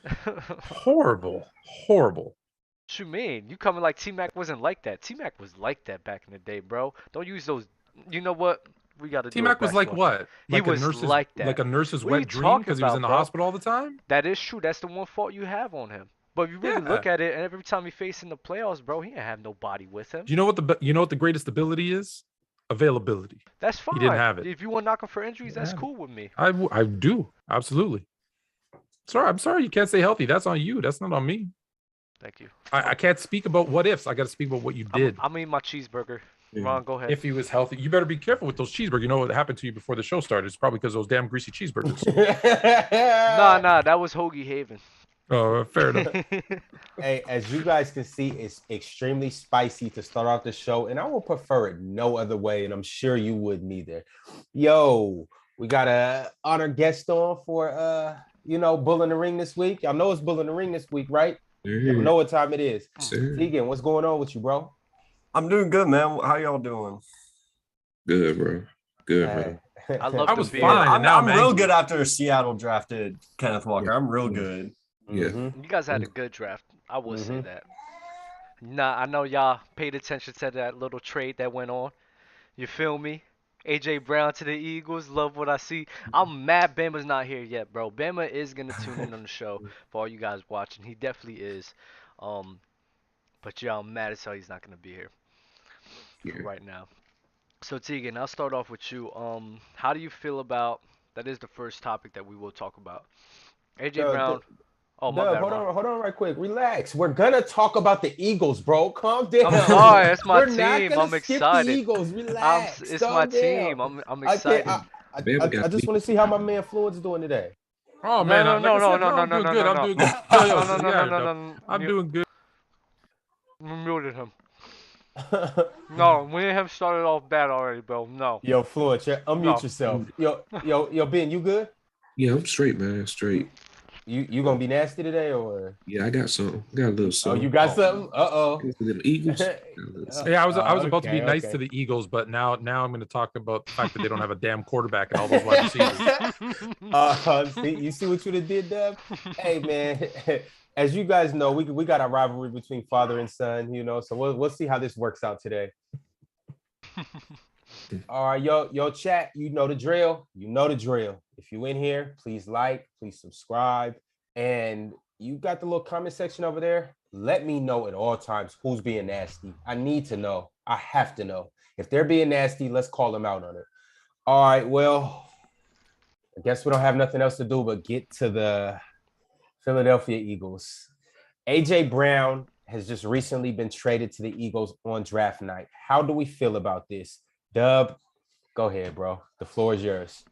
Horrible. Horrible. What you mean? You coming like T-Mac wasn't like that. T-Mac was like that back in the day, bro. Don't use those. You know what? We got to do a T-Mac was like basketball. what? He was like Like that. a nurse's What are you wet dream talking because he was in about, the bro? hospital all the time? That is true. That's the one fault you have on him. But if you really Yeah. look at it, and every time he faced in the playoffs, bro, he didn't have nobody with him. Do you know what the greatest ability is? Availability. That's He didn't fine. have it. If you want to knock him for He injuries, didn't that's have it. cool with me. I do. Absolutely. Sorry, I'm sorry you can't stay healthy. That's on you. That's not on me. Thank you. I can't speak about what ifs. I got to speak about what you did. I'm eating my cheeseburger. Yeah. Ron, go ahead. If he was healthy, you better be careful with those cheeseburgers. You know what happened to you before the show started? It's probably because of those damn greasy cheeseburgers. Nah, that was Hoagie Haven. Oh, fair enough. Hey, as you guys can see, it's extremely spicy to start off the show, and I would prefer it no other way, and I'm sure you would neither. Yo, we got a honored guest on for Bull in the Ring this week. Y'all know it's Bull in the Ring this week, right? Y'all know what time it is. Sir. Tegan, what's going on with you, bro? I'm doing good, man. How y'all doing? Good, bro. Good, bro. I love I the was beer. fine. and now I'm real angry. good after Seattle drafted Kenneth Walker. I'm real good. Yeah. Mhm. You guys had a good draft. I will say that. Nah, I know y'all paid attention to that little trade that went on. You feel me? AJ Brown to the Eagles. Love what I see. I'm mad Bama's not here yet, bro. Bama is gonna tune in on the show for all you guys watching. He definitely is. Um, but yeah, I'm mad as hell he's not gonna be here for Yeah. right now. So Tegan, I'll start off with you. How do you feel about that is the first topic that we will talk about. AJ Dub, Brown. Oh, my Dub, bad, Ron. hold on, right quick. Relax. We're gonna talk about the Eagles, bro. Calm down. I'm sorry, it's my We're not team. gonna I'm skip the excited. Eagles. Relax. It's my Calm down. team. I'm Okay, excited. Bama I got just beat. want to see how my man Floyd's doing today. Oh No, man, no, like no, I no, said, no, bro, no, I'm no, doing no, good. no, I'm no. doing good. Yo, No, no, no, no, yeah, no, no, no. I'm doing good. Muted him. No, we have started off bad already, bro. No, Yo, Floyd, unmute no. yourself. Yo, Ben, you good? Yeah, I'm straight, man. Straight. You gonna be nasty today or? Yeah, I got something. Got a little Oh, you something. got something? Uh-oh. For them Eagles. Got a little something. Yeah, I was about to be Okay, nice to okay. the Eagles, but now I'm going to talk about the fact that they don't have a damn quarterback and all those wide receivers. You see what you did, Dub? Hey, man. As you guys know, we got a rivalry between father and son, so we'll see how this works out today. All right, yo, chat, you know the drill. You know the drill. If you in here, please like, please subscribe. And you got the little comment section over there. Let me know at all times who's being nasty. I need to know. I have to know. If they're being nasty, let's call them out on it. All right, well, I guess we don't have nothing else to do but get to the Philadelphia Eagles. AJ Brown has just recently been traded to the Eagles on draft night. How do we feel about this? Dub, go ahead, bro. The floor is yours.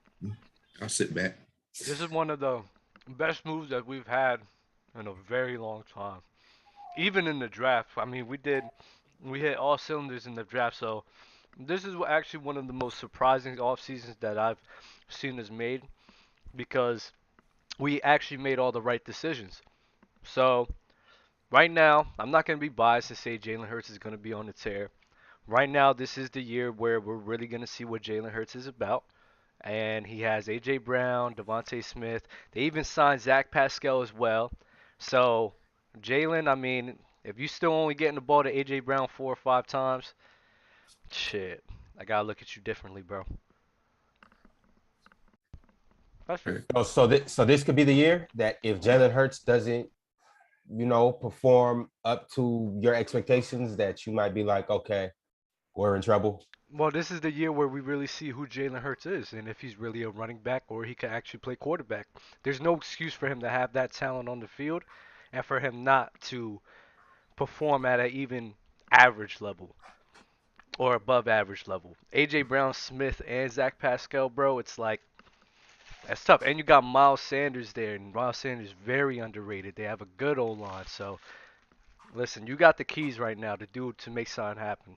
I'll sit back. This is one of the best moves that we've had in a very long time. Even in the draft, I mean, we hit all cylinders in the draft. So this is actually one of the most surprising off seasons that I've seen us made because we actually made all the right decisions. So right now, I'm not going to be biased and say Jalen Hurts is going to be on the tear. Right now, this is the year where we're really going to see what Jalen Hurts is about. And he has A.J. Brown, Devonta Smith. They even signed Zach Pascal as well. So, Jalen, I mean, if you still only getting the ball to A.J. Brown 4 or 5 times, shit, I got to look at you differently, bro. That's Right. it. So this could be the year that if Jalen Hurts doesn't, perform up to your expectations, that you might be like, okay, we're in trouble. Well, this is the year where we really see who Jalen Hurts is and if he's really a running back or he can actually play quarterback. There's no excuse for him to have that talent on the field and for him not to perform at an even average level or above average level. AJ Brown, Smith, and Zach Pascal, bro, it's like that's tough. And you got Miles Sanders there, and Miles Sanders very underrated. They have a good O line, so listen, you got the keys right now to make something happen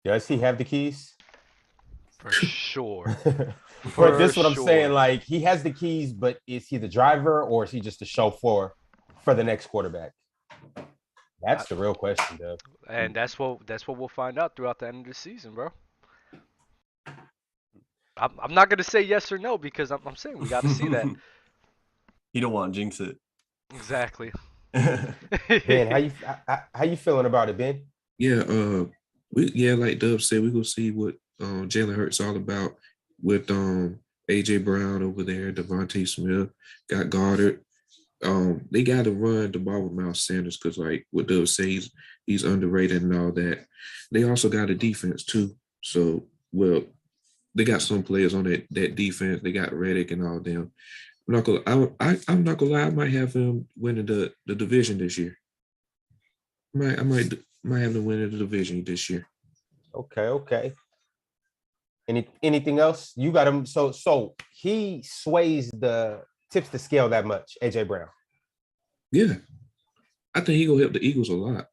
Does he have the keys? for sure. But For this is what I'm saying. sure. Like, he has the keys, but is he the driver or is he just a chauffeur for the next quarterback? I, That's the real question, though. and that's what we'll find out throughout the end of the season, bro. I'm not gonna say yes or no because I'm saying we got to see that. You don't want to jinx it. Exactly. Ben, how you feeling about it, Ben? Yeah, like Dub said, we're gonna see what Jalen Hurts all about with AJ Brown over there, Devonta Smith, got Goddard. They got to run the ball with Miles Sanders because, like what Dub says, he's underrated and all that. They also got a defense too. So, well, they got some players on that defense. They got Reddick and all them. I'm not gonna lie. I might have him winning the division this year. I might have them winning the division this year. Okay. Anything else? You got him. So he tips the scale that much, AJ Brown. Yeah, I think he gonna help the Eagles a lot.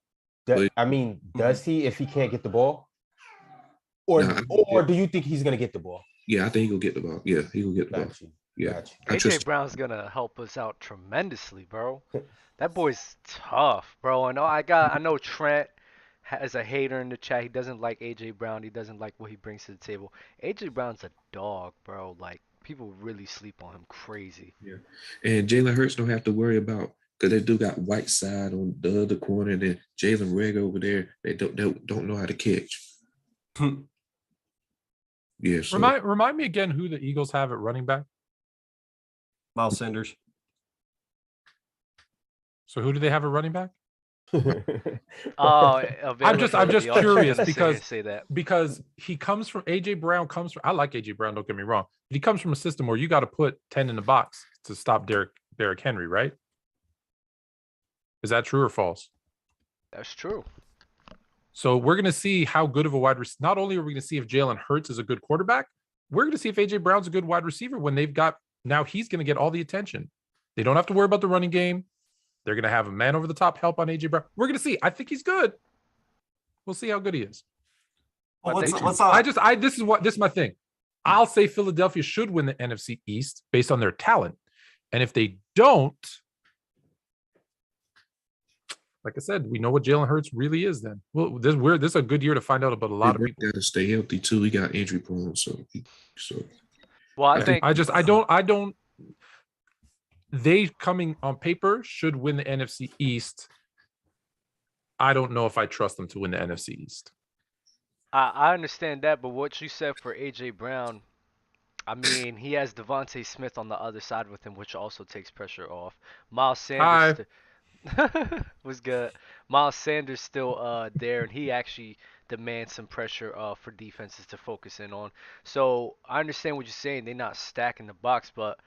Does he if he can't get the ball? Or do you think he's gonna get the ball? Yeah, I think he gonna get the ball. Yeah, he gonna get the ball. Yeah, AJ Brown's gonna help us out tremendously, bro. That boy's tough, bro. I know Trent has a hater in the chat. He doesn't like AJ Brown. He doesn't like what he brings to the table. AJ Brown's a dog, bro. Like people really sleep on him crazy. Yeah, and Jalen Hurts don't have to worry about because they do got Whiteside on the other corner and then Jalen Reg over there. They don't know how to catch. Yeah. So. Remind me again who the Eagles have at running back. Miles Sanders. So who do they have at running back? I'm just curious because he comes from AJ Brown I like AJ Brown, don't get me wrong. But he comes from a system where you got to put 10 in the box to stop Derrick Henry, right? Is that true or false? That's true. So we're going to see how good of a wide receiver. Not only are we going to see if Jalen Hurts is a good quarterback, we're going to see if AJ Brown's a good wide receiver when now he's going to get all the attention. They don't have to worry about the running game. They're going to have a man over the top help on AJ Brown. We're going to see. I think he's good. We'll see how good he is. Well, this is my thing. I'll say Philadelphia should win the NFC East based on their talent. And if they don't, like I said, we know what Jalen Hurts really is then. Well, this is a good year to find out about a lot of people. Got to stay healthy too. He got injury prone, so. Well, I don't. They coming on paper should win the NFC East. I don't know if I trust them to win the NFC East. I understand that, but what you said for AJ Brown, I mean, he has Devonta Smith on the other side with him, which also takes pressure off. Miles Sanders was good. Miles Sanders still there, and he actually demands some pressure for defenses to focus in on. So I understand what you're saying. They're not stacking the box, but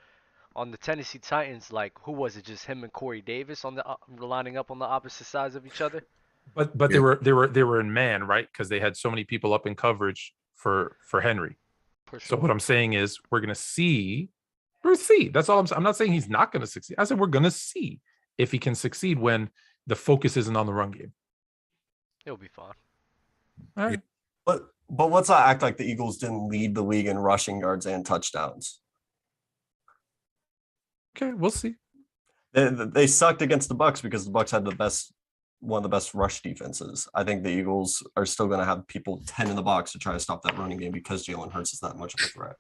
on the Tennessee Titans, like who was it? Just him and Corey Davis on the lining up on the opposite sides of each other. But they were in man, right? Because they had so many people up in coverage for Henry. For sure. So what I'm saying is we're gonna see. That's all I'm not saying he's not gonna succeed. I said we're gonna see if he can succeed when the focus isn't on the run game. It'll be fun. All right. But let's not act like the Eagles didn't lead the league in rushing yards and touchdowns. Okay, we'll see. They sucked against the Bucs because the Bucs had one of the best rush defenses. I think the Eagles are still going to have people 10 in the box to try to stop that running game because Jalen Hurts is that much of a threat.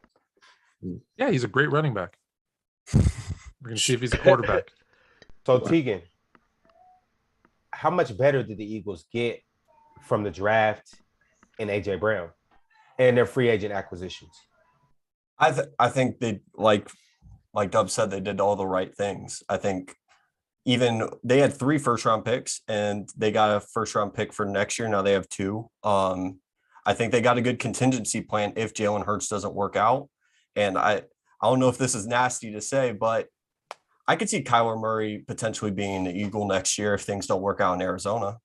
Yeah, he's a great running back. We're going to see if he's a quarterback. So, Tegan, how much better did the Eagles get from the draft and AJ Brown and their free agent acquisitions? I think they like Dub said, they did all the right things. I think even they had 3 first-round picks and they got a first-round pick for next year. Now they have 2. I think they got a good contingency plan if Jalen Hurts doesn't work out. And I don't know if this is nasty to say, but I could see Kyler Murray potentially being an Eagle next year if things don't work out in Arizona.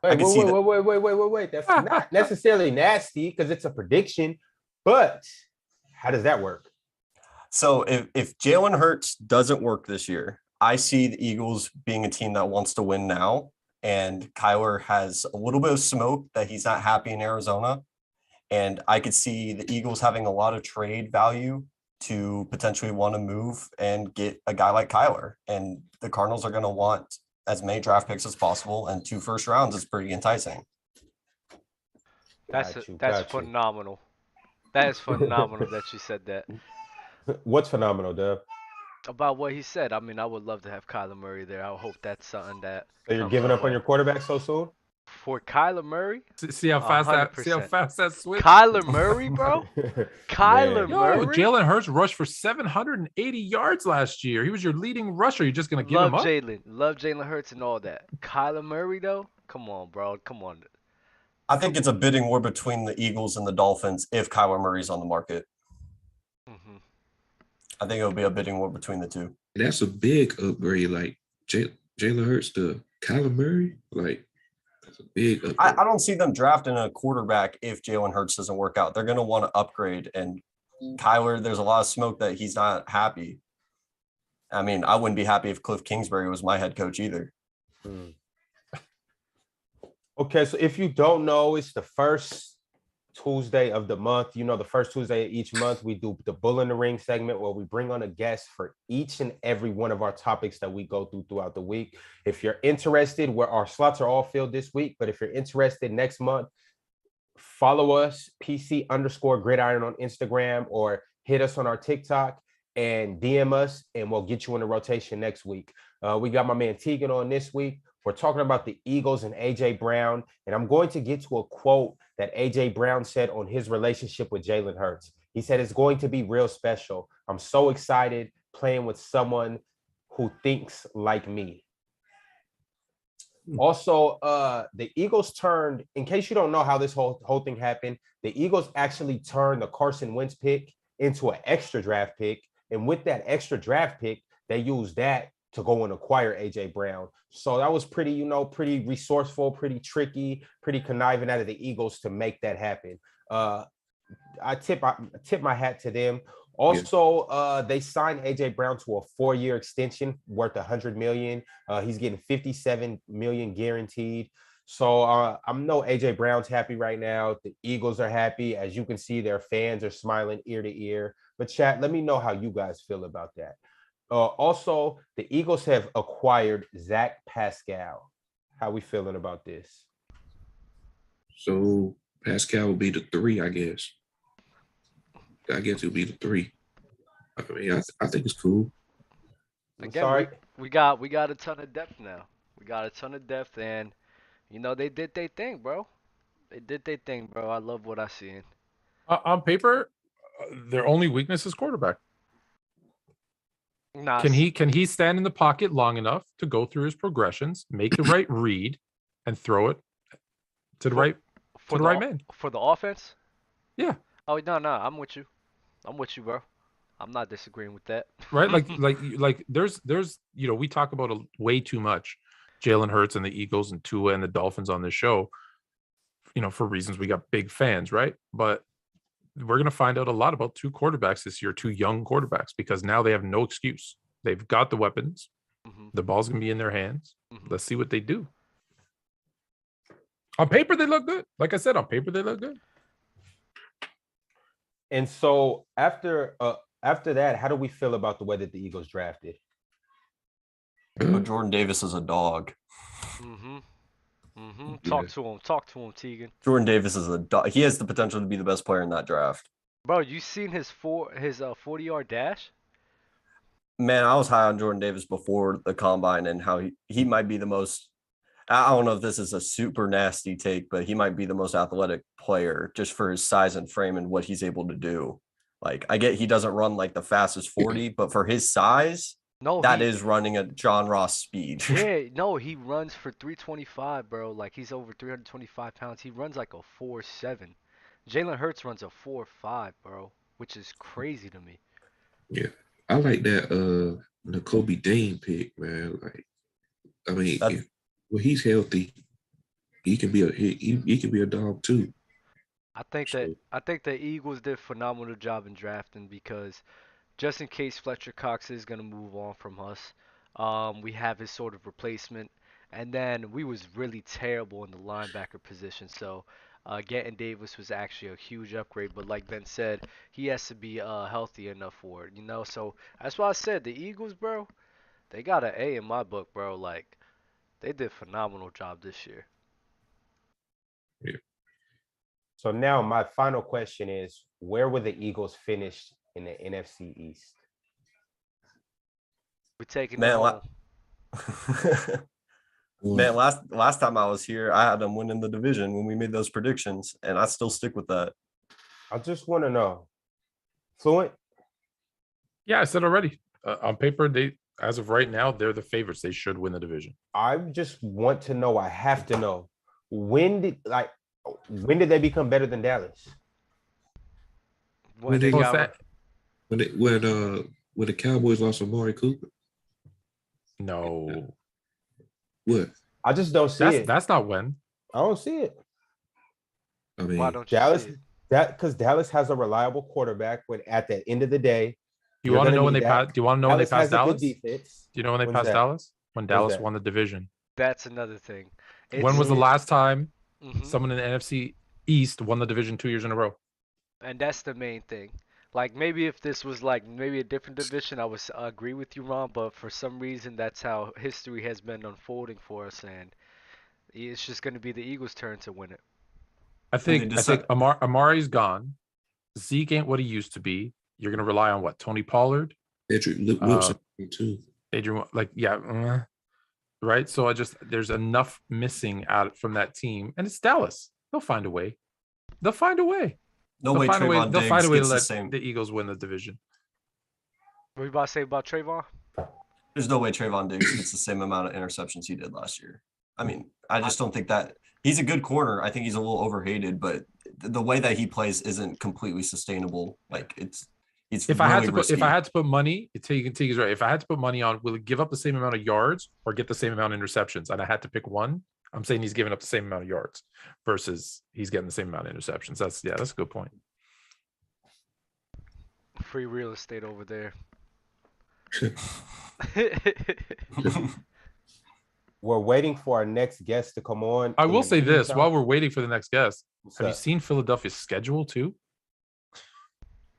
Wait. That's not necessarily nasty because it's a prediction, but how does that work? So if Jalen Hurts doesn't work this year, I see the Eagles being a team that wants to win now. And Kyler has a little bit of smoke that he's not happy in Arizona. And I could see the Eagles having a lot of trade value to potentially want to move and get a guy like Kyler. And the Cardinals are going to want as many draft picks as possible. And 2 first rounds is pretty enticing. That's phenomenal. That is phenomenal that you said that. What's phenomenal, Dub? About what he said. I mean, I would love to have Kyler Murray there. I hope that's something that So you're comes giving our up on way. your quarterback so soon? For Kyler Murray, See how fast that 100%. switch. Kyler Murray, bro. Kyler Man, Yo, Murray. Jalen Hurts rushed for 780 yards last year. He was your leading rusher. You're just gonna give him Love up? Jalen. Love Jalen Hurts and all that. Kyler Murray, though? Come on, bro. Come on. I think Come it's a bidding war between the Eagles and the Dolphins if Kyler Murray's on the market. on. Hmm. I think it'll be a bidding war between the two. And that's a big upgrade. Like Jalen Hurts to Kyler Murray, like that's a big upgrade. I don't see them drafting a quarterback if Jalen Hurts doesn't work out. They're going to want to upgrade. And Kyler, there's a lot of smoke that he's not happy. I mean, I wouldn't be happy if Cliff Kingsbury was my head coach either. Okay, so if you don't know, it's the first Tuesday of the month. You know, the first Tuesday of each month, we do the Bull in the Ring segment where we bring on a guest for each and every one of our topics that we go through throughout the week. If you're interested, where our slots are all filled this week, but if you're interested next month, follow us, PC_gridiron on Instagram, or hit us on our TikTok and DM us, and we'll get you in the rotation next week. We got my man Tegan on this week. We're talking about the Eagles and AJ Brown, and I'm going to get to a quote that AJ Brown said on his relationship with Jalen Hurts. He said, "It's going to be real special. I'm so excited playing with someone who thinks like me." Also, the Eagles turned, in case you don't know how this whole thing happened, the Eagles actually turned the Carson Wentz pick into an extra draft pick. And with that extra draft pick, they used that to go and acquire AJ Brown. So that was pretty, pretty resourceful, pretty tricky, pretty conniving out of the Eagles to make that happen. I tip my hat to them. Also, they signed AJ Brown to a 4-year extension worth $100 million. He's getting $57 million guaranteed. So I know AJ Brown's happy right now. The Eagles are happy. As you can see, their fans are smiling ear to ear. But chat, let me know how you guys feel about that. Also, the Eagles have acquired Zach Pascal. How we feeling about this? So Pascal will be the 3, I guess. I guess it'll be the 3. I mean, I think it's cool. Again, we got a ton of depth now. We got a ton of depth, and they did their thing, bro. They did their thing, bro. I love what I seen. On paper, their only weakness is quarterback. Nah, Can he stand in the pocket long enough to go through his progressions, make the right read, and throw it to the right man for the offense? Yeah. Oh no, I'm with you. I'm with you, bro. I'm not disagreeing with that. Right? like there's we talk about way too much Jalen Hurts and the Eagles and Tua and the Dolphins on this show, for reasons we got big fans, right? But we're going to find out a lot about 2 quarterbacks this year, 2 young quarterbacks, because now they have no excuse. They've got the weapons. Mm-hmm. The ball's going to be in their hands. Mm-hmm. Let's see what they do. On paper, they look good. Like I said, on paper, they look good. And so after that, how do we feel about the way that the Eagles drafted? But Jordan Davis is a dog. Mm-hmm. Mm-hmm. Talk to him, Tegan. Jordan Davis is a dog. He has the potential to be the best player in that draft. Bro, you seen his 40-yard dash? Man, I was high on Jordan Davis before the combine and how he might be the most. I don't know if this is a super nasty take, but he might be the most athletic player just for his size and frame and what he's able to do. Like, I get he doesn't run like the fastest 40, but for his size, that is running at John Ross speed. Yeah, no, he runs for 325, bro. Like, he's over 325 pounds. He runs like a 4.7. Jalen Hurts runs a 4.5, bro, which is crazy to me. Yeah, I like that Nakobe Dean pick, man. Like, I mean, when he's healthy, he can be a dog too. I think the Eagles did a phenomenal job in drafting because just in case Fletcher Cox is gonna move on from us, we have his sort of replacement. And then we was really terrible in the linebacker position, so getting Davis was actually a huge upgrade. But like Ben said, he has to be healthy enough for it, So that's why I said the Eagles, bro, they got an A in my book, bro. Like, they did a phenomenal job this year. Yeah. So now my final question is, where will the Eagles finish in the NFC East? We're taking Man, it home. Man, last time I was here, I had them winning the division when we made those predictions, and I still stick with that. I just want to know, Fluent. Yeah, I said already. On paper, as of right now, they're the favorites. They should win the division. I just want to know. I have to know. When did they become better than Dallas? When they got when the Cowboys lost Amari Cooper. No. What? I just don't see it. That's not when. I don't see it. I mean, why don't you Dallas see it? because Dallas has a reliable quarterback. When at the end of the day, Do you want to know when they passed? Do you want to know when they passed Dallas? Do you know when they When's passed that? Dallas? When Dallas that? won the division. That's another thing. When was the last time Mhm. someone in the NFC East won the division 2 years in a row? And that's the main thing. Like maybe if this was like maybe a different division, I would agree with you, Ron. But for some reason, that's how history has been unfolding for us, and it's just going to be the Eagles' turn to win it. I think Amari's gone. Zeke ain't what he used to be. You're going to rely on what? Tony Pollard? Luke Wilson too. Adrian, right? So there's enough missing out from that team, and it's Dallas. They'll find a way. They'll find a way. No way Trevon They'll find a Diggs way to gets let the Eagles win the division. What you about to say about Trevon? There's no way Trevon Diggs gets the same amount of interceptions he did last year. I mean, I just don't think that he's a good corner. I think he's a little overhated, but the way that he plays isn't completely sustainable. Like it's if I had to put money, Teague's right. If I had to put money on, will it give up the same amount of yards or get the same amount of interceptions? And I had to pick one. I'm saying he's giving up the same amount of yards versus he's getting the same amount of interceptions. That's a good point. Free real estate over there. We're waiting for our next guest to come on. I will say this while we're waiting for the next guest. Have you seen? seen Philadelphia's schedule too?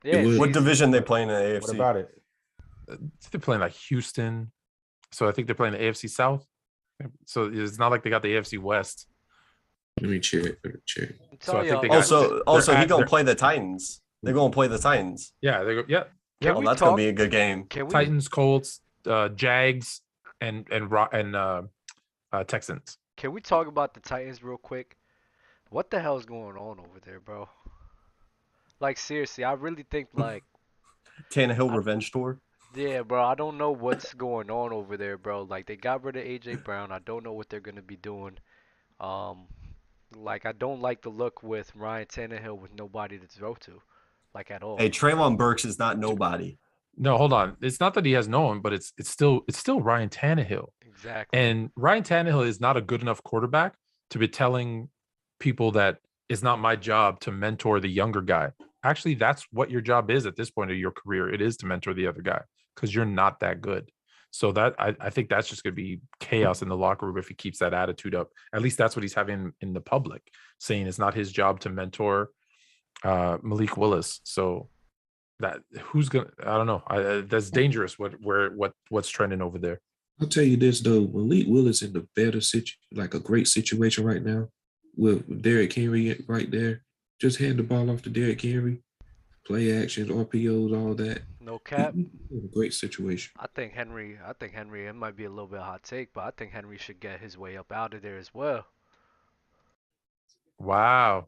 Yeah. What division they play in the AFC? What about it? They're playing like Houston. So I think they're playing the AFC South. So it's not like they got the AFC West. Let me check. So I think they also he gonna play the Titans. They're gonna play the Titans. Yeah, they go. Yeah. Oh, that's gonna be a good game. Titans, Colts, Jags, and Texans. Can we talk about the Titans real quick? What the hell is going on over there, bro? Like seriously, I really think like Tannehill revenge tour. Yeah, bro. I don't know what's going on over there, bro. Like they got rid of AJ Brown. I don't know what they're gonna be doing. Like I don't like the look with Ryan Tannehill with nobody to throw to, like at all. Hey, Treylon Burks is not nobody. No, hold on. It's not that he has no one, but it's still Ryan Tannehill. Exactly. And Ryan Tannehill is not a good enough quarterback to be telling people that it's not my job to mentor the younger guy. Actually, that's what your job is at this point of your career. It is to mentor the other guy because you're not that good. So that I think that's just going to be chaos in the locker room if he keeps that attitude up. At least that's what he's having in the public, saying it's not his job to mentor Malik Willis. So that I don't know. That's dangerous. What's trending over there? I'll tell you this though, Malik Willis in the better like a great situation right now with Derrick Henry right there. Just hand the ball off to Derrick Henry, play action, RPOs, all that. No cap. A great situation. I think Henry. It might be a little bit hot take, but I think Henry should get his way up out of there as well. Wow.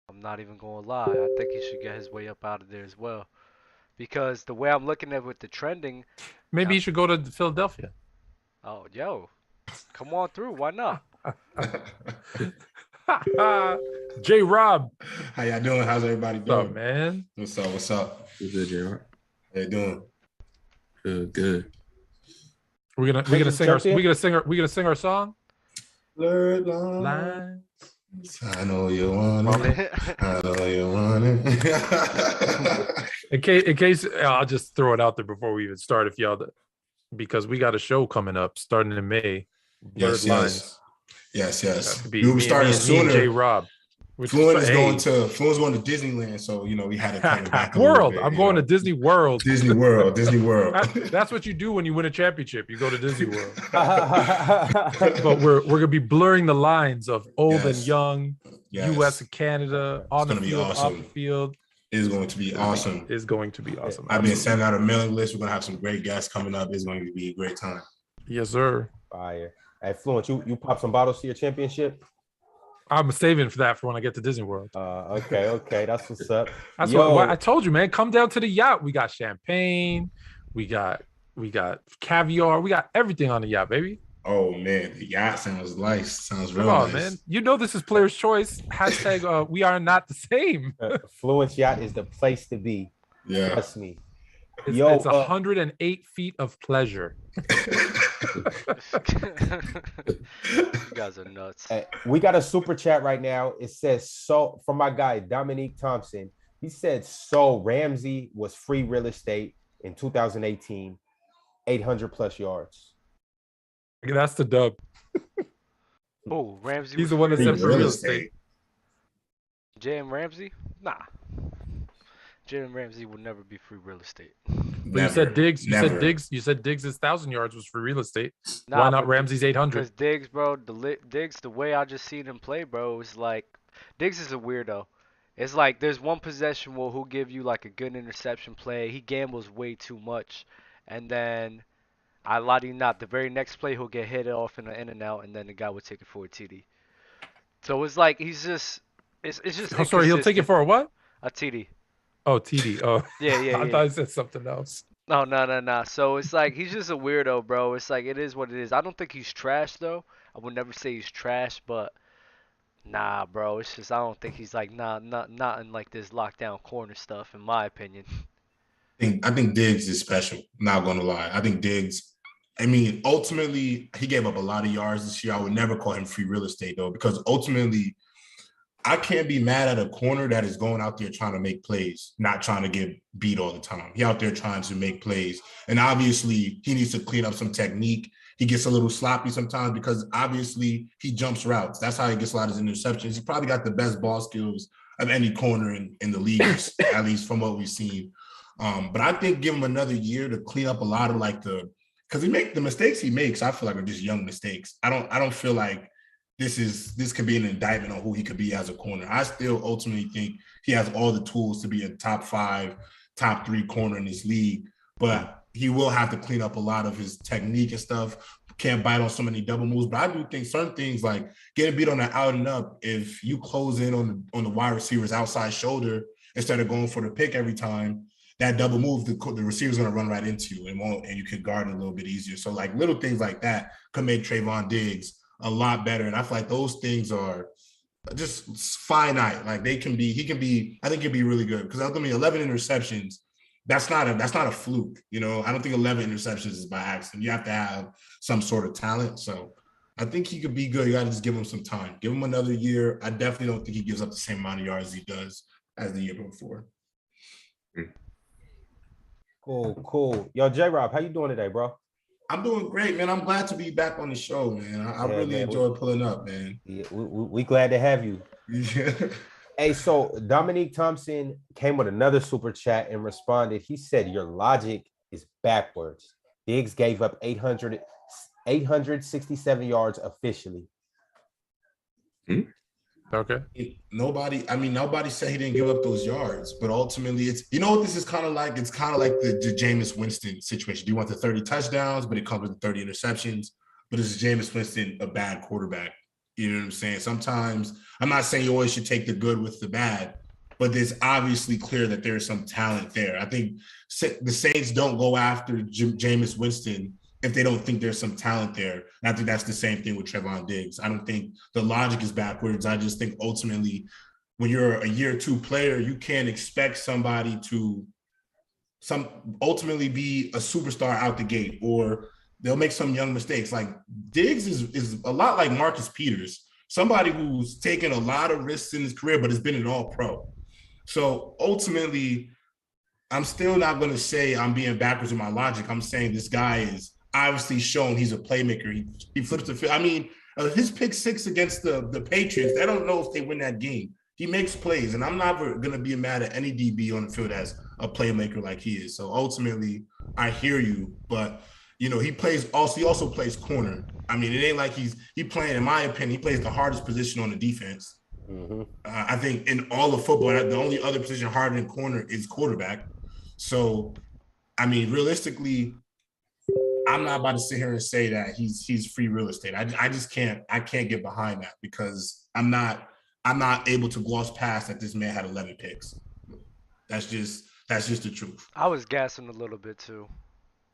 I'm not even gonna lie. I think he should get his way up out of there as well, because the way I'm looking at it with the trending. Maybe he should go to Philadelphia. Oh, yo, come on through. Why not? J Rob. How y'all doing? How's everybody doing? What's up, man? What's up? Good, J-Rob. How you doing? Good. We're gonna sing our song. Blurred lines. I know you want it. I know you want it. in case I'll just throw it out there before we even start, because we got a show coming up starting in May. Yes. We were me starting sooner. J Rob. Fluent is going to Disneyland, so we had to cut it back. World. I'm going to Disney World. Disney World. That's what you do when you win a championship. You go to Disney World. But we're gonna be blurring the lines of old and young, U.S. and Canada, on the field, off the field. It's going to be awesome. It's going to be awesome. I've been sending out a mailing list. We're going to have some great guests coming up. It's going to be a great time. Yes, sir. Fire. Hey, Fluent, you pop some bottles to your championship? I'm saving for that for when I get to Disney World. Okay. That's what's up. That's what I told you, man. Come down to the yacht. We got champagne. We got caviar. We got everything on the yacht, baby. Oh man, the yacht sounds nice. Sounds real nice. Man. You know this is player's choice. # we are not the same. Fluent Yacht is the place to be. Yeah. Trust me. It's 108 feet of pleasure. You guys are nuts. We got a super chat right now. It says, so from my guy Dominique Thompson. He said, so Ramsey was free real estate in 2018, 800 plus yards. That's the dub. Oh, Ramsey. He's the one that said for real estate. Jalen Ramsey? Nah. Jalen Ramsey will never be free real estate. But you said Diggs. You said Diggs' 1,000 yards was for real estate. Nah, why not Ramsey's 800? Because Diggs, bro, Diggs, the way I just seen him play, bro, is like Diggs is a weirdo. It's like there's one possession where he'll give you like a good interception play. He gambles way too much, and then I lie to you not, the very next play he'll get hit off in an in and out, and then the guy would take it for a TD. So it's like he's just it's just. Oh, sorry, he'll take it for a what? A TD. Oh, TD. Oh, yeah. I thought he said something else. No. So it's like he's just a weirdo, bro. It's like it is what it is. I don't think he's trash though. I would never say he's trash, but nah, bro. It's just I don't think he's like not in like this lockdown corner stuff, in my opinion. I think Diggs is special. Not gonna lie. I think Diggs. I mean, ultimately, he gave up a lot of yards this year. I would never call him free real estate though, because ultimately, I can't be mad at a corner that is going out there trying to make plays, not trying to get beat all the time. He out there trying to make plays. And obviously, he needs to clean up some technique. He gets a little sloppy sometimes because obviously he jumps routes. That's how he gets a lot of his interceptions. He probably got the best ball skills of any corner in the league, at least from what we've seen. But I think give him another year to clean up a lot of because the mistakes he makes, I feel like are just young mistakes. I don't feel like this could be an indictment on who he could be as a corner. I still ultimately think he has all the tools to be a top 5, top 3 corner in this league, but he will have to clean up a lot of his technique and stuff. Can't bite on so many double moves, but I do think certain things like getting beat on the out and up, if you close in on the wide receiver's outside shoulder instead of going for the pick every time, that double move, the receiver's going to run right into you and you can guard it a little bit easier. So like little things like that could make Trevon Diggs a lot better. And I feel like those things are just finite. Like he can be, I think he'd be really good because ultimately 11 interceptions, that's not a fluke. You know, I don't think 11 interceptions is by accident. You have to have some sort of talent. So I think he could be good. You got to just give him some time. Give him another year. I definitely don't think he gives up the same amount of yards as he does as the year before. Cool. Yo, J-Rob, how you doing today, bro? I'm doing great, man. I'm glad to be back on the show, man. I really enjoy pulling up, man. Yeah, we glad to have you. Yeah. Hey, so Dominique Thompson came with another super chat and responded. He said, your logic is backwards. Diggs gave up 867 yards officially. Okay. Nobody said he didn't give up those yards, but ultimately it's, you know what this is kind of like? It's kind of like the Jameis Winston situation. Do you want the 30 touchdowns, but it comes with 30 interceptions? But is Jameis Winston a bad quarterback? You know what I'm saying? Sometimes, I'm not saying you always should take the good with the bad, but it's obviously clear that there's some talent there. I think the Saints don't go after Jameis Winston if they don't think there's some talent there. And I think that's the same thing with Trevon Diggs. I don't think the logic is backwards. I just think ultimately when you're a year 2 player, you can't expect somebody to ultimately be a superstar out the gate, or they'll make some young mistakes. Like Diggs is a lot like Marcus Peters, somebody who's taken a lot of risks in his career, but has been an all-pro. So ultimately, I'm still not going to say I'm being backwards in my logic. I'm saying this guy is obviously shown he's a playmaker. He flips the field. I mean, his pick 6 against the Patriots, I don't know if they win that game. He makes plays, and I'm never going to be mad at any DB on the field as a playmaker like he is. So ultimately, I hear you, but you know, he also plays corner. I mean, it ain't like he playing, in my opinion, he plays the hardest position on the defense. I think in all of football, the only other position harder than corner is quarterback. So, I mean, realistically, I'm not about to sit here and say that he's free real estate. I just can't get behind that because I'm not able to gloss past that this man had 11 picks. That's just the truth. I was gassing a little bit too.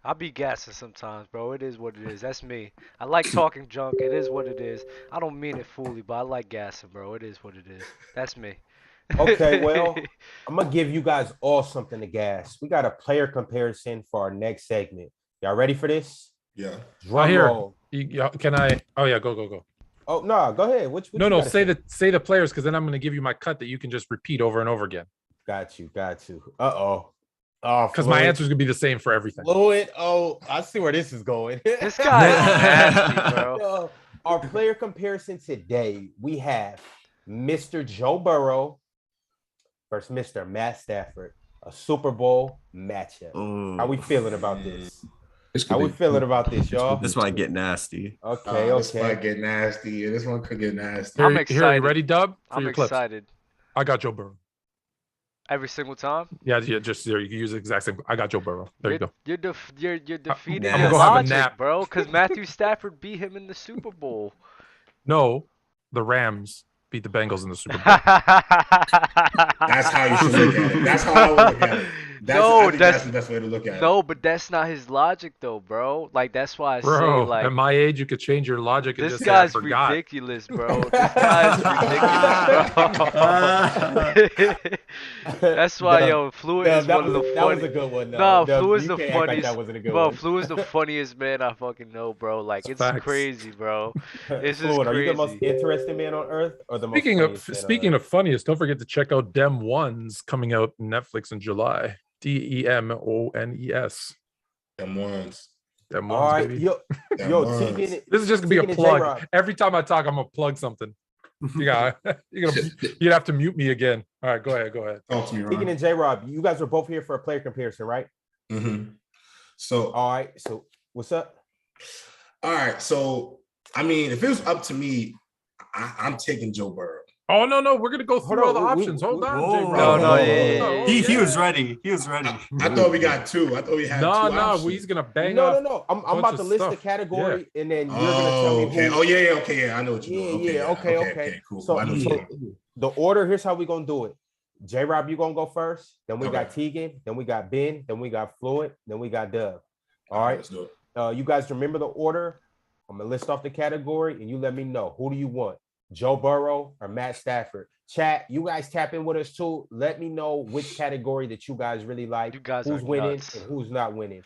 I'll be gassing sometimes, bro. It is what it is. That's me. I like talking junk. It is what it is. I don't mean it fully, but I like gassing, bro. It is what it is. That's me. Okay, well, I'm gonna give you guys all something to gas. We got a player comparison for our next segment. Y'all ready for this? Yeah. Drum roll. Can I? Oh yeah, go. Oh no, go ahead. What No. Say the players because then I'm going to give you my cut that you can just repeat over and over again. Got you. Uh-oh. Oh, because my answer is going to be the same for everything. Fluid. Oh, I see where this is going. This guy is nasty, bro. So, our player comparison today, we have Mr. Joe Burrow versus Mr. Matt Stafford, a Super Bowl matchup. How we feeling about this? How we feeling about this, y'all? This might get nasty. Okay. This might get nasty. This one could get nasty. I'm excited. Here, you ready, Dub? I'm excited. I got Joe Burrow. Every single time? Yeah, just there. You can use the exact same. I got Joe Burrow. There you go. You're defeating I'm your gonna have a logic, nap. bro, because Matthew Stafford beat him in the Super Bowl. No, the Rams beat the Bengals in the Super Bowl. That's how you should look at it. That's how I would look at it. That's the best way to look at it. No, but that's not his logic, though, bro. Like, that's why I say, like, at my age, you could change your logic. And this just guy's say, I forgot. ridiculous, bro. This guy's ridiculous, bro. That's why, yo, Fluid is one of the funniest. That was a good one. No, Fluid is the funniest. Like that wasn't a good bro, one. Fluid is the funniest man I fucking know, bro. Like, it's Facts. crazy, bro. It's just Fluid, crazy. are you the most interesting man on earth, or the Speaking of funniest, don't forget to check out Dem Ones coming out on Netflix in July. DEMONES. Them ones. Dem All Ones, right, baby. yo, Ones. Tegan, This is just gonna be Tegan a and plug. J-Rob. Every time I talk, I'm gonna plug something. You're gonna have to mute me again. All right, go ahead. Talk to me, Tegan Ron. and J-Rob, you guys are both here for a player comparison, right? Mm-hmm. So, All right. So, what's up? all right. So, I mean, if it was up to me, I'm taking Joe Burrow. Oh no, we're gonna go through all the options. Hold on, J-Rob. He was ready. I thought we got two. I thought we had two options. He's gonna bang No. I'm about to list the category, and then you're gonna tell me okay. who. Oh yeah. Okay. Yeah, I know what you mean. Okay. Cool. So, I know what you mean. the order, here's how we gonna do it. J-Rob, you gonna go first. Then we Okay. got Tegan. Then we got Ben. Then we got Fluid. Then we got Dub. All right. Let's do it. You guys remember the order? I'm gonna list off the category, and you let me know who do you want, Joe Burrow or Matt Stafford. Chat, you guys tap in with us too. Let me know which category that you guys really like. You guys who's are winning nuts. and who's not winning.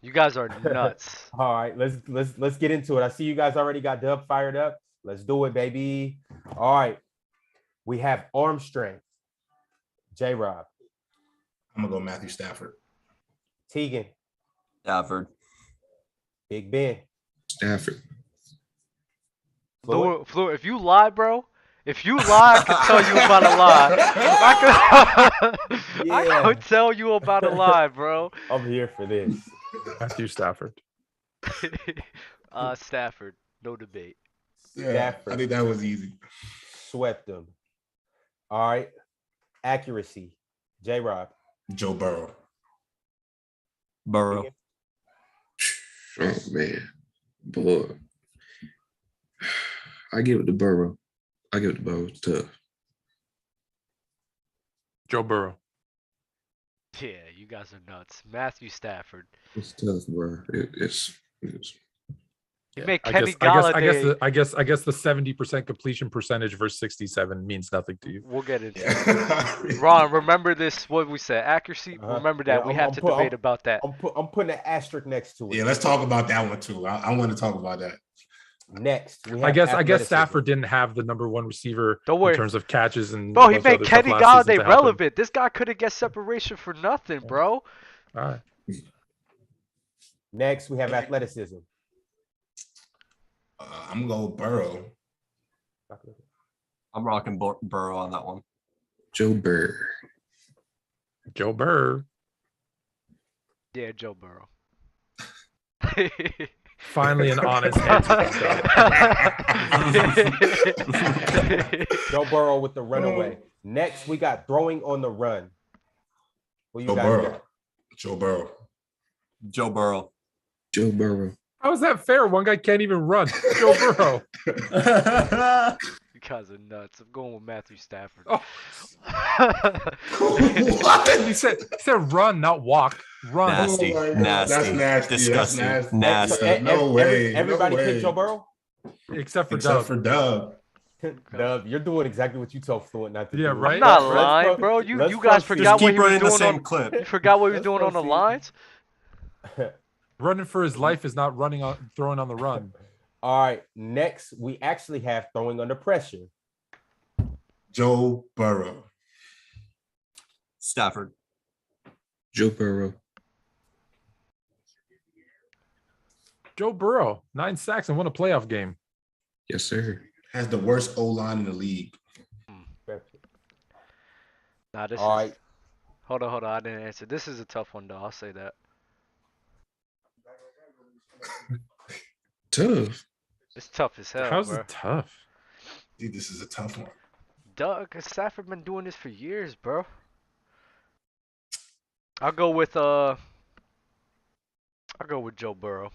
You guys are nuts. All right, let's get into it. I see you guys already got Dub fired up. Let's do it, baby. All right, we have arm strength. J-Rob, I'm gonna go Matthew Stafford. Tegan, Stafford. Big Ben. Stafford. Fluid, if you lie, bro. If you lie, I can tell you about a lie. I could tell you about a lie, bro. I'm here for this. Matthew Stafford. Stafford, no debate. Yeah, Stafford. I think that was easy. Swept them. All right, accuracy. J-Rob. Joe Burrow. Burrow. Oh man, boy. I give it to Burrow. It's tough. Joe Burrow. Yeah, you guys are nuts. Matthew Stafford. It's tough, bro. It's You make Kenny Galladay. I guess the 70% completion percentage versus 67 means nothing to you. We'll get into it. Ron, remember this, what we said, accuracy? Remember that. Yeah, we have to debate about that. I'm putting an asterisk next to it. Yeah, let's talk about that one too. I want to talk about that. Next, we have I guess athleticism. Stafford didn't have the number one receiver Don't worry. in terms of catches and. Bro, a he bunch of made other stuff Kenny last season to Galladay help him. relevant. This guy couldn't get separation for nothing, bro. All right. Next, we have athleticism. I'm gonna go Burrow. I'm rocking Burrow on that one. Joe Burr. Joe Burr. Yeah, Joe Burrow. Finally, an honest answer. Joe Burrow with the runaway. Next, we got throwing on the run. Who you Joe guys Burrow. got? Joe Burrow. Joe Burrow. Joe Burrow. How is that fair? One guy can't even run. Joe Burrow. You guys are nuts. I'm going with Matthew Stafford. Oh. What? He said run, not walk. Run. Nasty. Oh my God. Nasty. That's nasty. Disgusting. That's Nasty. Yeah, no way. Everybody no picked way. Joe Burrow? Except for Except Dub. for Dub. Dub, you're doing exactly what you told Fluent not to do. Yeah, right? I'm not Let's lying, pro- bro. You let's guys proceed. forgot Just what keep he was running the doing same on. clip. You forgot what he was Let's doing on the proceed. lines. Running for his life is not running on throwing on the run. All right, next we actually have throwing under pressure. Joe Burrow. Stafford. Joe Burrow. Joe Burrow, 9 sacks and won a playoff game. Yes, sir. Has the worst O-line in the league. Nah, this All is. right, Hold on. I didn't answer. This is a tough one, though. I'll say that. Tough. It's tough as hell, How's bro. it tough? Dude, this is a tough one. Doug, Stafford been doing this for years, bro. I'll go with Joe Burrow.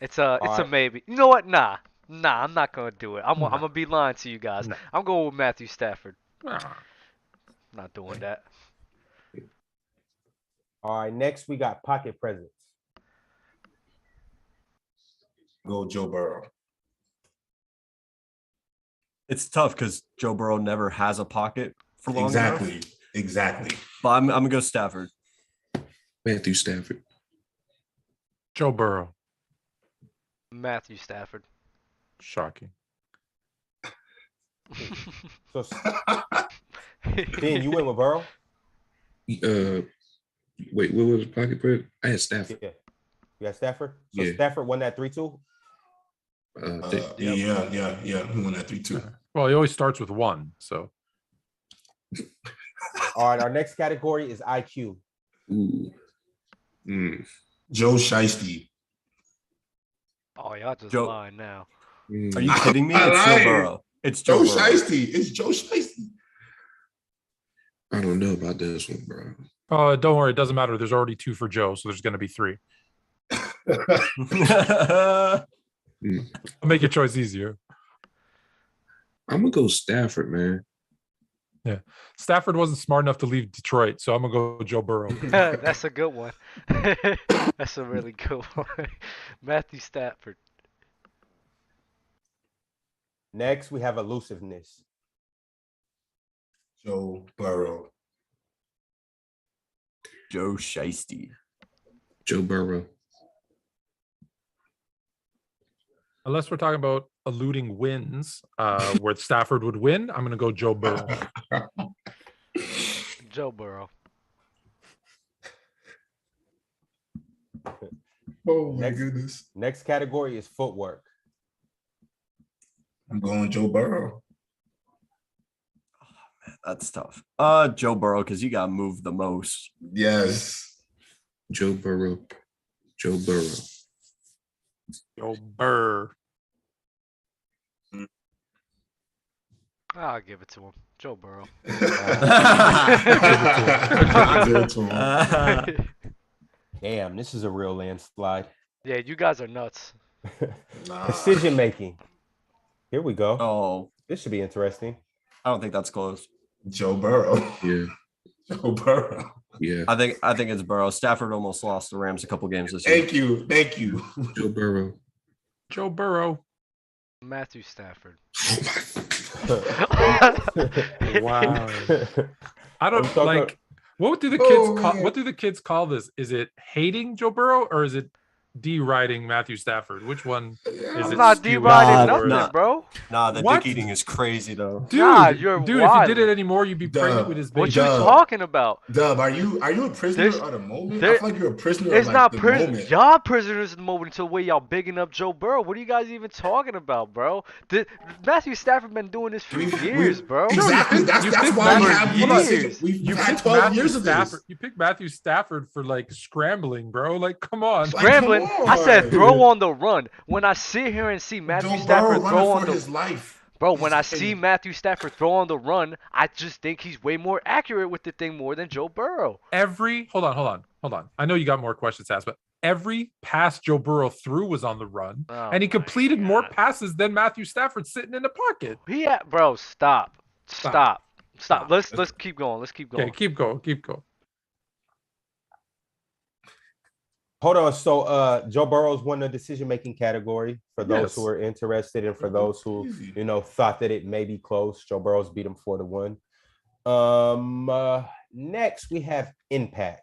It's a Alright. maybe. You know what? Nah, I'm not gonna do it. I'm Nah. gonna be lying to you guys. Nah. I'm going with Matthew Stafford. Ah. Not doing that. all right. Next we got pocket presence. Go Joe Burrow. It's tough because Joe Burrow never has a pocket for long enough. Exactly. But I'm gonna go Stafford. Matthew Stafford. Joe Burrow. Matthew Stafford. Shocking. So then you went with Burrow? Wait, what was the pocket prep? I had Stafford. Yeah. You got Stafford? So Yeah. Stafford won that 3-2? Yeah. He won that 3-2. Well, he always starts with 1, so All right, our next category is IQ. Ooh. Joe Shiesty. Oh, y'all just Joe- lying now. Are you kidding me? I'm It's Joe lying. Burrow. It's Joe Joe Burrow. Shiesty. It's Joe Shiesty. I don't know about this one, bro. don't worry, it doesn't matter. There's already 2 for Joe, so there's gonna be 3. I'll make your choice easier. I'm gonna go Stafford, man. Stafford wasn't smart enough to leave Detroit, so I'm gonna go Joe Burrow. That's a good one. That's a really good one. Matthew Stafford. Next, we have elusiveness. Joe Burrow. Joe Shiesty. Joe Burrow. Unless we're talking about eluding wins, where Stafford would win, I'm gonna go Joe Burrow. Joe Burrow. Oh my Next. goodness. Next category is footwork. I'm going Joe Burrow. That's tough. Joe Burrow, because you gotta move the most. Yes. Joe Burrow. Joe Burrow. Joe Burr. I'll give it to him. Joe Burrow. I give it to him. Damn, this is a real landslide. Yeah, you guys are nuts. Nah. Decision making. Here we go. Oh, This should be interesting. I don't think that's close. Joe Burrow. Yeah. Joe Burrow. Yeah. I think it's Burrow. Stafford almost lost the Rams a couple games this year. Thank you. Joe Burrow. Joe Burrow. Matthew Stafford. Wow. I I'm don't talking- like. What do the kids call? man. What do the kids call this? Is it hating Joe Burrow or is it deriding Matthew Stafford? Which one is I'm it? not skewing deriding towards? nothing, bro. Nah, the What? dick eating is crazy though. Dude, Nah, you're dude, if you did wildin'. it anymore, you'd be pregnant with his baby. What you Dub. talking about? Dub, are you a prisoner There's- of the moment? there- I feel like you're a prisoner It's of not the prison. moment. Y'all prisoners of the moment until where y'all bigging up Joe Burrow. What are you guys even talking about, bro? Matthew Stafford been doing this for years, bro. Exactly. That's picked why we Matthew- have hold on. years. We've You had picked 12 Matthew years of Stafford. this. You picked Matthew Stafford for like scrambling, bro. Like, come on. Like, Scrambling. come I said on. throw on the run. When I sit here and see Matthew Joe Burrow Stafford throw running on for the his life. Bro, He's when I crazy. see Matthew Stafford throw on the run, I just think he's way more accurate with the thing more than Joe Burrow. Hold on. I know you got more questions to ask, but every pass Joe Burrow threw was on the run, Oh and he my completed more God. passes than Matthew Stafford sitting in the pocket. Bro, stop. Stop. Let's keep going. Let's keep going. Okay, keep going. Hold on. So Joe Burrow's won the decision-making category for those Yes. who are interested and for those who, Easy. thought that it may be close. Joe Burrow's beat him 4-1. Next we have impact.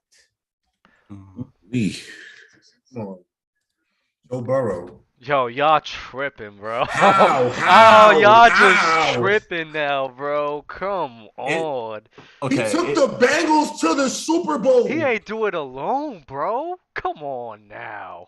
Me. Come on. Joe Burrow. Yo, y'all tripping, bro. How? Oh, y'all How? just tripping now, bro. Come on. Okay, He took the Bengals to the Super Bowl. He ain't do it alone, bro. Come on now.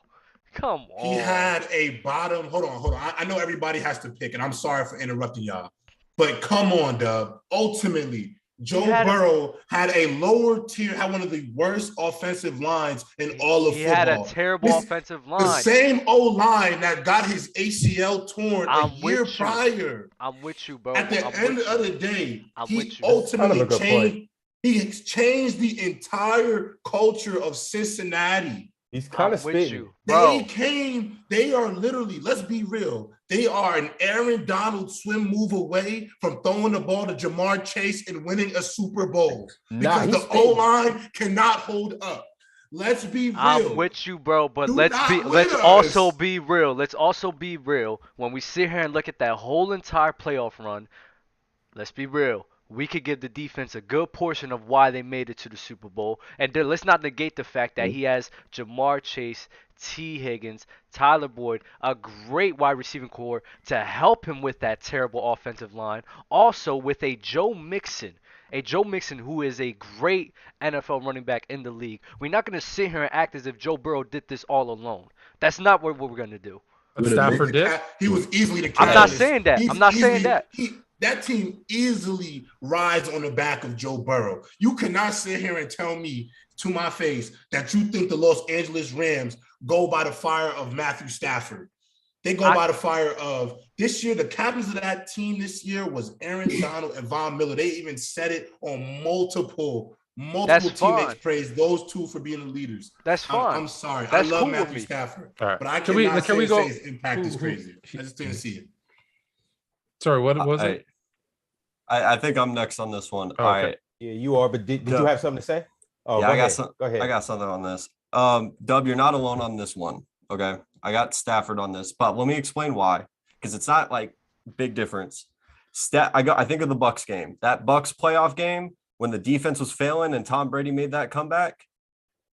Come on. He had a bottom. Hold on. I know everybody has to pick, and I'm sorry for interrupting y'all. But come on, Dub. Ultimately, Joe Burrow had a lower tier, had one of the worst offensive lines in all of He football. had a terrible offensive The line. same O-line that got his ACL torn a year with you. prior. I'm with you, bro. At the I'm end with of you. the day, I'm he with you. ultimately Kind of a good changed. He changed the entire culture of Cincinnati. He's kind I'm of with spitting. you, bro. They are literally, let's be real, they are an Aaron Donald swim move away from throwing the ball to Jamar Chase and winning a Super Bowl. Nah, Because he's the spitting. O-line cannot hold up. Let's be real. I'm with you, bro, but Do let's not also win us. be real. Let's also be real. When we sit here and look at that whole entire playoff run, let's be real. We could give the defense a good portion of why they made it to the Super Bowl. And then let's not negate the fact that he has Jamar Chase, T. Higgins, Tyler Boyd, a great wide receiving core to help him with that terrible offensive line. Also with a Joe Mixon who is a great NFL running back in the league. We're not going to sit here and act as if Joe Burrow did this all alone. That's not what we're going to do. But Stafford did. He was easily the I'm catalyst. not saying that. He's I'm not saying easily- that. That team easily rides on the back of Joe Burrow. You cannot sit here and tell me to my face that you think the Los Angeles Rams go by the fire of Matthew Stafford. They go by the fire of this year. The captains of that team this year was Aaron Donald and Von Miller. They even said it on multiple That's teammates fine. praised those two for being the leaders. That's fine. I'm sorry. That's I love cool with Matthew me. Stafford, All right. but I Can we cannot go- say his impact is who- crazy. I just didn't see it. Sorry, what was it? I think I'm next on this one. Oh, All okay. right. Yeah, you are. But did you have something to say? Oh, Yeah, go I got ahead. some. Go ahead. I got something on this. Dub, you're not alone on this one. Okay, I got Stafford on this, but let me explain why. Because it's not like big difference. I think of the Bucks game. That Bucks playoff game when the defense was failing and Tom Brady made that comeback.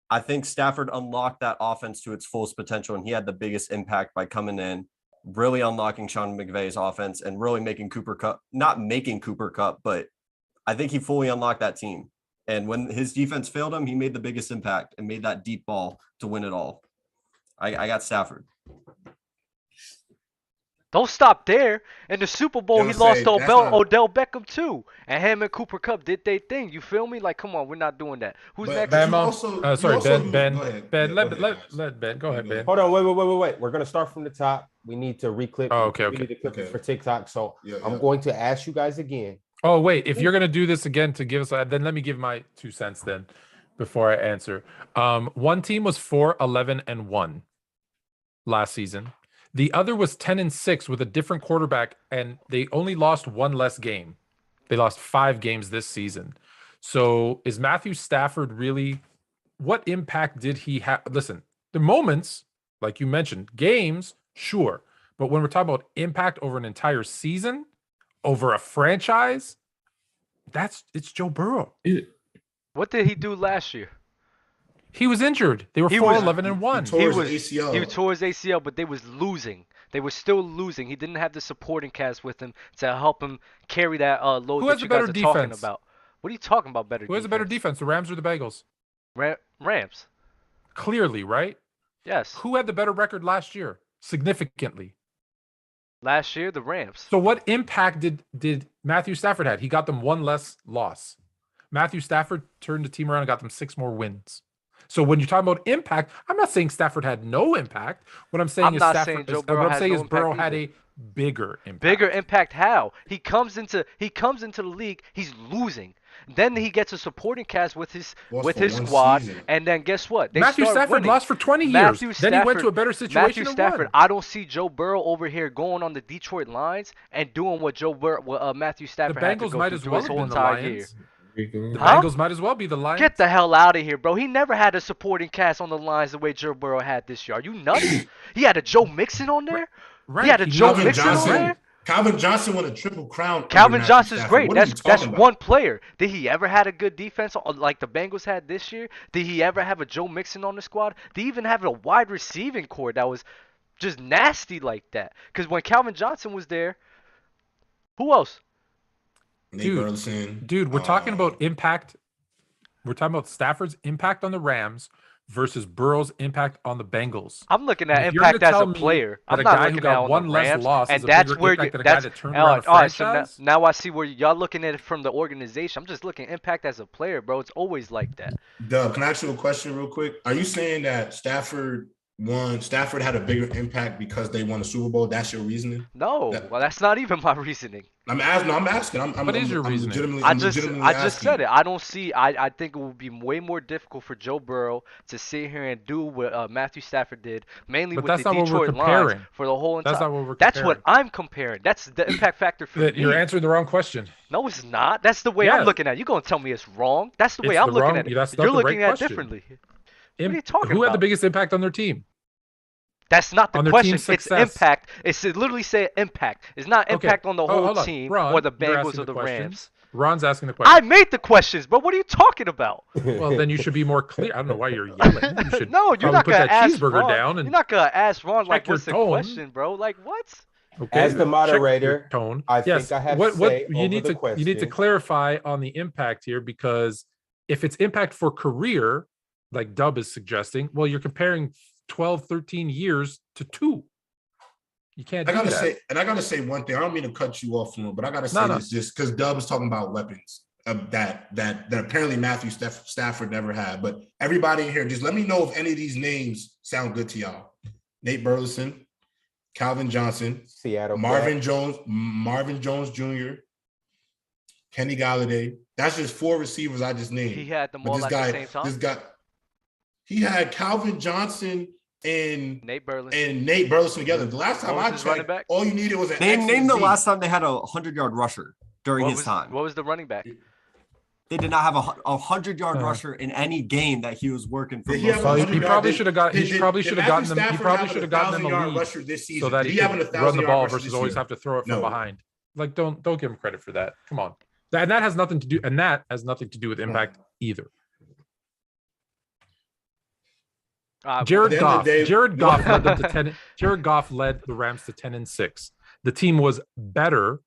I think Stafford unlocked that offense to its fullest potential, and he had the biggest impact by coming in, really unlocking Sean McVay's offense and really making Cooper Kupp, not making Cooper Kupp, but I think he fully unlocked that team. And when his defense failed him, he made the biggest impact and made that deep ball to win it all. I got Stafford. Don't stop there. In the Super Bowl, he lost to that's not- Odell Beckham too, and him and Cooper Kupp did their thing. You feel me? Like, come on, we're not doing that. Who's But- next? but you Bamo. also- Sorry, you also Ben. use- Ben. go ahead. Ben. Yeah, Let go ahead, guys. let Ben. Go ahead, Ben. Hold on, wait. We're gonna start from the top. We need to reclip. Oh, okay, We need to clip it Okay. for TikTok. So Yeah, I'm yeah. going to ask you guys again. Oh, wait. If you're gonna do this again to give us, then let me give my 2 cents then, before I answer. One team was 4-11-1 last season. The other was 10-6 with a different quarterback, and they only lost one less game. They lost 5 games this season. So is Matthew Stafford really? What impact did he have? Listen, the moments, like you mentioned, games, sure, but when we're talking about impact over an entire season, over a franchise, it's Joe Burrow. What did he do last year? He was injured. They were He 4-11-1. He tore his ACL. He tore his ACL, but they was losing. They were still losing. He didn't have the supporting cast with him to help him carry that load Who that has you a better guys are talking defense? about. What are you talking about? Better. Who has a better defense, the Rams or the Bengals? Rams. Clearly, right? Yes. Who had the better record last year? Significantly. Last year, the Rams. So what impact did Matthew Stafford had? He got them one less loss. Matthew Stafford turned the team around and got them 6 more wins. So when you're talking about impact, I'm not saying Stafford had no impact. What I'm saying is Stafford. What I'm saying is Burrow had a bigger impact. Bigger impact how? He comes into the league, he's losing. Then he gets a supporting cast with his squad, season. and then guess what? Matthew Stafford winning. lost for 20 years. Then he went to a better situation. Matthew Stafford, I don't see Joe Burrow over here going on the Detroit Lions and doing what Matthew Stafford had to go through his whole entire year. The Bengals might as well be the Lions. Get the hell out of here, bro. He never had a supporting cast on the Lions the way Joe Burrow had this year. Are you nuts? He had a Joe Mixon on there? Right. He had a Joe Mixon on there? Calvin Johnson won a triple crown. Calvin Johnson's great. That's one player. Did he ever had a good defense like the Bengals had this year? Did he ever have a Joe Mixon on the squad? Did he even have a wide receiving core that was just nasty like that? Because when Calvin Johnson was there, who else? Dude, we're talking about impact. We're talking about Stafford's impact on the Rams versus Burrow's impact on the Bengals. I'm looking at impact as a player. I'm not looking at on the Rams, and that's where so now I see where y'all looking at it from the organization. I'm just looking at impact as a player, bro. It's always like that. Doug, can I ask you a question real quick? Are you saying that Stafford had a bigger impact because they won the Super Bowl? That's your reasoning? No, well, that's not even my reasoning. I'm asking. What is your reasoning? I just said it. I don't see. I think it would be way more difficult for Joe Burrow to sit here and do what Matthew Stafford did, mainly with the Detroit Lions for the whole entire. That's not what we're comparing. That's what I'm comparing. That's the impact factor for me. You're answering the wrong question. No, it's not. That's the way I'm looking at it. You're gonna tell me it's wrong. That's the way I'm looking at it. You're looking at it differently. What are you talking about? Who had the biggest impact on their team? That's not the question. It's impact. It's literally say impact. It's not impact on the whole team or the Bengals or the Rams. Ron's asking the question. I made the questions, bro. What are you talking about? Well, then you should be more clear. I don't know why you're yelling. You should no, you're not put gonna that ask cheeseburger Ron. down and you're not gonna ask Ron like your what's the tone. question, bro? Like what? Okay. As the moderator, tone. I think I have say you need to question. You need to clarify on the impact here, because if it's impact for career, like Dub is suggesting, well, you're comparing 12, 13 years to 2. You can't do that. I gotta say one thing. I don't mean to cut you off, but I gotta say this just because Dub is talking about weapons that apparently Matthew Stafford never had. But everybody in here, just let me know if any of these names sound good to y'all. Nate Burleson, Calvin Johnson, Seattle, Marvin Jones Jr., Kenny Galladay. That's just 4 receivers I just named. He had them all at the same time. He had Calvin Johnson and Nate Burleson together. The last time I checked, all you needed was an name the last time they had a 100-yard rusher during his time. What was the running back? They did not have a 100-yard rusher in any game that he was working for. He probably should have gotten. He probably should have gotten them. He probably should have gotten them a lead so that he could run the ball versus always have to throw it from behind. Like, don't give him credit for that. Come on, and that has nothing to do. And that has nothing to do with impact either. Jared Goff led them to 10. Jared Goff led the Rams to 10-6. The team was better.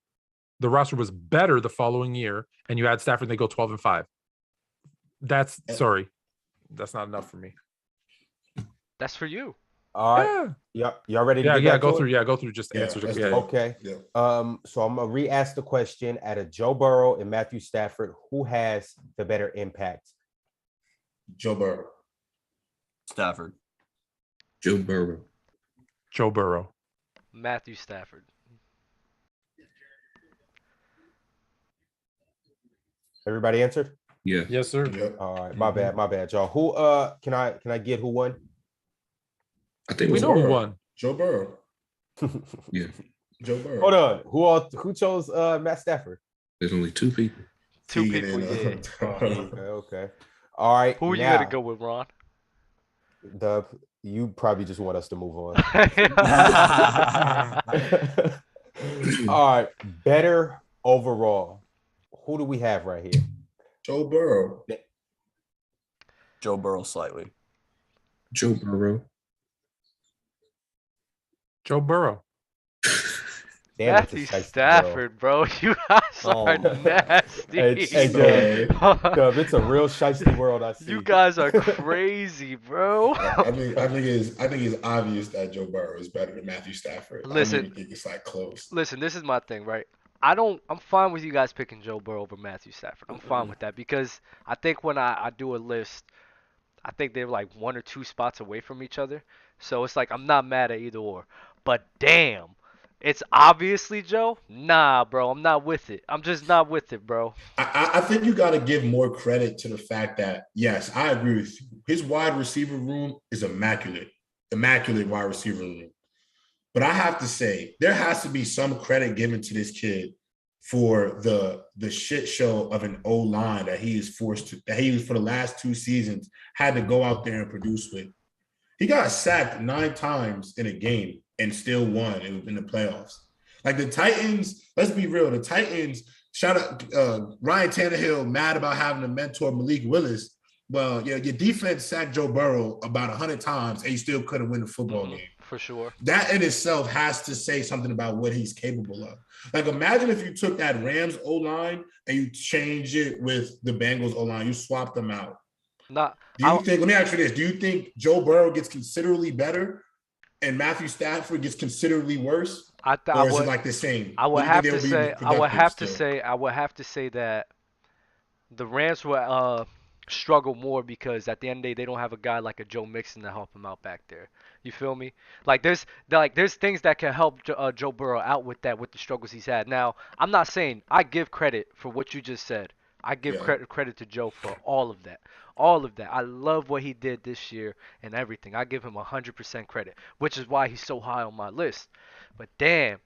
The roster was better the following year, and you add Stafford, and they go 12-5. That's not enough for me. That's for you. All right. Yeah. Y'all ready to go through just answers. Okay. Yeah. So I'm gonna re-ask the question out of Joe Burrow and Matthew Stafford. Who has the better impact? Joe Burrow. Stafford. Joe Burrow. Matthew Stafford. Everybody answered? Yeah. Yes, sir. Yeah. All right. My bad, y'all. Who can I get who won? I think we know who won. Joe Burrow. Yeah. Joe Burrow. Hold on. Who chose Matt Stafford? There's only 2 people. 2 people, yeah. Okay. All right. Who are you gonna go with, Ron? You probably just want us to move on. All right. Better overall. Who do we have right here? Joe Burrow. Joe Burrow slightly. Joe Burrow. Joe Burrow. Damn, it's a Matthew shiesty Stafford, bro. You guys Oh, are man. nasty. Hey, Okay. Dub, it's a real shiesty world I see. You guys are crazy, bro. I think it's obvious that Joe Burrow is better than Matthew Stafford. I don't Listen. even think it's like close. Listen, this is my thing, right? I'm fine with you guys picking Joe Burrow over Matthew Stafford. I'm fine with that because I think when I do a list, I think they're like 1 or 2 spots away from each other. So it's like I'm not mad at either or. But damn, it's obviously Joe. Nah, bro, I'm not with it. I'm just not with it, bro. I think you got to give more credit to the fact that, yes, I agree with you. His wide receiver room is immaculate wide receiver room. But I have to say, there has to be some credit given to this kid for the shit show of an O-line that he was for the last 2 seasons had to go out there and produce with. He got sacked 9 times in a game and still won in the playoffs. Like the Titans, let's be real, the Titans, shout out Ryan Tannehill mad about having to mentor Malik Willis. Well, yeah, your defense sacked Joe Burrow about 100 times and you still couldn't win the football game. For sure. That in itself has to say something about what he's capable of. Like, imagine if you took that Rams O-line and you changed it with the Bengals O-line. You swapped them out. Let me ask you this. Do you think Joe Burrow gets considerably better and Matthew Stafford gets considerably worse? Or is it like the same? I would have to say that the Rams will struggle more because at the end of the day they don't have a guy like a Joe Mixon to help him out back there. You feel me? Like there's things that can help Joe Burrow out with the struggles he's had. Now, I'm not saying I give credit for what you just said. I give credit to Joe for all of that. All of that. I love what he did this year and everything. I give him 100% credit, which is why he's so high on my list. But damn,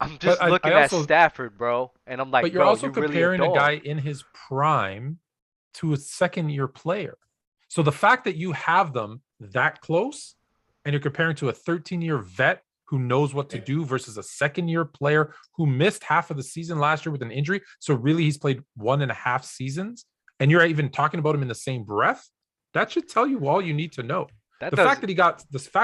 I'm just looking at Stafford, bro, and I'm like, but you're also comparing really a guy in his prime to a second-year player. So the fact that you have them that close and you're comparing to a 13-year vet who knows what to do versus a second-year player who missed half of the season last year with an injury. So really he's played 1.5 seasons and you're even talking about him in the same breath. That should tell you all you need to know. The fact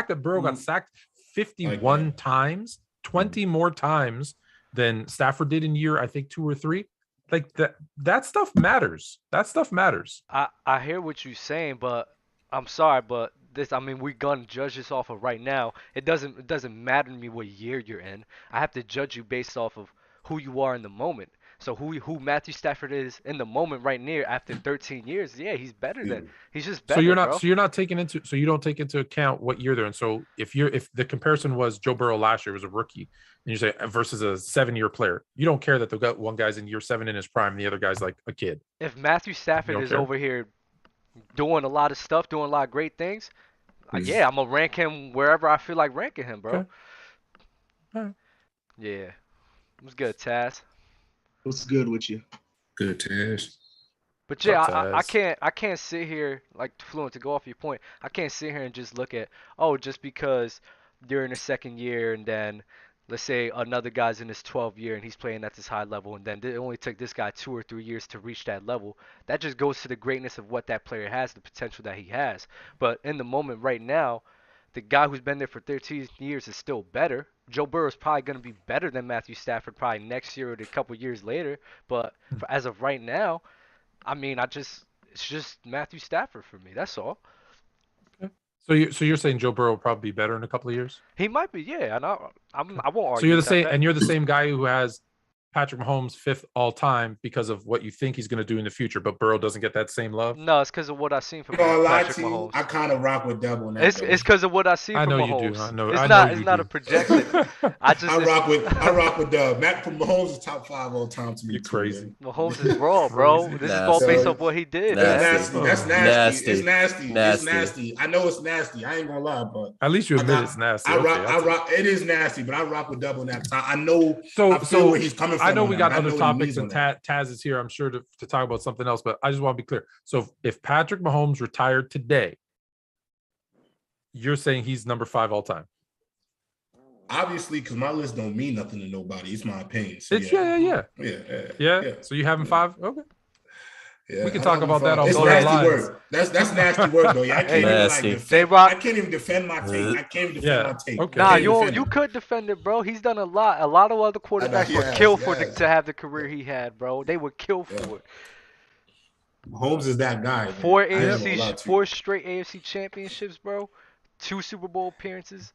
that Burrow got sacked 51 times, 20 more times than Stafford did in year, I think 2 or 3. Like that stuff matters. That stuff matters. I hear what you're saying, but I'm sorry, but we're gonna judge this off of right now. It doesn't matter to me what year you're in. I have to judge you based off of who you are in the moment. So who Matthew Stafford is in the moment right near after 13 years, yeah, he's better than he's just better. So you don't take into account what year they're in. So if the comparison was Joe Burrow last year was a rookie, and you say versus a 7-year player, you don't care that they've got one guy's in year 7 in his prime, and the other guy's like a kid. If Matthew Stafford is over here doing a lot of stuff, doing a lot of great things, I'm gonna rank him wherever I feel like ranking him, bro. Okay. All right. Yeah, it was good, Taz. What's good with you? Good, Taz. But yeah, I can't sit here, like Fluent, to go off your point. I can't sit here and just look at just because you're in the second year and then let's say another guy's in his 12th year and he's playing at this high level and then it only took this guy 2 or 3 years to reach that level. That just goes to the greatness of what that player has, the potential that he has. But in the moment right now, the guy who's been there for 13 years is still better. Joe Burrow is probably going to be better than Matthew Stafford probably next year or a couple years later. But as of right now, it's just Matthew Stafford for me. That's all. So you're saying Joe Burrow will probably be better in a couple of years? He might be, yeah. And I won't argue. So you're the same, and you're the same guy who has Patrick Mahomes 5th all time because of what you think he's going to do in the future, but Burrow doesn't get that same love? No, it's because of what I've seen from Patrick Mahomes. I kind of rock with Dub on that. It's because of what I see from Mahomes. I know you do. I know. It's not a projection. I rock with Dub. Mahomes is top 5 all time to me. You're crazy. Mahomes is raw, bro. This is all based off what he did. That's nasty. It's nasty. I know it's nasty. I ain't gonna lie, but at least you admit it's nasty. I rock. It is nasty, but I rock with Dub on that. I know. I feel where he's coming from. I know we got other topics, and Taz is here, I'm sure, to talk about something else, but I just want to be clear. So if Patrick Mahomes retired today, you're saying he's number 5 all time? Obviously, because my list don't mean nothing to nobody. It's my opinion. So Yeah. So you have him 5? Okay. Yeah, We can talk about that It's on nasty lines. work. That's nasty work though. Yeah, I can't Nasty. even defend. J-Rock. I can't even defend my take. I can't even defend my take. Okay. Nah, Can't you defend you it. could defend it, bro. He's done a lot. A lot of other quarterbacks he would has, kill he for has. to have the career he had, bro. They would kill for it. Holmes is that guy. Man. Four straight AFC championships, bro. 2 Super Bowl appearances,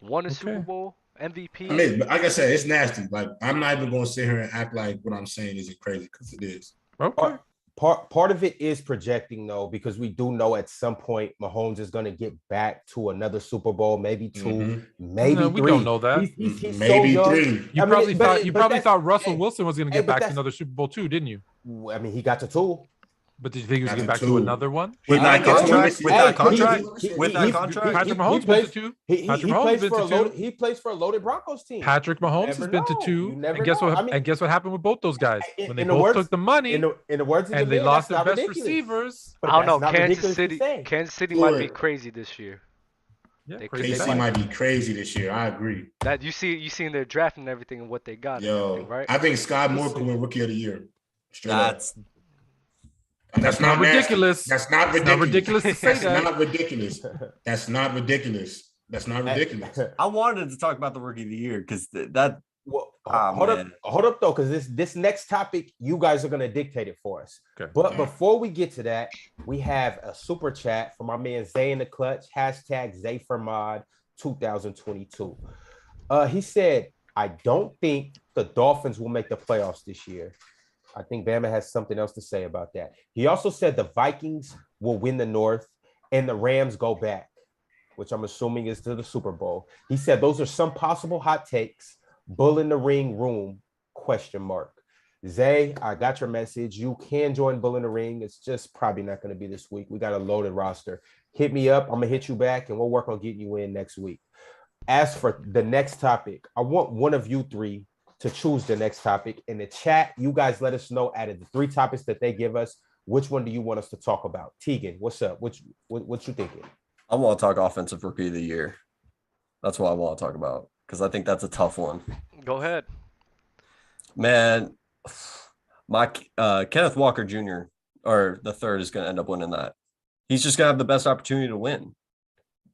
won a Super Bowl MVP. I mean, but like I said, it's nasty. Like I'm not even going to sit here and act like what I'm saying isn't crazy because it is. Okay. Part of it is projecting though, because we do know at some point Mahomes is going to get back to another Super Bowl, maybe 2, maybe 3. We don't know that. He's maybe so young. 3. You probably thought Russell Wilson was going to get back to that's- another Super Bowl too, didn't you? I mean, he got to 2. But did you think he was going to get back Got to to another one? With that contract, Patrick Mahomes been to 2. Patrick Mahomes been to 2. He plays for a loaded Broncos team. Patrick Mahomes has been to 2. And guess what? And guess what happened with both those guys? When they both took the money, in the words of and they man, lost that's their not best ridiculous. receivers. But I don't know. that's not ridiculous to say. Kansas City might be crazy this year. Yeah, KC might be crazy this year. I agree. That you seen their draft and everything and what they got. Yo, right? I think Scott Moore could win Rookie of the Year. That's not ridiculous. That's not ridiculous. Not ridiculous to say That's that. not ridiculous. That's not ridiculous. That's not ridiculous. I wanted to talk about the Rookie of the Year because that. Well, hold up though, because this next topic you guys are gonna dictate it for us. Okay. But before we get to that, we have a super chat from our man Zay in the Clutch. #ZayForMod 2022. He said, "I don't think the Dolphins will make the playoffs this year." I think Bama has something else to say about that. He also said the Vikings will win the North and the Rams go back, which I'm assuming is to the Super Bowl. He said those are some possible hot takes. Bull in the ring room, ? Zay, I got your message. You can join Bull in the Ring. It's just probably not going to be this week. We got a loaded roster. Hit me up. I'm going to hit you back, and we'll work on getting you in next week. As for the next topic, I want one of you 3 to choose the next topic. In the chat, you guys let us know out of the 3 topics that they give us, which one do you want us to talk about? Tegan, what's up? What you thinking? I want to talk offensive Rookie of the Year. That's what I want to talk about because I think that's a tough one. Go ahead. Man, my Kenneth Walker Jr. or the third is going to end up winning that. He's just going to have the best opportunity to win.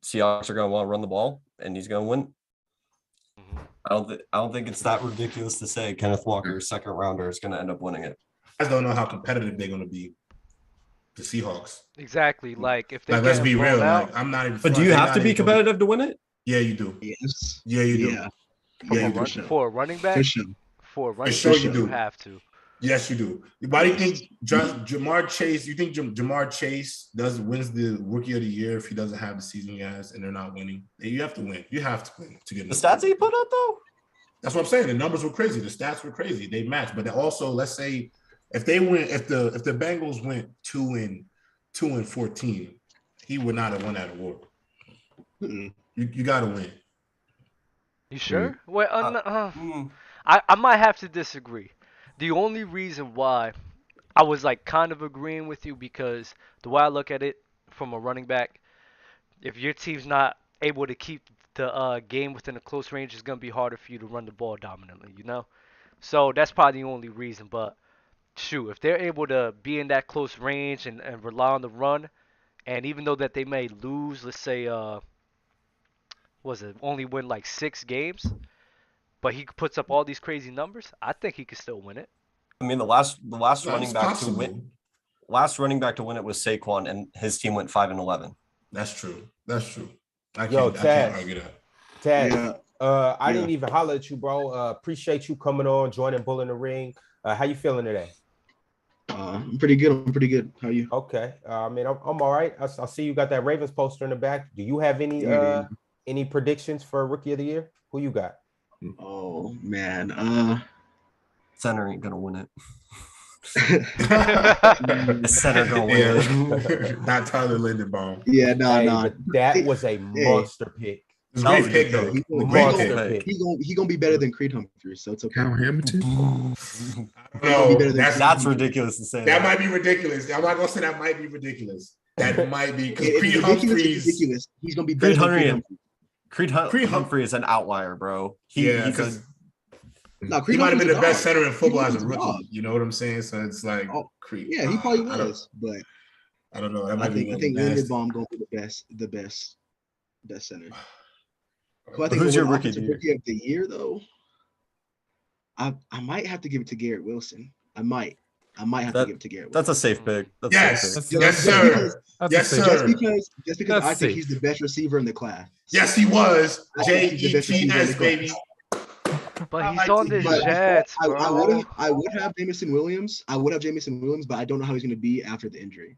Seahawks are going to want to run the ball, and he's going to win. I don't think it's that ridiculous to say Kenneth Walker, second rounder, is going to end up winning it. I just don't know how competitive they're going to be. The Seahawks. Exactly. Like if they let's be real. Out, like, I'm not even. But do you have to be competitive to win it? Yeah, you do. Yes. Yeah, you do. Yeah, you do. For a running back. For a running back, you have to. Yes, you do. Why do you think Jamar Chase? You think Jamar Chase wins the Rookie of the Year if he doesn't have the season he has and they're not winning? You have to win. You have to win to get the stats he put up though. That's what I'm saying. The numbers were crazy. The stats were crazy. They matched. But also, let's say if they win, if the Bengals went 2-14, he would not have won that award. You got to win. You sure? Well, I might have to disagree. The only reason why I was like kind of agreeing with you because the way I look at it from a running back, if your team's not able to keep the game within a close range, it's going to be harder for you to run the ball dominantly, you know? So that's probably the only reason. But shoot, if they're able to be in that close range and rely on the run, and even though that they may lose, let's say, only win like 6 games, but he puts up all these crazy numbers, I think he could still win it. I mean, the last running back to win it was Saquon, and his team went 5-11. That's true. I can't argue that. Taz, I didn't even holler at you, bro. Appreciate you coming on, joining Bull in the Ring. How you feeling today? I'm pretty good. How are you? Okay. I mean, I'm all right. I see you got that Ravens poster in the back. Do you have any predictions for Rookie of the Year? Who you got? Oh man, center ain't gonna win it. The center gonna win it. Not Tyler Lindenbaum. Yeah, no. That was a monster pick. It's a great pick though. He gonna be better than Creed Humphrey, so it's okay. Cal Hamilton. No, that's ridiculous to say. That might be ridiculous. I'm not gonna say that might be ridiculous. That might be because Creed Humphrey's ridiculous. He's gonna be better than Creed Humphrey. Creed Humphrey is an outlier, bro. No, He Creed might have Humphrey's been a the best dog. center in football as a Creed Humphrey's rookie. dog. You know what I'm saying? So it's like Oh, Creed. yeah, he probably I don't, was, but I don't know. That I might be think a little nasty. Linderbaum gonna be the best center. Who I think Who's will your win rookie offensive of the rookie of the year though. I might have to give it to Garrett Wilson. I might have to give it to Garrett Wilson. That's a safe pick. That's a Yes, safe pick. yes, sir. Yes, Just sir. because That's I think safe. he's the best receiver in the class. Yes, he was. I think he's the best receiver in JETS, the baby. class. But I he's like on to the hear it. Jets, I bro. would have Jameson Williams. But I don't know how he's going to be after the injury.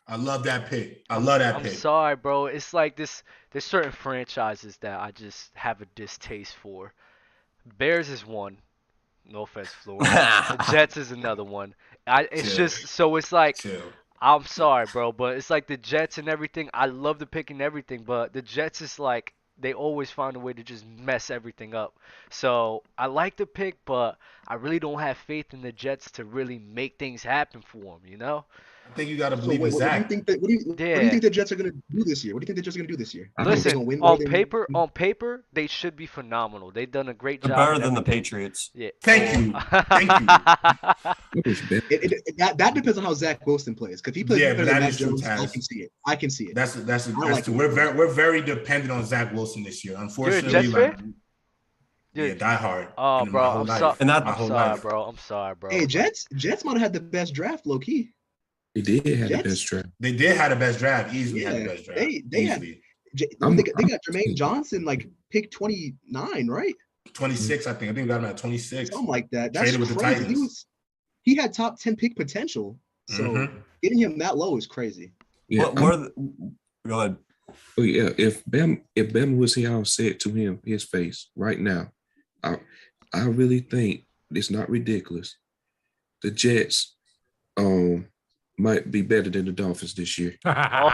I love that pick. I love that I'm pick. sorry, bro. It's like this. There's certain franchises that I just have a distaste for. Bears is one. No offense, Florida. The Jets is another one. It's Chill. just so it's like Chill. I'm sorry, bro, but it's like the Jets and everything. I love the pick and everything, but the Jets is like they always find a way to just mess everything up. So I like the pick, but I really don't have faith in the Jets to really make things happen for them. You know? I think you got to So believe in what do you Zach. think that? What do you think the Jets are going to do this year? What do you think the Jets are going to do this year? I Do you think they're Listen, gonna win more on than- paper, they should be phenomenal. They've done a great They're job. better and than the everything. Patriots. Yeah. Thank you. Thank you. That was bad. That depends on how Zach Wilson plays. Because if he plays Yeah, better that than Mac is true, Jones, Taz. I can see it. That's like true. it. We're very dependent on Zach Wilson this year. Unfortunately, Jets like fan? yeah, die hard. Oh, And bro, my whole I'm life. sorry. And that- my I'm whole sorry, life. bro. I'm sorry, bro. Hey, Jets might have had the best draft, low key. They did have the Jets? best draft. They did have the best draft. Easily had the Yeah, best draft. they had- Easily. They got Jermaine Johnson like pick 29, right? 26, I think. I think we got him at 26. Something like that. That's Traded with the crazy. Titans. He had top 10 pick potential. So Mhm. getting him that low is crazy. Yeah, Go ahead. oh yeah. If Bama was here, I would say it to him, his face, right now. I really think it's not ridiculous. The Jets might be better than the Dolphins this year. Now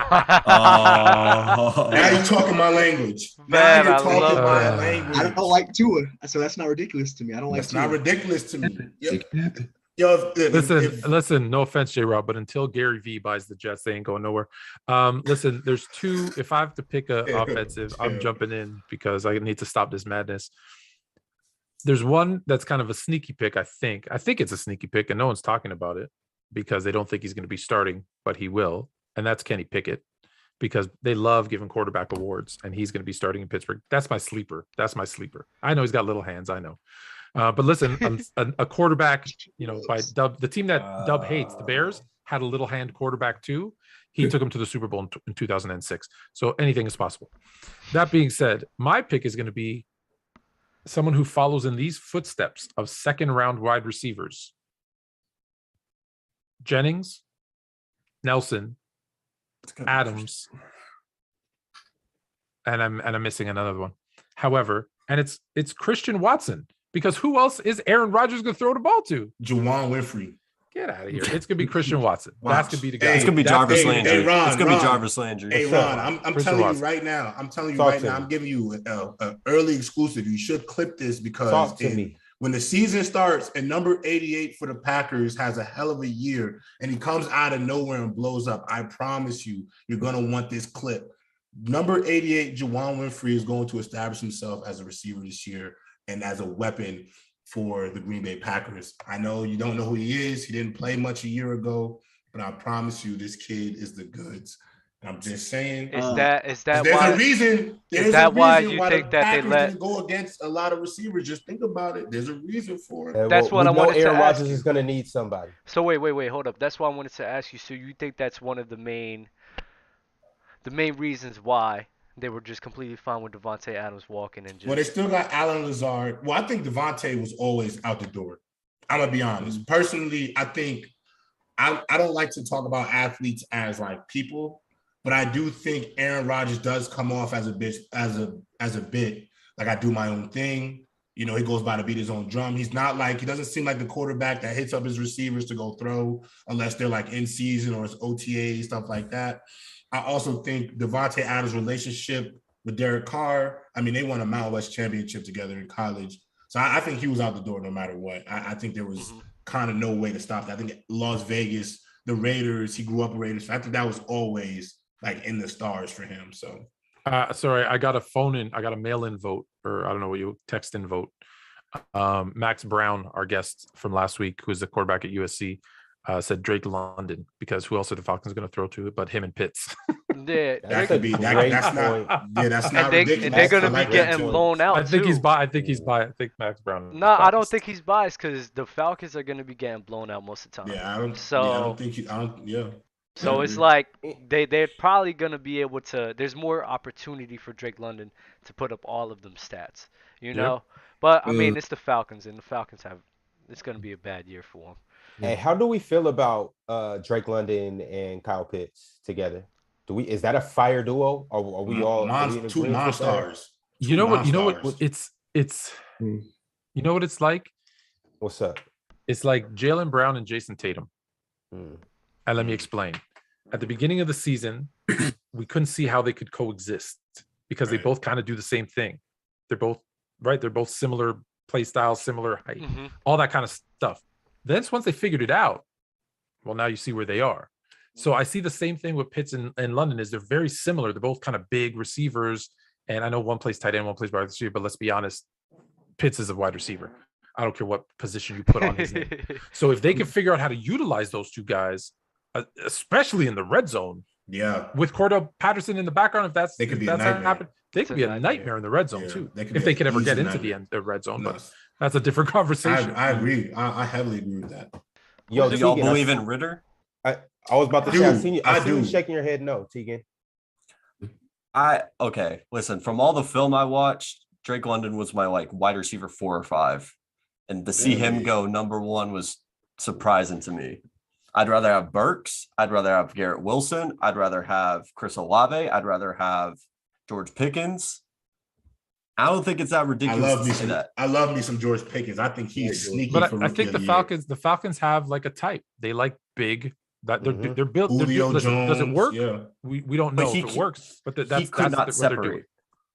you're talking my language. Man, now I you're talking love my that. language. I don't like Tua, so that's not ridiculous to me. I don't like That's Tua. not ridiculous to me. Yo, It can happen. Listen, no offense, J-Rob, but until Gary V buys the Jets, they ain't going nowhere. Listen, there's two. If I have to pick a offensive, I'm jumping in because I need to stop this madness. There's one that's kind of a sneaky pick, I think. I think it's a sneaky pick, and no one's talking about it because they don't think he's going to be starting, but he will. And that's Kenny Pickett because they love giving quarterback awards, and he's going to be starting in Pittsburgh. That's my sleeper. I know he's got little hands. I know. But listen, a quarterback, by Dub, the team that Dub hates, the Bears, had a little hand quarterback too. He took him to the Super Bowl in 2006. So anything is possible. That being said, my pick is going to be someone who follows in these footsteps of second-round wide receivers: Jennings, Nelson, Adams, and I'm missing another one. However, and it's Christian Watson, because who else is Aaron Rodgers going to throw the ball to? Juwan Winfrey. Get out of here! It's going to be Christian Watson. Wow. That's going to be the guy. It's going to be Jarvis Landry. Hey, Ron, it's going to be Ron. Jarvis Landry. Hey, Ron, I'm Christian telling Watson. you right now. Talk to me. I'm giving you an early exclusive. You should clip this because Talk to me. when the season starts and number 88 for the Packers has a hell of a year and he comes out of nowhere and blows up, I promise you, you're going to want this clip. Number 88, Juwan Winfrey, is going to establish himself as a receiver this year and as a weapon for the Green Bay Packers. I know you don't know who he is. He didn't play much a year ago, but I promise you this kid is the goods. And I'm just saying. Is that There's why? a reason. There's that a why reason you why think the that they Packers let- didn't go against a lot of receivers? Just think about it. There's a reason for it. That's what I wanted to Aaron ask Rodgers you. is going to need somebody. So wait, hold up. That's why I wanted to ask you. So you think that's one of the main reasons why they were just completely fine with Devonta Adams walking and just. Well, they still got Alan Lazard. Well, I think Devontae was always out the door. I'm gonna be honest. Personally, I think I don't like to talk about athletes as like people, but I do think Aaron Rodgers does come off as a bit like I do my own thing. He goes by to beat his own drum. He doesn't seem like the quarterback that hits up his receivers to go throw unless they're like in season or it's OTA, stuff like that. I also think Devontae Adams' relationship with Derek Carr, they won a Mountain West championship together in college. So I think he was out the door no matter what. I think there was kind of no way to stop that. I think Las Vegas, the Raiders, he grew up Raiders. So I think that was always like in the stars for him. So Sorry, I got a mail-in vote, or I don't know what you text-in vote. Max Brown, our guest from last week, who's the quarterback at USC, said Drake London, because who else are the Falcons going to throw to but him and Pitts? Yeah, That could be that's not that's not ridiculous. and they're gonna I be like that getting too. blown out I think too. he's biased. I think Max Brown. No, I don't think he's biased because the Falcons are gonna be getting blown out most of the time. Yeah, I don't think he. So it's like they're probably gonna be able to. There's more opportunity for Drake London to put up all of them stats, you know. But I mean, it's the Falcons, and the Falcons it's gonna be a bad year for them. Hey, how do we feel about Drake London and Kyle Pitts together? Is that a fire duo? Or are we all two monsters? You know what? It's you know what it's like? What's up? It's like Jaylen Brown and Jason Tatum. And let me explain. At the beginning of the season, we couldn't see how they could coexist because they both kind of do the same thing. They're both right. They're both similar play styles, similar height, all that kind of stuff. Then once they figured it out, well, now you see where they are. So I see the same thing with Pitts and London. Is they're very similar. They're both kind of big receivers. And I know one plays tight end, one plays wide receiver, but let's be honest, Pitts is a wide receiver. I don't care what position you put on his name. So if they can figure out how to utilize those two guys, especially in the red zone, with Cordell Patterson in the background, if that's happened, they could be a nightmare in the red zone too. If they could ever get into the red zone, but that's a different conversation. I agree. I heavily agree with that. Yo, do y'all believe in Ritter? I was about to say, I see you shaking your head no, Tegan. Okay, listen, from all the film I watched, Drake London was my wide receiver 4 or 5. And to see him go number 1 was surprising to me. I'd rather have Burks. I'd rather have Garrett Wilson. I'd rather have Chris Olave. I'd rather have George Pickens. I don't think it's that ridiculous to say that. I love me some George Pickens. I think he's sneaky. But I think the Falcons have like a type. They like big. That they're built. Listen, does it work? Yeah. We don't know if it works. But that's what they're doing.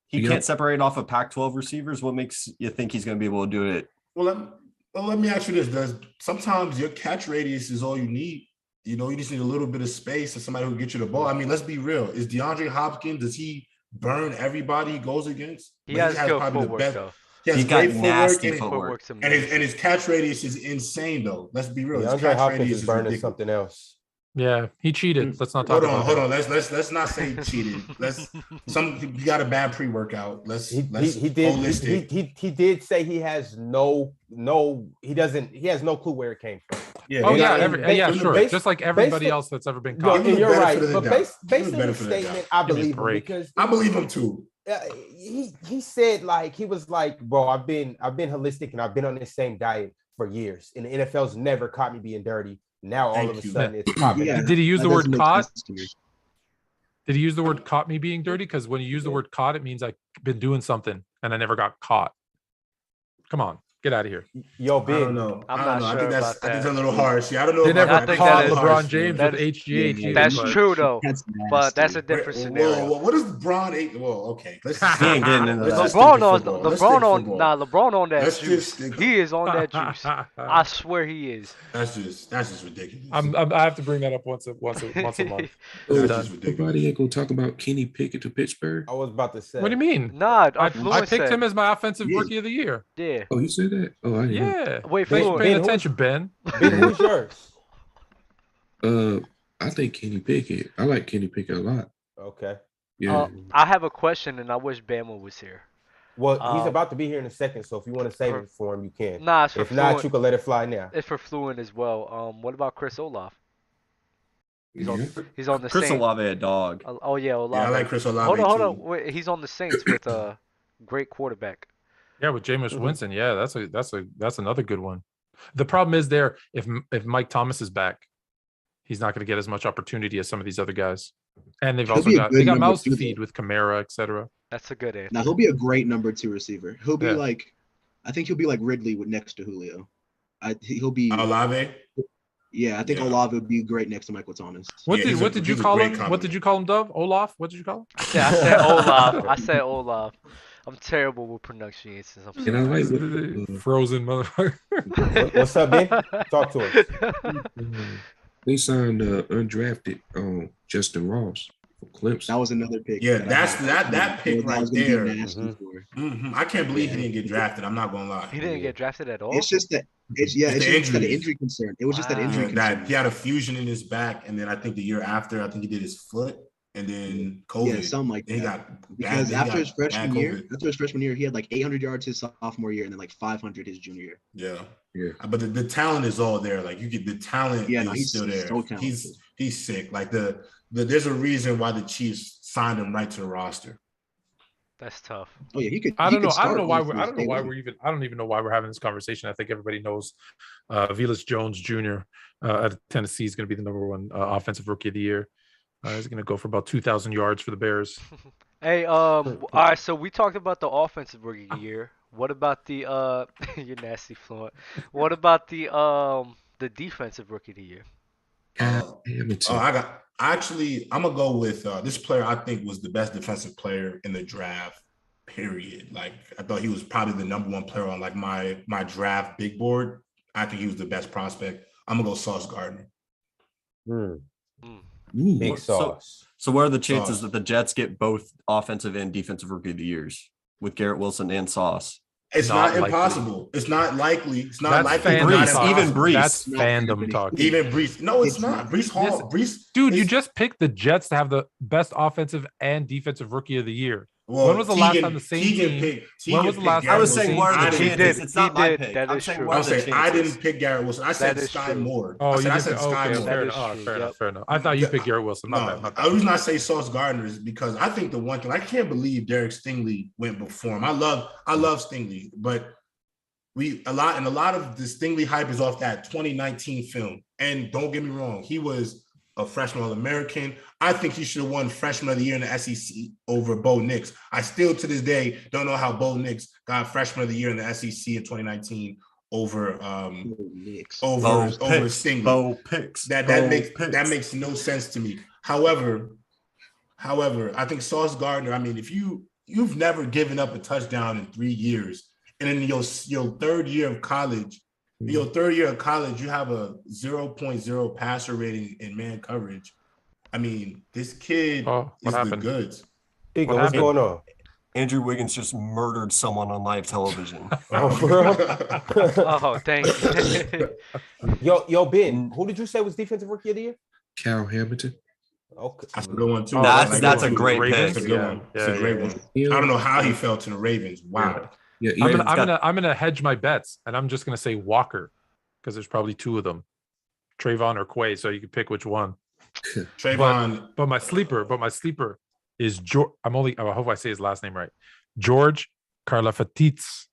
He can't separate off of Pac-12 receivers. What makes you think he's going to be able to do it? Well, let me ask you this: sometimes your catch radius is all you need. You know, you just need a little bit of space and somebody who can get you the ball. I mean, let's be real. Is DeAndre Hopkins? Does he burn everybody he goes against? He has probably the best. Though. He has great footwork, and his catch radius is insane. Though, let's be real. DeAndre Hopkins is burning ridiculous. Something else. Yeah, he cheated. Let's not talk about Hold on. Let's not say cheated. He got a bad pre-workout. He did say he has no clue where it came from. Yeah. Sure. Just like everybody else that's ever been caught. You're right. But based on his statement, I believe him because I believe him too. He said he was like, bro, I've been holistic and I've been on this same diet for years, and the NFL's never caught me being dirty. Now all of a sudden it's popping. Yeah, did he use the word caught? Did he use the word caught me being dirty? Because when you use the word caught, it means I've been doing something and I never got caught. Come on, get out of here. Yo, Big. I don't know. I'm not sure about that. I think that's a little harsh. Yeah, I don't know. They never caught LeBron James with HGH. That's true though, but that's a different scenario. Whoa, what is LeBron? Well, okay. Let's LeBron on that juice. He is on that juice. I swear he is. That's just ridiculous. I have to bring that up once a month. Nobody ain't gonna talk about Kenny Pickett to Pittsburgh. I was about to say. What do you mean? Nah, I picked him as my offensive rookie of the year. Yeah. Oh, you said that? Oh, I didn't. Yeah. Wait, paying attention, Ben. Who's yours? I think Kenny Pickett. I like Kenny Pickett a lot. Okay. Yeah. I have a question, and I wish Bama was here. Well, he's about to be here in a second, so if you want to save it for him, you can. Nah, if not, you can let it fly now. It's for Fluent as well. What about Chris Olaf? He's on the Chris Saints. Olave, a dog. Oh yeah, Olave. Yeah, I like Chris Olave. Hold on. Wait, he's on the Saints with a great quarterback. Yeah, with Jameis Winston. Yeah, that's another good one. The problem is if Mike Thomas is back, he's not going to get as much opportunity as some of these other guys. And they've also got mouths to feed with Kamara, etc. That's a good answer. Now he'll be a great number 2 receiver. He'll be I think he'll be like Ridley next to Julio. He'll be Olave. Yeah, I think Olave would be great next to Michael Thomas. What did you call him? What did you call him, Dove? Olaf? What did you call him? Yeah, I said Olaf. I said Olaf. I'm terrible with pronunciations. And I like frozen motherfucker. What's up, man? Talk to us. They signed undrafted Justin Ross for Clemson. That was another pick. Yeah, that I that's had. that pick That right was gonna be there. nasty for. I can't believe he didn't get drafted. I'm not gonna lie. He didn't get drafted at all. It's just that it's It's the just that injuries. injury concern. It was just that Wow. injury Yeah, concern. that he had a fusion in his back, and then I think the year after, I think he did his foot, and then COVID. Yeah, something like Then he that. got Because bad, after his freshman year, COVID. he had like 800 yards his sophomore year, and then like 500 his junior year. Yeah. But the talent is all there. Like you get the talent Yeah, is no, he's still there. so talented. He's sick. Like there's a reason why the Chiefs signed him right to the roster. That's tough. Oh yeah, he could. I he don't know. could I don't start know why. on I don't know day why one. we're even. I don't even know why we're having this conversation. I think everybody knows Velus Jones Jr. At Tennessee is going to be the #1 offensive rookie of the year. He's going to go for about 2,000 yards for the Bears. Hey, all right. So we talked about the offensive rookie of the year. What about the you're nasty fluent. What about the defensive rookie of the year? I'm gonna go with this player. I think was the best defensive player in the draft. Period. Like I thought he was probably the #1 player on like my draft big board. I think he was the best prospect. I'm gonna go Sauce Gardner. Big Sauce. So what are the chances that the Jets get both offensive and defensive rookie of the years with Garrett Wilson and Sauce? It's not impossible. It's not likely. It's not That's likely. fandom Brees. That's fandom talk. Even Brees. No, it's not. Brees Hall. Dude, you just picked the Jets to have the best offensive and defensive rookie of the year. Well, when was the last time the same team? When was the last time? I was saying, what are the chances? It's not my pick. That I'm is saying, true. what I are the saying I chances? didn't pick Garrett Wilson. I said That is Sky true. Moore. Oh, I said Sky okay, Moore. fair enough. I thought you picked Garrett Wilson. My bad. The reason I say Sauce Gardner is because I think the one thing I can't believe Derek Stingley went before him. I love Stingley, but a lot of the Stingley hype is off that 2019 film. And don't get me wrong, he was a freshman All-American. I think he should have won freshman of the year in the SEC over Bo Nix. I still to this day don't know how Bo Nix got freshman of the year in the SEC in 2019 over Stingley. Bo picks. That makes no sense to me. However, I think Sauce Gardner, I mean, if you've never given up a touchdown in 3 years, and in your third year of college, you have a 0.0 passer rating in man coverage. I mean, this kid is the goods. Eagle, what's going on? Andrew Wiggins just murdered someone on live television. Oh, for real? Oh, thank you. Yo, Ben, who did you say was defensive rookie of the year? Cal Hamilton. Okay. That's a good one too. That's a great pick. That's a good one. It's a great one. I don't know how he fell to the Ravens. Wow. Yeah, I'm gonna hedge my bets, and I'm just gonna say Walker because there's probably 2 of them, Trevon or Quay. So you can pick which one. Trevon, but my sleeper is George. I hope I say his last name right. George Karlaftis.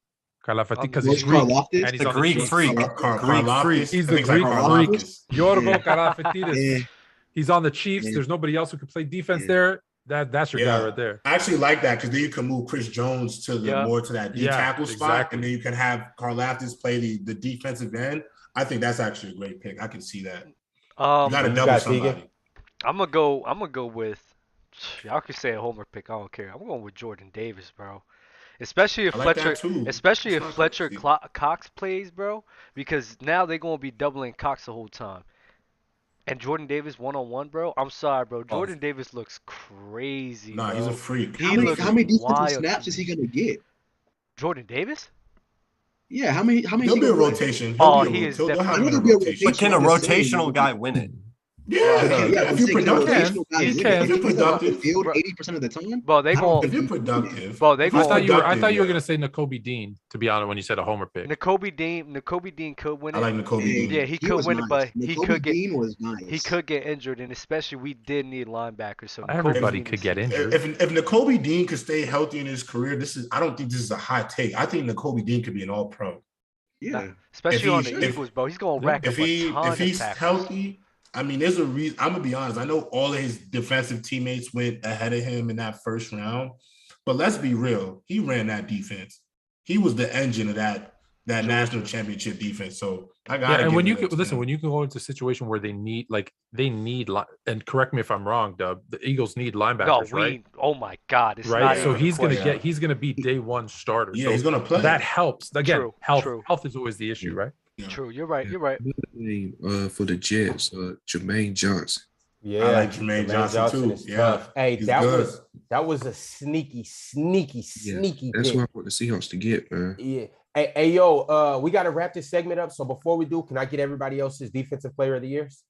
Because he's Greek. And he's the Greek freak. He's the Greek freak. Yorgo Karlaftis. He's on the Chiefs. There's nobody else who can play defense there. That's your guy right there. I actually like that because then you can move Chris Jones to more to that D tackle spot, and then you can have Karlaftis play the defensive end. I think that's actually a great pick. I can see that. You got to double somebody. I'm gonna go with. Y'all can say a homer pick. I don't care. I'm going with Jordan Davis, bro. Especially if Fletcher Cox plays, bro, because now they're gonna be doubling Cox the whole time. And Jordan Davis 1-on-1, bro. I'm sorry, bro. Jordan Davis looks crazy. Nah, bro. He's a freak. How many defensive snaps is he gonna get? Jordan Davis? Yeah, how many? He'll be a rotation. He is definitely a rotation. But can a rotational guy win it? Yeah. If you're productive, if you're productive, field 80% of the time. Bro, if you're productive. I thought you were gonna say Nakobe Dean. To be honest, when you said a homer pick, Nakobe Dean could win it. I like Nakobe Dean. Yeah, he could win it, but he could get injured, and especially we did need linebackers. So everybody could get injured. If Nakobe Dean could stay healthy in his career, I don't think this is a hot take. I think Nakobe Dean could be an All-Pro. Yeah, especially on the Eagles, bro. He's gonna rack up a ton if he's of tackles. Healthy. I mean, there's a reason. I'm gonna be honest. I know all of his defensive teammates went ahead of him in that first round, but let's be real. He ran that defense. He was the engine of that national championship defense. So I got. And when you can go into a situation where they need, and correct me if I'm wrong, Dub. The Eagles need linebackers, right? Oh my God, it's right. Not so he's gonna be day one starter. Yeah, so he's gonna play. That helps. Again, True. Health is always the issue, right? Yeah. True. You're right. For the Jets, Jermaine Johnson. Yeah, I like Jermaine Johnson too. is Yeah, tough. Hey, he's that good. was a sneaky That's pick. what I want the Seahawks to get, man. Yeah. Hey, yo, we got to wrap this segment up. So before we do, can I get everybody else's defensive player of the years?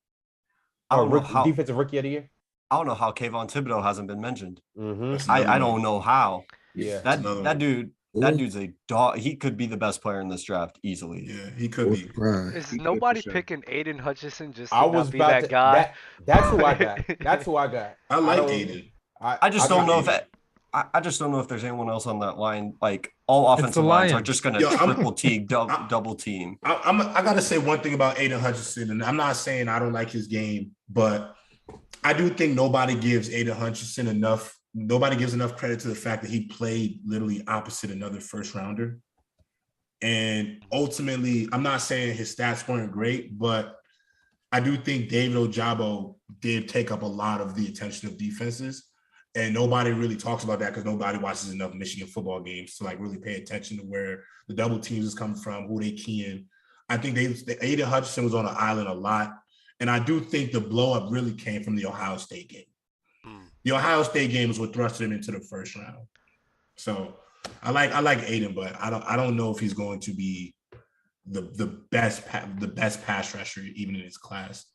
I don't know how. Defensive rookie of the year? I don't know how Kayvon Thibodeau hasn't been mentioned. Mm-hmm. I don't know how. Yeah. That dude's a dog. He could be the best player in this draft easily. Yeah, he could be. Is nobody picking Aiden Hutchinson just to I was not be about that to, guy? That's who I got. That's who I got. I like Aiden. I just don't know if I just don't know if there's anyone else on that line. Like all offensive lines are just going to triple team, double team. I got to say one thing about Aiden Hutchinson, and I'm not saying I don't like his game, but I do think nobody gives Aiden Hutchinson enough. Nobody gives enough credit to the fact that he played literally opposite another first rounder. And ultimately, I'm not saying his stats weren't great, but I do think David Ojabo did take up a lot of the attention of defenses. And nobody really talks about that because nobody watches enough Michigan football games to like really pay attention to where the double teams is coming from, who they keying. I think Aiden Hutchinson was on the island a lot. And I do think the blow up really came from the Ohio State game. The Ohio State game is what thrusted him into the first round. So I like Aiden, but I don't know if he's going to be the best pass rusher even in his class.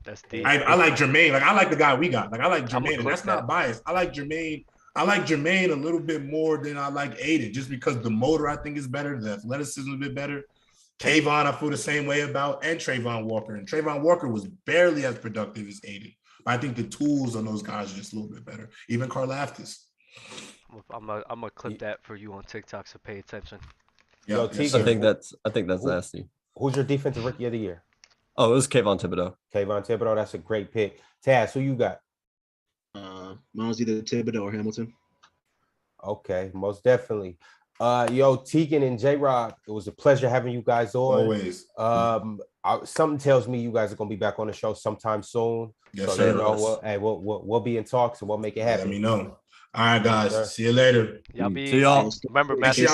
That's deep. I like Jermaine. Like I like the guy we got. Like I like Jermaine, and that's not biased. I like Jermaine. I like Jermaine a little bit more than I like Aiden, just because the motor I think is better, the athleticism is a bit better. Kayvon, I feel the same way about, and Trevon Walker. And Trevon Walker was barely as productive as Aiden. But I think the tools on those guys are just a little bit better. Even Karlaftis. I'm gonna clip that for you on TikTok, so pay attention. Yeah, I think that's nasty. Who's your defensive rookie of the year? Oh, it was Kayvon Thibodeau. Kayvon Thibodeau, that's a great pick. Taz, who you got? Mine was either Thibodeau or Hamilton. Okay, most definitely. Yo, Tegan and J-Rob, it was a pleasure having you guys on. Always. Something tells me you guys are gonna be back on the show sometime soon. Yes, so sir. We'll be in talks and we'll make it happen. Let me know. All right, guys. Yes, see you later. Y'all be See y'all. Remember, Matthew.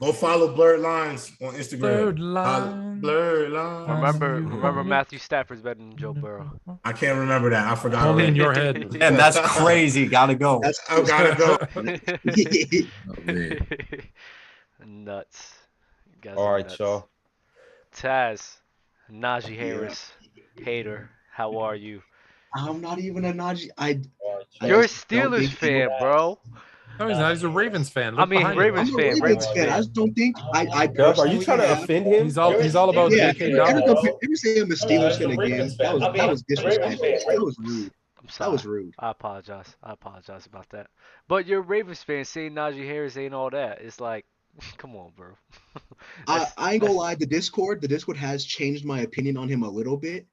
Go follow Blurred Lines on Instagram. Blurred Lines. Blurred Lines. Remember Matthew Stafford's better than Joe Burrow. I can't remember that. I forgot. Only in your head. And that's crazy. Gotta go. I gotta go. Nuts. You guys all are right, nuts. y'all. Taz, Najee Harris, hater. How are you? I'm not even a Najee. You're a just don't Steelers think fan, bro. No, he's not. He's a Ravens fan. Look I mean, behind Ravens him. I'm a fan. Ravens fan. I just don't think I Dub, are you trying to offend him? He's all about J.K. Dobbins. Ever say I'm a Steelers fan again? That was disrespectful. That was rude. I'm sorry. That was rude. I apologize. About that. But you're a Ravens fan saying Najee Harris ain't all that. It's like, come on, bro. I ain't gonna lie. The Discord has changed my opinion on him a little bit.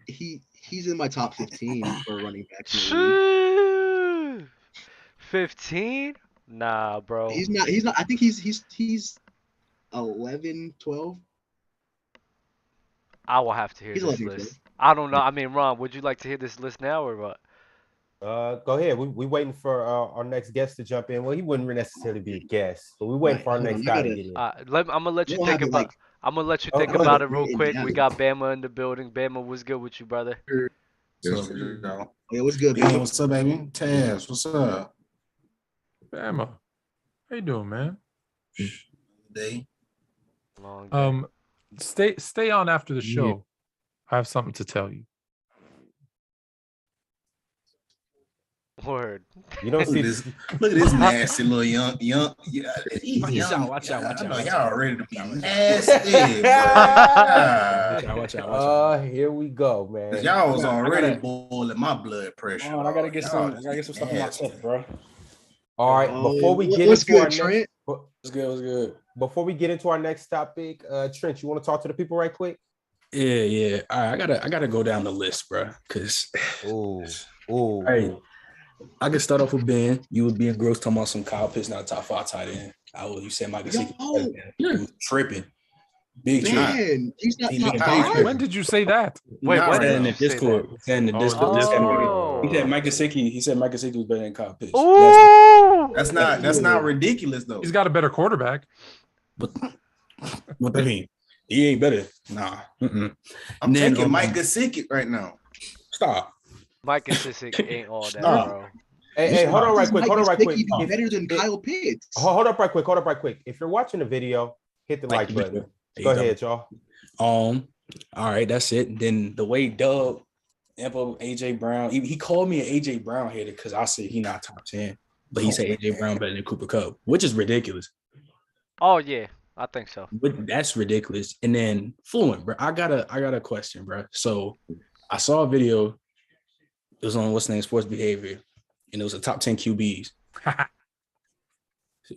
He's in my top 15 for running backs. 15? Nah, bro. He's not. I think he's 11, 12. I will have to hear He's this 11, list. I don't know. I mean, Ron, would you like to hear this list now or what? Go ahead. We waiting for our next guest to jump in. Well, he wouldn't necessarily be a guest, but we waiting for our next guy to get in. I'm gonna let you think about. I'm gonna let you think about it real quick. We got Bama in the building. Bama, what's good with you, brother? Yes, Yeah, what's good, Hey, baby? what's up, baby? Taz, what's up? Bama. How you doing, man? Day. Long day. Stay on after the show. I have something to tell you. Word. You don't see this. Look at this nasty little young. Yeah, Watch out. I know y'all ready to be nasty. Watch out. Here we go, man. Y'all was already boiling my blood pressure. I gotta get some stuff in myself, bro. All right, before we get what's into good, our Trent? next, What's good? before we get into our next topic, Trent, you want to talk to the people right quick? Yeah. All right, I gotta go down the list, bro. Cause Ooh. hey, I can start off with Ben. You was being gross talking about some Kyle Pitts, not a top 5 tight end. You said Mike Gesicki. You was tripping. Big trip. Man, he's not He top looked 5. When did you say that? Wait, He what said did in the you say Discord. He said in the Oh, Discord. the Discord. Oh. He said Mike Gesicki was better than Kyle Pitts. Ooh! That's not ridiculous though. He's got a better quarterback. What do you mean? He ain't better. Nah. I'm taking Mike Gesicki right now. Stop. Mike Gesicki ain't all that, Stop. bro. Hey, hold on right quick. Mike Hold on right quick. Gesicki do better than Kyle Pitts. Hold up right quick. Hold up right quick. If you're watching the video, hit the like button. Go ahead, y'all. All right, that's it. Then the way Dub Empo AJ Brown, he called me an AJ Brown hater because I said he not top 10, but he said AJ Brown better than Cooper Kupp, which is ridiculous. Oh yeah, I think so. But that's ridiculous. And then Fluent, bro. I got a question, bro. So I saw a video. It was on what's the name, Sports Behavior, and it was a top 10 QBs.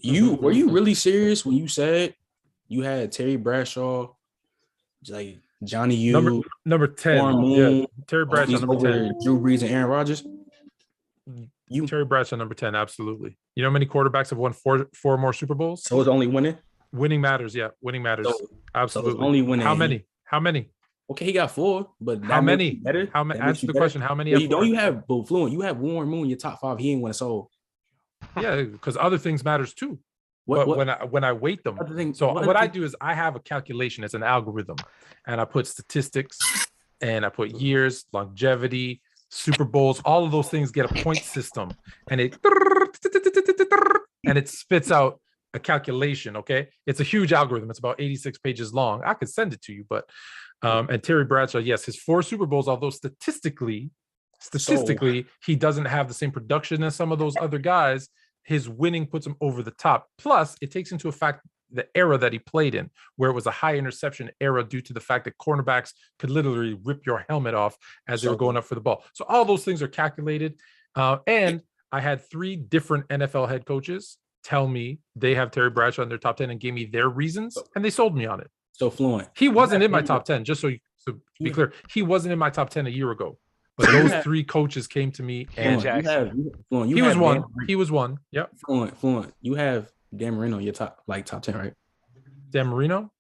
Were you really serious when you said you had Terry Bradshaw, like Johnny U, number 10? Yeah, Terry Bradshaw number 10. Drew Brees and Aaron Rodgers. Terry Bradshaw number 10, absolutely. You know how many quarterbacks have won four more Super Bowls? So it's only winning. Winning matters, yeah. Winning matters, absolutely. So only winning. How many? Okay, he got 4, but how many? Better? How many? Answer the question. How many? Don't you have Fluent? You have Warren Moon, your top 5. He ain't win a soul. Yeah, because other things matters too. But when I weight them, what I do is I have a calculation. It's an algorithm, and I put statistics, and I put years, longevity, Super Bowls. All of those things get a point system, and it spits out a calculation. Okay, it's a huge algorithm. It's about 86 pages long. I could send it to you, but and Terry Bradshaw, yes, his 4 Super Bowls, although statistically, he doesn't have the same production as some of those other guys. His winning puts him over the top. Plus, it takes into effect the era that he played in, where it was a high interception era due to the fact that cornerbacks could literally rip your helmet off as they were going up for the ball. So all those things are calculated. And I had 3 different NFL head coaches tell me they have Terry Bradshaw in their top 10 and gave me their reasons, and they sold me on it. So Fluent. He wasn't in my top 10, just so to be clear. He wasn't in my top 10 a year ago. But those 3 coaches came to me, and he was one. He was one. Yep. Fluent. You have Dan Marino in your top 10, right? Dan Marino?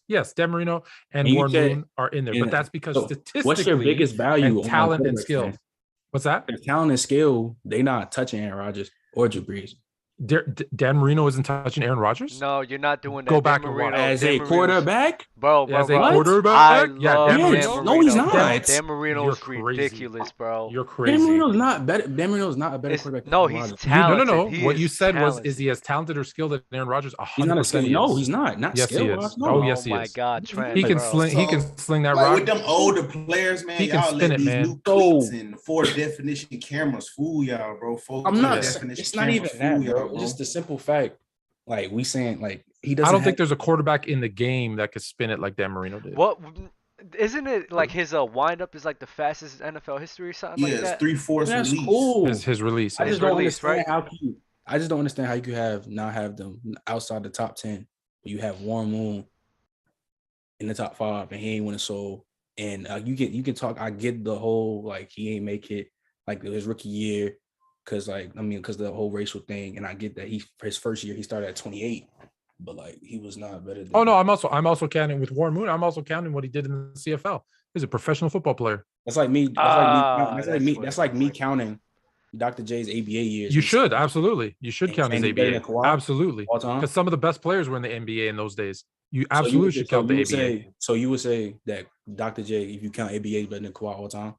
Yes, Dan Marino and Warren Moon are in there, but that's because statistically, what's your biggest value? And talent and skill. What's that? The talent and skill, they not touching Aaron Rodgers or Drew Brees. Dan Marino isn't touching Aaron Rodgers? No, you're not doing that. Go back and watch. As a quarterback? Bro. As a quarterback? Dan Marino. No, he's not. Dan Marino's ridiculous, bro. You're crazy. Dan Marino's not better. Dan Marino's not a better quarterback. No, he's talented. No. What you said was, is he as talented or skilled as Aaron Rodgers? 100%. He's not as skilled. No, he's not. Not yes, skilled. He is. No. Oh, yes, he is. Oh my God, Trent. He can sling that rock. With them older players, man, he can spin it, man. New cleats and 4 definition cameras fool y'all, bro. I'm not. It's not even that, bro. It's just the simple fact, like we saying, like he doesn't. I don't think there's a quarterback in the game that could spin it like Dan Marino did. What isn't it like his windup is like the fastest in NFL history or something like that? 3/4 That's release. cool. His release. I just don't understand I just don't understand how you could not have them outside the top 10. You have Warren Moon in the top 5, and he ain't win a soul. And you can talk. I get the whole like he ain't make it like his rookie year. Because the whole racial thing, and I get that his first year he started at 28, but like he was not better than. Oh no, I'm also counting with Warren Moon. I'm also counting what he did in the CFL. He's a professional football player. That's like me. That's like me counting Dr. J's ABA years. You should absolutely. You should count his ABA. Absolutely, because some of the best players were in the NBA in those days. You absolutely should count the ABA. So you would say that Dr. J, if you count ABA, is better than Kawhi all time.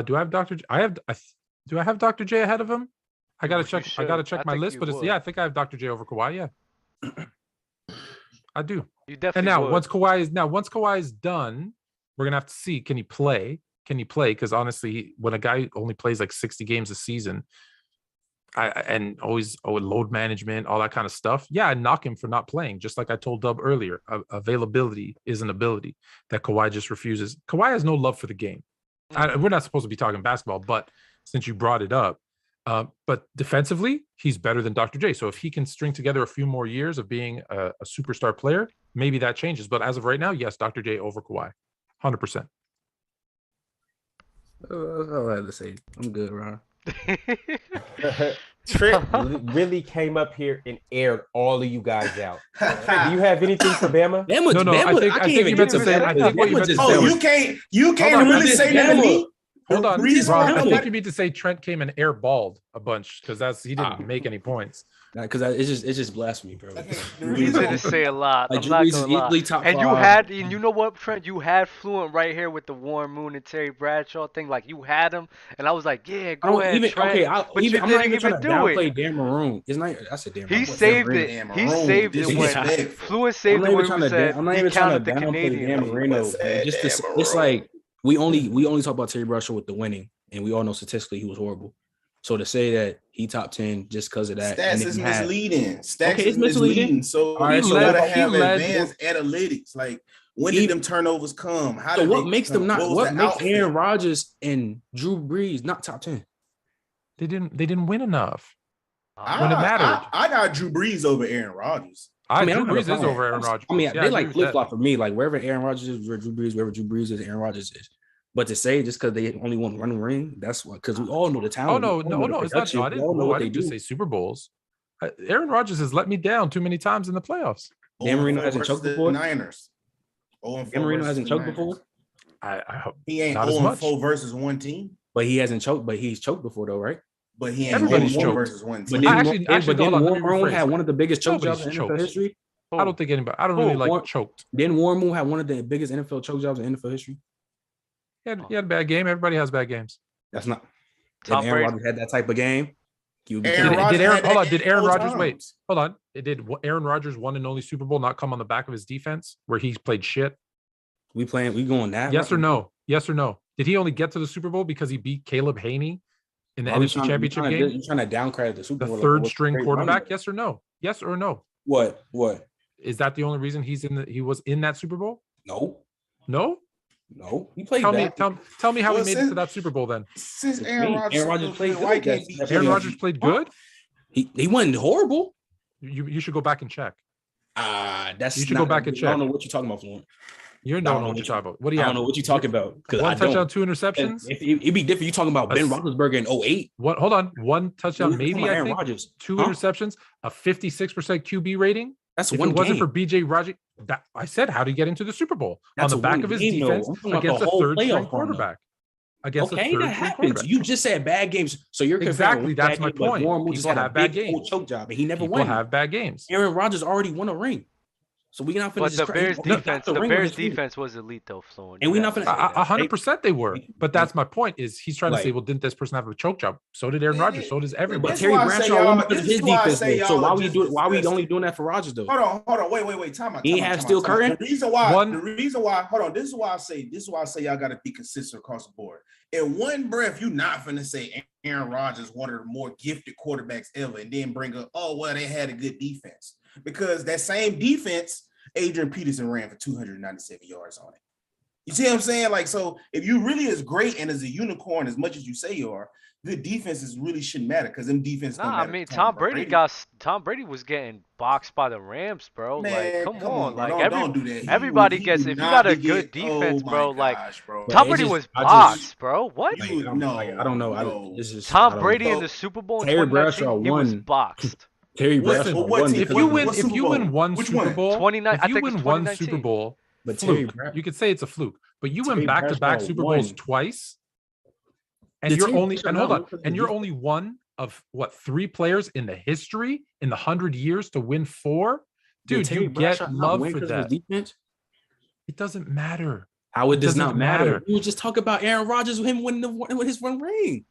Do I have Dr. J? Do I have Dr. J ahead of him? I gotta check. I gotta check my list, but I think I have Dr. J over Kawhi. Yeah, I do. You definitely. And now once Kawhi is done, we're gonna have to see, can he play? Because honestly, when a guy only plays like 60 games a season, and always load management, all that kind of stuff. Yeah, I knock him for not playing, just like I told Dub earlier. Availability is an ability that Kawhi just refuses. Kawhi has no love for the game. We're not supposed to be talking basketball, but since you brought it up, but defensively, he's better than Dr. J. So if he can string together a few more years of being a superstar player, maybe that changes. But as of right now, yes, Dr. J over Kawhi, 100%. All I have to say, I'm good, Ron. Trent really came up here and aired all of you guys out. Do you have anything for Bama? I think you meant to say. You can't really say that to me. Hold on, Breeze Rob, I around. think you need to say Trent came and airballed a bunch because he didn't make any points. Because it's just blasphemy, bro. Okay, the He reason- didn't say a lot. Like, I'm not Drew Brees gonna is lie. easily top And you 5. and you know what, Trent? You had Fluent right here with the Warren Moon and Terry Bradshaw thing. Like you had him, and I was like, yeah, I go don't ahead, even Trent. okay. but I'm you not didn't even trying even to do downplay it. Dan Maroon. It's not. I said Dan Maroon. He What's saved Dan it. Marino? He Maroon, saved it when disrespectful. Fluent I'm saved not it even when trying he to. said I'm not he even trying counted to the downplay Canadian. Dan Marino. What's Man. Just that, to, Dan it's Maroon? like we only talk about Terry Bradshaw with the winning, and we all know statistically he was horrible. So to say that he top 10 just because of that, and Stats then is he had- misleading. Stats Okay, is it's misleading. So All right, you so gotta what- have he led- advanced analytics. Like when He- did them turnovers come? How So did what they makes come? them not? was What the makes outfit? Aaron Rodgers and Drew Brees not top 10? They didn't win enough. Ah, when it mattered. I got Drew Brees over Aaron Rodgers. I mean, Drew I don't have a Brees is problem. over Aaron Rodgers. I mean, Yeah, they I like agree with flip that. flop for me. Like wherever Aaron Rodgers is, where Drew Brees is, Aaron Rodgers is. But to say just because they only won one ring, that's what. Because we all know the Oh talent. no, We all know the it's not. production. No, I We all know didn't. what I they didn't just do. say Super Bowls. Aaron Rodgers has let me down too many times in the playoffs. Dan Marino 0-4 hasn't versus choked the before? Niners. 0-4 Dan Marino versus hasn't the choked Niners. before, I hope He ain't not as much. 0-4 versus one team, but he hasn't choked. But he's choked before, though, right? but he ain't Everybody's 0-4 choked. versus one But team. then, Actually, but then hold on, let Warren me Moon rephrase. had one of the biggest choke Nobody's jobs in choked. NFL history. I don't think anybody. I don't Who? really like Warren- choked. Then Warren Moon had one of the biggest NFL choke jobs in NFL history. He had a bad game. Everybody has bad games. That's not. If Tom Aaron Brady. Rodgers had that type of game, he would be Aaron killing it. Rodgers Did Aaron? had Hold that on. Did game Aaron four Rodgers? Wait. times. Hold on. Did Aaron Rodgers' one and only Super Bowl not come on the back of his defense where he played shit? We going that? Yes or no? Yes or no? Did he only get to the Super Bowl because he beat Caleb Haney in the Are we NFC Championship game? You're trying to downgrade the Super The Bowl. third string quarterback? Yes or no? Yes or no? What? Is that the only reason he was in that Super Bowl? No. No? He played Tell me back. tell me how Well, he made it to that Super Bowl then. Since It's Aaron me. Rodgers, Aaron Rodgers played why good. can't beat That's- Aaron Jimmy? Rodgers played good? He wasn't horrible. You should go back and check. That's You should go back and I check. don't know what you're talking about, Fluent. You don't know what you're talking about. What do you I have? don't know what you're talking about because One I touchdown, don't. 2 interceptions. It'd be different. You talking about Ben Roethlisberger in 08? What? Hold on. One touchdown, maybe. I Aaron think. Rodgers. 2 Huh? interceptions, a 56% QB rating. That's If one it wasn't game. for BJ Raji, that I said, how did he get into the Super Bowl That's on the a back one of his game, though. defense I'm talking about against the a whole third string playoff run, though. quarterback? Against Okay, a that third string happens. quarterback. You just said bad games, so you're Exactly, comparing that's bad my games, but point. Warren Moon just People had a have bad big old games. choke job, and he never People won. have bad games. Aaron Rodgers already won a ring, so we not finna But just the cry- Bears he got defense, the ring on Bears his ring. defense was elite though, Fluent. And we You not have to finna- say that. 100% they were. But that's my point. Is he's trying to say, Like- well, didn't this person have a choke job? So did Aaron Rodgers. So does everyone. But That's Terry why I say Bradshaw y'all- won because of this his is why I defense. say Though. So y'all why are we just do? Why we disgusting. only doing that for Rodgers though? Hold on. Wait. Time out. He time out, have time Steel out, time out. Curtain? The reason why, One- hold on. This is why I say y'all got to be consistent across the board. In one breath, you're not finna say Aaron Rodgers one of the more gifted quarterbacks ever, and then bring up, oh well, they had a good defense, because that same defense, Adrian Peterson ran for 297 yards on it. You see what I'm saying? Like, so if you really is great and as a unicorn as much as you say you are, good defenses really shouldn't matter, because them defense don't Nah, I matter mean to Tom Brady was getting boxed by the Rams, bro. Man, like, come on, bro. like Don't do that. everybody He gets do if you not got a get- good defense, oh my bro. Like gosh, bro. Tom It Brady just- was I boxed, just- bro. What? You- I don't know. no. This is Tom I don't Brady know. in the Super Bowl in Terry 2019, Bradshaw he was won. boxed. Terry What- Bradshaw what won team- If because you of- win, what if Super you Bowl? win one Which Super one? Bowl, 29 if I you think it was win one 2019. Super Bowl, But Terry fluke. You could say it's a fluke, but you went Terry back-to-back Bradshaw Super Bowls won. twice, and Did you're Terry only Bradshaw and not hold win on, because of and the you're defense? only one of what 3 players in the history in the 100 years to win 4. Did Dude, Terry you Bradshaw get not love win for because of his that. defense? It doesn't matter. How it does doesn't not matter. matter. You just talk about Aaron Rodgers with him winning his one ring.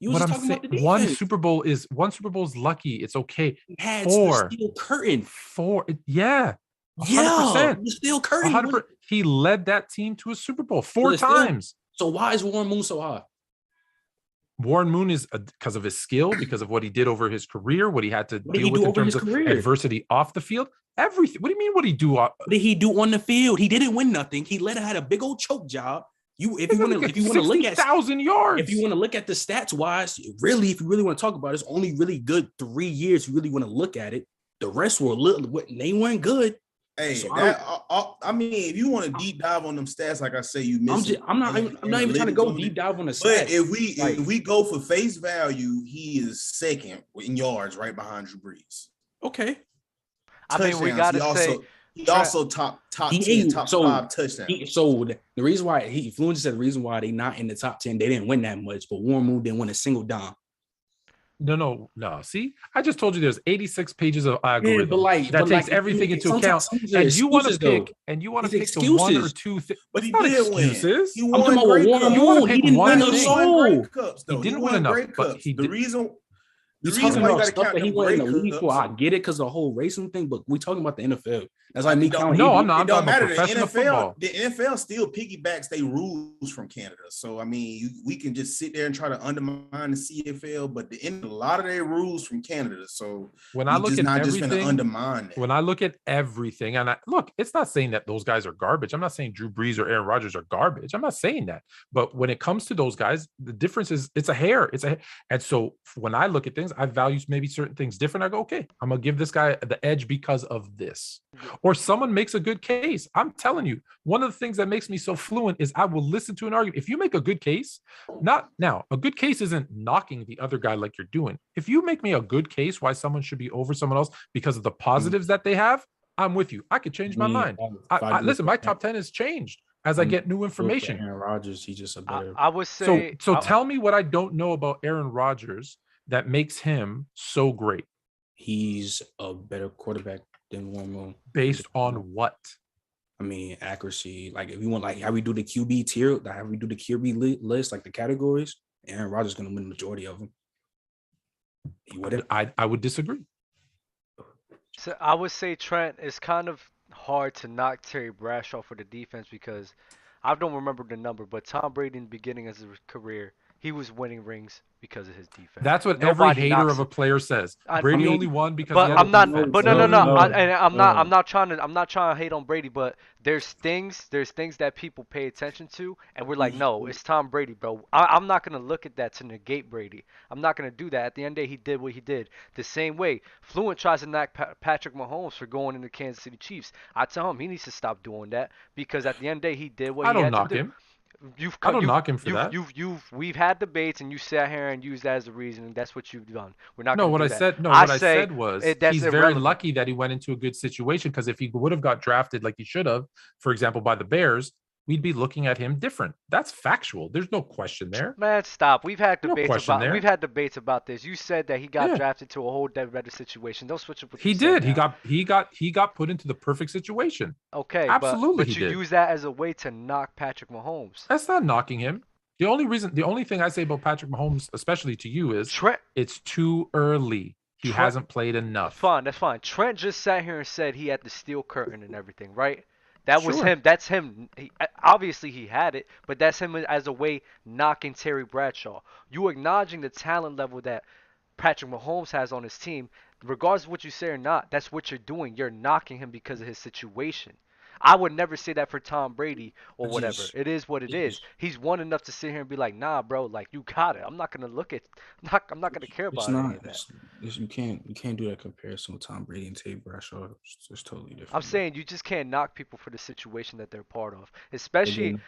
You was What just I'm talking about the saying, one defense. Super Bowl is lucky. It's okay. He had 4. the steel curtain. 4, yeah, Yeah, 100%. the steel curtain. 100%. He led that team to a Super Bowl 4 But still- times. So why is Warren Moon so high? Warren Moon is because of his skill, because of what he did over his career, what he had to What did deal he with do in over terms his of career? adversity off the field. Everything. What do you mean? What did he do? What did he do on the field? He didn't win nothing. He had a big old choke job. If you want to look at 60,000 yards. if you want to look at the stats wise, really, if you really want to talk about it, it's only really good 3 years. You really want to look at it. The rest were they weren't good. Hey, So I mean, if you want to deep dive on them stats, like I say, you miss. I'm not even trying to go deep dive on the stats. But if we go for face value, he is second in yards, right behind Drew Brees. Okay. I mean, we Touchdowns, gotta say He also top 10, top 5 touchdowns. So the reason why Fluent just said the reason why they not in the top 10, they didn't win that much, but Warren Moon didn't win a single dime. No. See, I just told you there's 86 pages of algorithm that takes everything into account. And you want to pick, the one or two things. But he did win. He won Warren Moon. He didn't win a soul. He didn't win enough. But the reason talking why you about gotta stuff count that he them won in the Grey league Cups. for, I get it because the whole racing thing, but we talking about the NFL. That's like me counting. No, I'm not. It don't matter. The professional football. NFL still piggybacks they rules from Canada. So I mean, we can just sit there and try to undermine the CFL, but a lot of their rules from Canada. So when I look at everything, undermine when I look at everything, and it's not saying that those guys are garbage. I'm not saying Drew Brees or Aaron Rodgers are garbage. I'm not saying that. But when it comes to those guys, the difference is it's a hair. And so when I look at things, I value maybe certain things different. I go, okay, I'm gonna give this guy the edge because of this. Or someone makes a good case. I'm telling you, one of the things that makes me so fluent is I will listen to an argument. If you make a good case, a good case isn't knocking the other guy like you're doing. If you make me a good case why someone should be over someone else because of the positives that they have, I'm with you. I could change my mind. Listen, my top 10 has changed as I get new information. Aaron Rodgers, he's just a better. I would say. So tell me what I don't know about Aaron Rodgers that makes him so great. He's a better quarterback than Warren Moon. Based on what? I mean, accuracy. Like if you want, like how we do the QB tier, how we do the QB list, like the categories, Aaron Rodgers is going to win the majority of them. He wouldn't. I would disagree. So I would say, Trent, it's kind of hard to knock Terry Bradshaw for the defense because I don't remember the number, but Tom Brady in the beginning of his career, he was winning rings because of his defense. That's what every hater of a player says. Brady only won because. But I'm not. But no. I'm not trying to hate on Brady. But there's things that people pay attention to, and we're like, no, it's Tom Brady, bro. I'm not gonna look at that to negate Brady. I'm not gonna do that. At the end of the day, he did what he did. The same way, Fluent tries to knock Patrick Mahomes for going into Kansas City Chiefs. I tell him he needs to stop doing that because at the end of the day, he did what he had to do. I don't knock him. I don't knock him for that. We've had debates, and you sat here and used that as a reason, and that's what you've done. We're not. No, what I said was he's very lucky that he went into a good situation because if he would have got drafted like he should have, for example, by the Bears, we'd be looking at him different. That's factual. There's no question there. Man, stop. We've had debates about this. You said that he got drafted to a whole better situation. Don't switch up what he did. He got put into the perfect situation. Okay, absolutely. But you use that as a way to knock Patrick Mahomes. That's not knocking him. The only thing I say about Patrick Mahomes, especially to you, is it's too early. He hasn't played enough. That's fine. Trent just sat here and said he had the steel curtain and everything, right? That was him. That's him. Obviously, he had it, but that's him as a way knocking Terry Bradshaw. You acknowledging the talent level that Patrick Mahomes has on his team, regardless of what you say or not, that's what you're doing. You're knocking him because of his situation. I would never say that for Tom Brady or whatever. It is what it is. He's won enough to sit here and be like, nah, bro, like you got it. I'm not gonna I'm not gonna care about any of that. You can't do that comparison with Tom Brady and Terry Bradshaw. It's totally different. I'm saying you just can't knock people for the situation that they're part of. Especially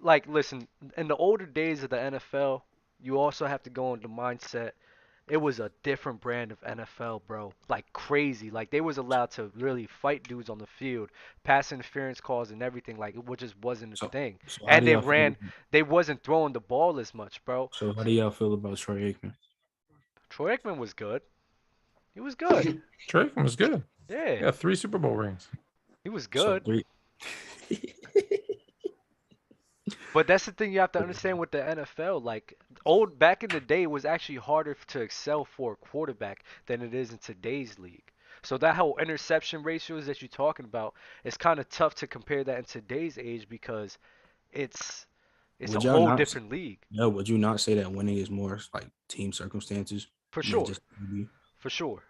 like listen, in the older days of the NFL, you also have to go into mindset. It was a different brand of NFL, bro. Like crazy. Like they was allowed to really fight dudes on the field, pass interference calls and everything. Like it just wasn't a thing. And they wasn't throwing the ball as much, bro. So how do y'all feel about Troy Aikman? Troy Aikman was good. He was good. Troy Aikman was good. Yeah. He got 3 Super Bowl rings. He was good. But that's the thing you have to understand with the NFL. Like back in the day, it was actually harder to excel for a quarterback than it is in today's league. So that whole interception ratios that you're talking about, it's kind of tough to compare that in today's age because it's a whole different league. No, would you not say that winning is more like team circumstances? For sure. For sure.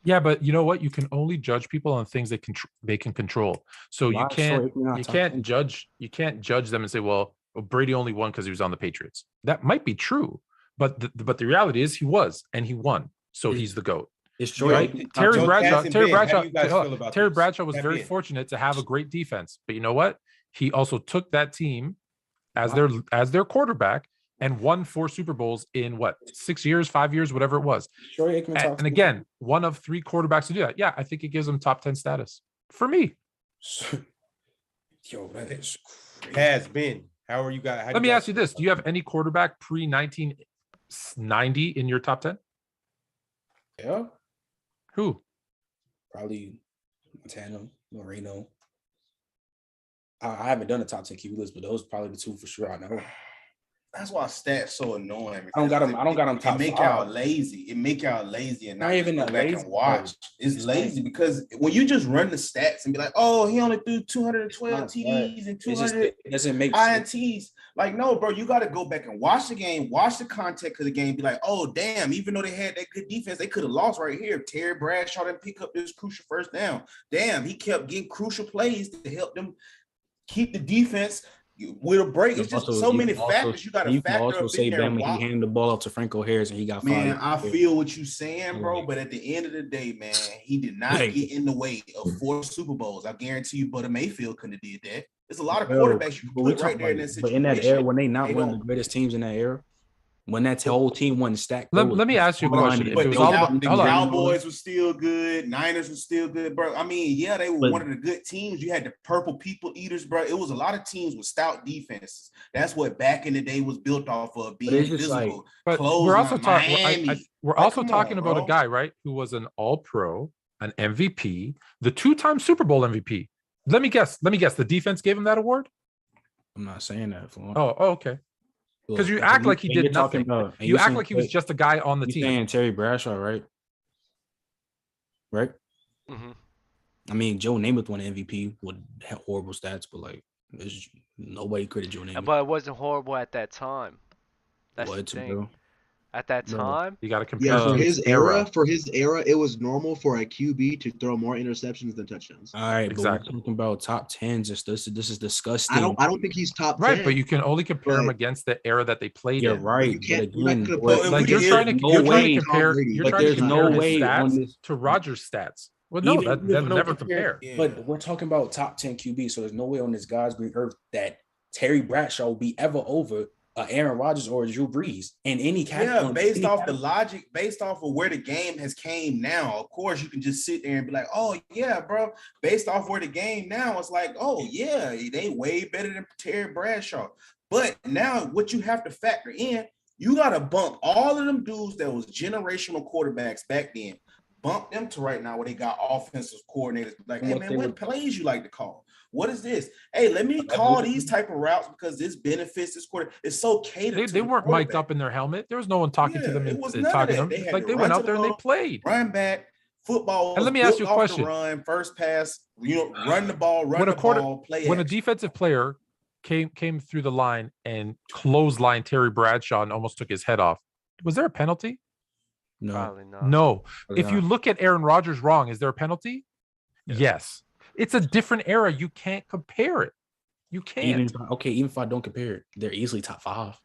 Yeah, but you know what? You can only judge people on things they can control. So you can't judge them and say, well, Brady only won because he was on the Patriots. That might be true, but the reality is he was and he won, so he's the GOAT. It's true. Terry Bradshaw was very fortunate to have a great defense, but you know what? He also took that team as their quarterback and won 4 Super Bowls in 6 years, 5 years, whatever it was. And again, one of 3 quarterbacks to do that. Yeah, I think it gives him top 10 status for me. Yo, that is crazy. Has been. How are you guys? Let me ask you this: do you have any quarterback pre-1990 in your top 10? Yeah, Who? probably Montana, Marino. I haven't done a top 10 QB list, but those are probably the two for sure. I know. That's why stats so annoying. I don't got them. I don't got them top It make 5. y'all lazy. It make y'all lazy and not even go back lazy, and watch. bro. It's lazy because when you just run the stats and be like, oh, he only threw 212 It's TDs and It just 200 it doesn't make sense. INTs. Like, no, bro, you got to go back and watch the game, watch the context of the game. Be like, oh, damn, even though they had that good defense, they could have lost right here. Terry Bradshaw didn't pick up this crucial first down. Damn, he kept getting crucial plays to help them keep the defense with a break. It's just so many factors you got to factor. You can also say there. Bama, he handed the ball off to Franco Harris and he got 5. Man, I feel what you're saying, bro. But at the end of the day, man, he did not get in the way of 4 Super Bowls. I guarantee you, Butter Mayfield couldn't have did that. There's a lot of quarterbacks you can put right there in that situation. But in that era, when they not one of the greatest teams in that era, when that whole team wasn't stacked. Let me ask you a question. But the Cowboys were still good. Niners were still good, bro. I mean, yeah, they were one of the good teams. You had the purple people eaters, bro. It was a lot of teams with stout defenses. That's what back in the day was built off of, being physical. But we're also talking. We're also talking about a guy, right, who was an All-Pro, an MVP, the 2-time Super Bowl MVP. Let me guess. The defense gave him that award. I'm not saying that. Oh, okay. Because you act like he did nothing. You act like he was just a guy on the team. Saying Terry Bradshaw, right? Right. Mm-hmm. I mean, Joe Namath won MVP with horrible stats, but like, there's nobody credited Joe Namath. But it wasn't horrible at that time. That's the thing. Bro. At that time, you got to compare. Yeah, for his era, it was normal for a QB to throw more interceptions than touchdowns. All right, exactly. But we're talking about top 10s. This is disgusting. I don't think he's top 10. Right, but you can only compare him against the era that they played in. You're right. You're trying to compare his stats to Rodgers' stats. Well, no, that never compare. Yeah. But we're talking about top 10 QB, so there's no way on this God's green earth that Terry Bradshaw will be ever over Aaron Rodgers or Drew Brees in any category. Yeah, based off the logic, based off of where the game has came now. Of course, you can just sit there and be like, oh, yeah, bro. Based off where the game now, it's like, oh, yeah, they way better than Terry Bradshaw. But now what you have to factor in, you got to bump all of them dudes that was generational quarterbacks back then, bump them to right now where they got offensive coordinators. Like, hey, man, what plays you like to call? What is this? Hey, let me call these type of routes because this benefits this quarter. It's so catered. They weren't mic'd up in their helmet. There was no one talking to them and talking to them. They went out there and they played. Run back, football. And let me ask you a question. Run, first pass, run the ball, play. When a defensive player came through the line and clotheslined Terry Bradshaw and almost took his head off, was there a penalty? No. Probably not. No. If you look at Aaron Rodgers wrong, is there a penalty? Yes. It's a different era. You can't compare it. You can't. Even if I don't compare it, they're easily top 5.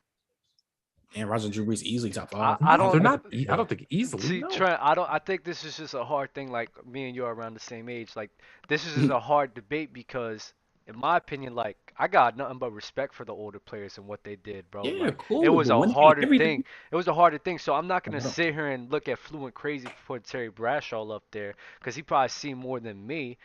And Rodgers and Drew Brees easily top 5. I don't think easily. See, no. Trent, I think this is just a hard thing. Like, me and you are around the same age. Like, this is just a hard debate because, in my opinion, like, I got nothing but respect for the older players and what they did, bro. Yeah, like, cool. It was a harder thing. It was a harder thing. So I'm not gonna sit here and look at Fluent crazy for Terry Bradshaw up there because he probably seen more than me.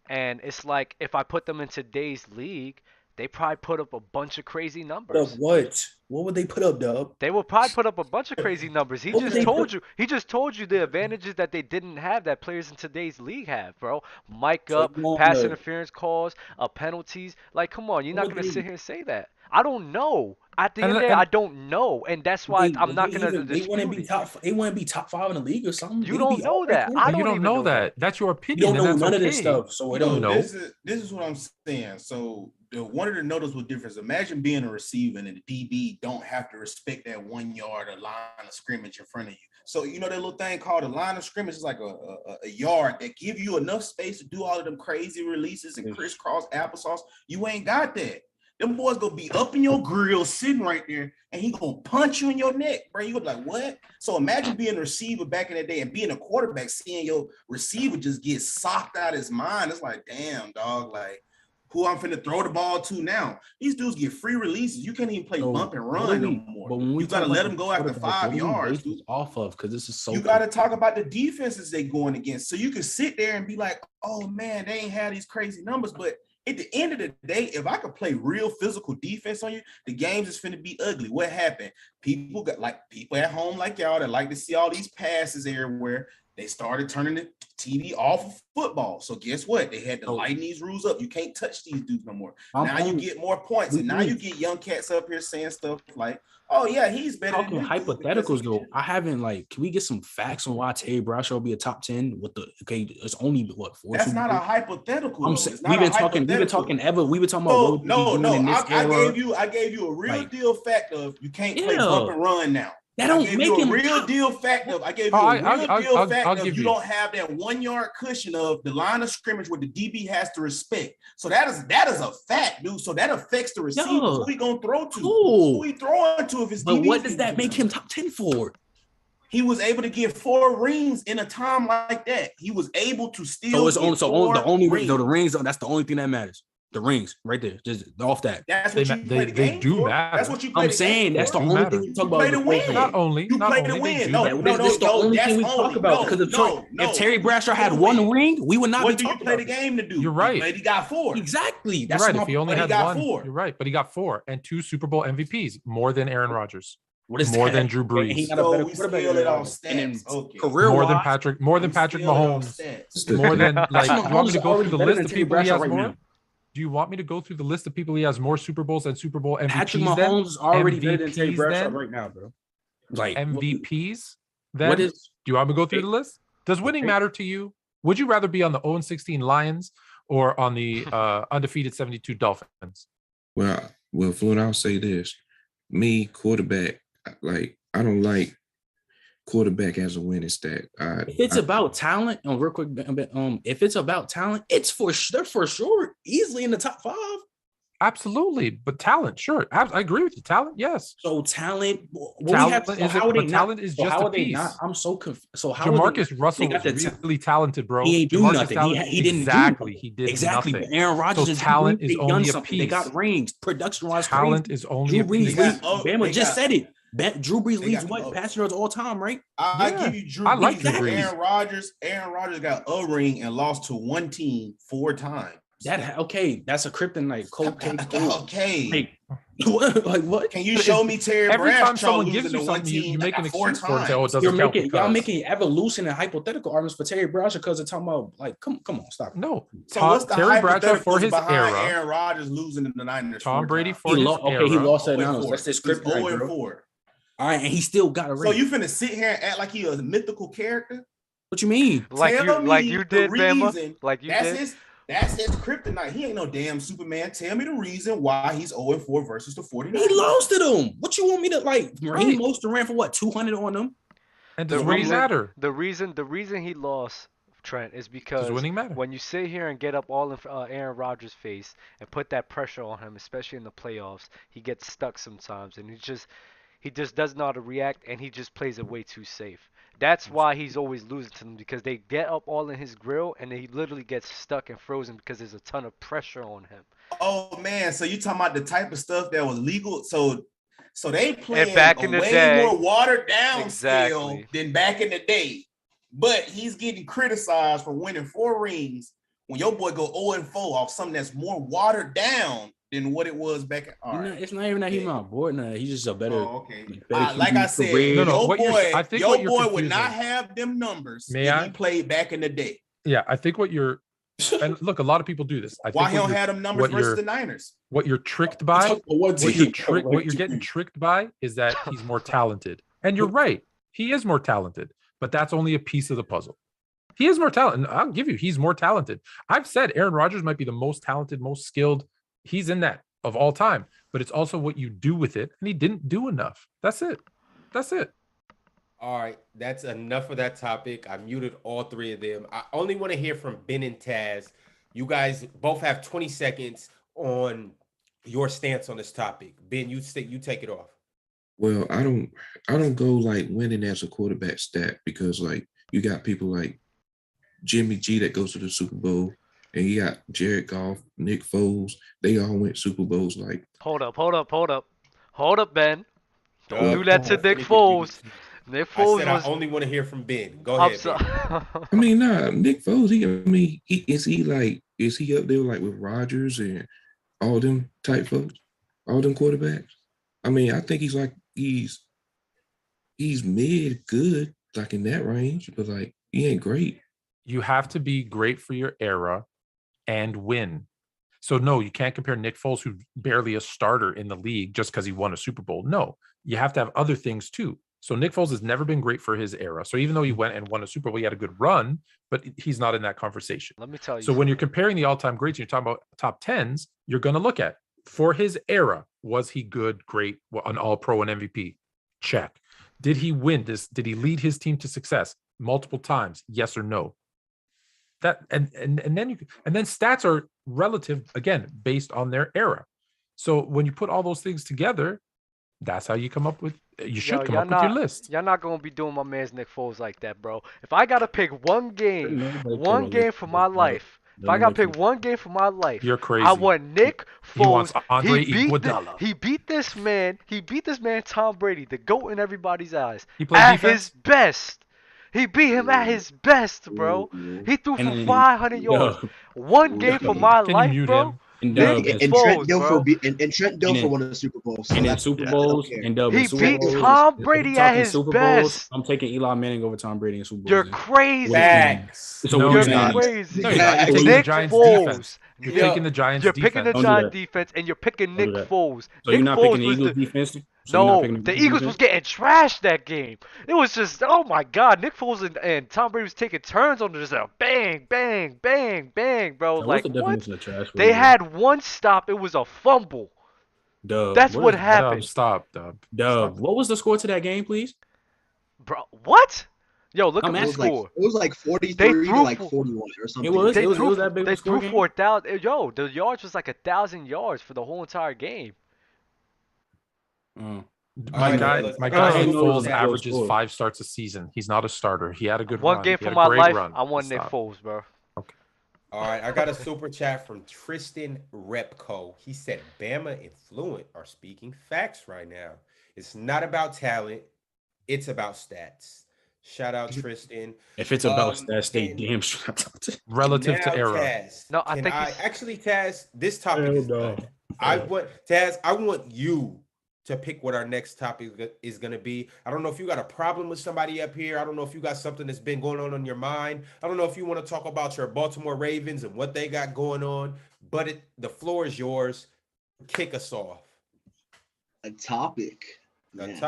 And it's like, if I put them in today's league, they probably put up a bunch of crazy numbers. What? What would they put up, Dub? They would probably put up a bunch of crazy numbers. He just told you the advantages that they didn't have that players in today's league have, bro. Mic up, pass interference calls, penalties. Like, come on, you're not gonna sit here and say that. I don't know. At the end of the day, I don't know, and that's why I'm not gonna. They wouldn't be top. They wouldn't be top 5 in the league or something. You don't know that. You don't know that. That's your opinion. You don't know none of this stuff, so we don't know. This is what I'm saying. So one of the noticeable difference. Imagine being a receiver and the DB don't have to respect that 1 yard or line of scrimmage in front of you. So that little thing called a line of scrimmage is like a yard that give you enough space to do all of them crazy releases and crisscross applesauce. You ain't got that. Them boys gonna be up in your grill, sitting right there, and he gonna punch you in your neck, bro. You gonna be like, what? So imagine being a receiver back in the day and being a quarterback, seeing your receiver just get socked out his mind. It's like, damn, dog. Like, who I'm finna throw the ball to now. These dudes get free releases. You can't even play bump and run no more. But when you got to let them go after 5 yards. Off of, because this is so. You got to talk about the defenses they going against. So you can sit there and be like, oh, man, they ain't had these crazy numbers. But at the end of the day, if I could play real physical defense on you, the games is finna be ugly. What happened? People at home like y'all that like to see all these passes everywhere. They started turning the TV off of football. So guess what? They had to lighten these rules up. You can't touch these dudes no more. Now you get more points. And now you get young cats up here saying stuff like, oh, yeah, he's better. Talking hypotheticals, though. I haven't, can we get some facts on why Terry Bradshaw will be a top 10 with it's only, 4? That's not a hypothetical. I'm saying, we've been talking about. I gave you a real deal fact of you can't play bump and run now. That don't make him a real deal fact of. I gave you a real deal fact of you don't have that 1 yard cushion of the line of scrimmage where the DB has to respect. So that is a fact, dude. So that affects the receivers. Who he gonna throw to? Who he throwing to if his DB? But what does that make him top 10 for? He was able to get 4 rings in a time like that. He was able to steal. The rings. That's the only thing that matters. The rings, right there, just off that. That's what they do matter. That's what you play. I'm saying that's the only thing you talk about. You play to win. Not only you play to win. That's the only thing we talk about. Because if Terry Bradshaw had 1 ring, we would not be talking about. What do you play the game to do? You're right. He got 4. Exactly. That's right. If he only had 1, you're right. But he got 4 and 2 Super Bowl MVPs, more than Aaron Rodgers. What is more than Drew Brees? He got a better quarterback than all stats. Career more than Patrick Mahomes. More than you want me to go through the list of people he has more? Do you want me to go through the list of people he has more Super Bowls and Super Bowl MVPs? Patrick Mahomes is already better than Terry Bradshaw right now, bro. MVPs? Then do you want me to go through the list? Does winning matter to you? Would you rather be on the 0-16 Lions or on the undefeated 72 Dolphins? Well, Floyd, I'll say this. Me, quarterback, I don't like quarterback as a winning stat. If it's about talent, real quick, if it's about talent, they're for sure easily in the top 5. Absolutely, but talent, sure, I agree with you. Talent, yes. So talent is just a piece. I'm so confused. So how Jamarcus Russell is really talented, bro. He ain't do nothing. He didn't exactly. He did exactly. nothing. Aaron Rodgers is talent is only a piece. They got rings. Production-wise, talent is only a piece. Bama just said it. Drew Brees leads passing yards all time, right? I give you Drew Brees. I like Drew Brees. Aaron Rodgers got a ring and lost to one team 4 times. That's a kryptonite. Okay. What? Can you show me Terry Bradshaw? Every time someone gives you something, you make an excuse for it and say, "Oh, it doesn't count." Y'all making evolution and hypothetical arguments for Terry Bradshaw because they're talking about come on, stop. No, so what's the Terry Bradshaw for his behind era. Aaron Rodgers losing in the Niners. Tom Brady for his era. He lost at Niners. That's his kryptonite, bro. 0-4. All right, and he still got a ring. So you finna sit here and act like he a mythical character? What you mean? Like you did, Bama? Like you did? That's his kryptonite. He ain't no damn Superman. Tell me the reason why he's 0-4 versus the 49ers. He lost to them. What you want me to like? Raheem Mostert ran for what, 200 on them? And does winning matter? The reason he lost, Trent, is because when you sit here and get up all in Aaron Rodgers' face and put that pressure on him, especially in the playoffs, he gets stuck sometimes, and he just doesn't know how to react, and he just plays it way too safe. That's why he's always losing to them, because they get up all in his grill and he literally gets stuck and frozen because there's a ton of pressure on him. Oh man, so you talking about the type of stuff that was legal? So they playing back in the day, more watered down scale than back in the day. But he's getting criticized for winning 4 rings when your boy go 0-4 off something that's more watered down than what it was back at. It's not even that he's not bored. No, he's just a better. Like I said, your boy would not have them numbers if he played back in the day. Yeah, I think what you're, and look, a lot of people do this. Why he don't have them numbers versus the Niners? What you're tricked by, what you're getting tricked by is that he's more talented. And you're right, he is more talented, but that's only a piece of the puzzle. He is more talented. I'll give you, he's more talented. I've said Aaron Rodgers might be the most talented, most skilled. He's in that of all time, but it's also what you do with it. And he didn't do enough. That's it. All right. That's enough of that topic. I muted all 3 of them. I only want to hear from Ben and Taz. You guys both have 20 seconds on your stance on this topic. Ben, you take it off. Well, I don't go like winning as a quarterback stat, because like you got people like Jimmy G that goes to the Super Bowl. and you got Jared Goff, Nick Foles. They all went Super Bowls. Like, Hold up, Ben. Don't do Dub, that to don't Nick finish your beauty. Foles. Nick I Foles said I was. only want to hear from Ben. Go I'm ahead, sorry. Ben. I mean, nah, Nick Foles. Is he up there like with Rodgers and all them type folks, all them quarterbacks? I mean, I think he's mid good, like in that range, but like he ain't great. You have to be great for your era and win. So no, you can't compare Nick Foles, who's barely a starter in the league, just because he won a Super Bowl. No, you have to have other things too. So Nick Foles has never been great for his era. So even though he went and won a Super Bowl, he had a good run, but he's not in that conversation. Let me tell you. So when you're comparing the all-time greats, and you're talking about top 10s, you're going to look at, for his era, was he good, great, an all-pro and MVP? Check. Did he win this? Did he lead his team to success multiple times? Yes or no? That and then stats are relative, again, based on their era. So when you put all those things together, that's how you come up with your list. Y'all not gonna be doing my man's Nick Foles like that, bro. If I gotta pick one game for my life, You're crazy. I want Nick Foles. He wants Andre Iguodala. He beat this man Tom Brady, the GOAT in everybody's eyes. He played at defense? his best. He beat him at his best, bro. He threw for 500 yards. One game for my Can life, you mute bro. him? And Foles, Trent Dilfer won a Super Bowl. So And in that's Super yeah, Bowls, I don't care. and Dub, He in Super beat Bowls, Tom if we Brady talking at his Super best. Bowls, I'm taking Eli Manning over Tom Brady in Super Bowls. You're man. crazy. Facts. So No, what you're you not. saying? Crazy. No, you're not. You're taking the Nick Giants Foles. defense. You're Yeah. taking the Giants You're picking the defense. Don't do Giants that. defense, and you're picking Don't do Nick that. Foles. So Nick you're not Foles picking the was Eagles the defense? So you're not no. picking The Eagles was getting trashed that game. It was just, oh my God. Nick Foles and Tom Brady was taking turns on this. Bang, bang, bang, bang, bro. So Like what's the what? definition of trash for They you? had one stop. It was a fumble. Dub. That's what is- happened. Stop. Dub. What was the score to that game, please? Bro, what? Yo, look I'm at the It was like score. 43 They to threw like for- 41 or something. was They that big of they a score threw game? for 1,000. Yo, the yards was like 1,000 yards for the whole entire game. My right, guy, fellas, my I guy got Nick a Foles super chat. averages 5 starts a season. He's not a starter. He had a good One run. game He for had a my great life, run. I want Nick Stop. Foles, bro. All right, I got a super chat from Tristan Repco. He said Bama and Fluent are speaking facts right now. It's not about talent, it's about stats. Shout out Tristan. If it's about stats, they and- damn strapped up to. Relative now, to era. Taz, No, I can think I he's- actually, Taz, this topic is no. done. I want you to pick what our next topic is going to be. I don't know if you got a problem with somebody up here. I don't know if you got something that's been going on your mind. I don't know if you want to talk about your Baltimore Ravens and what they got going on, but the floor is yours. Kick us off. A topic. Hey, man,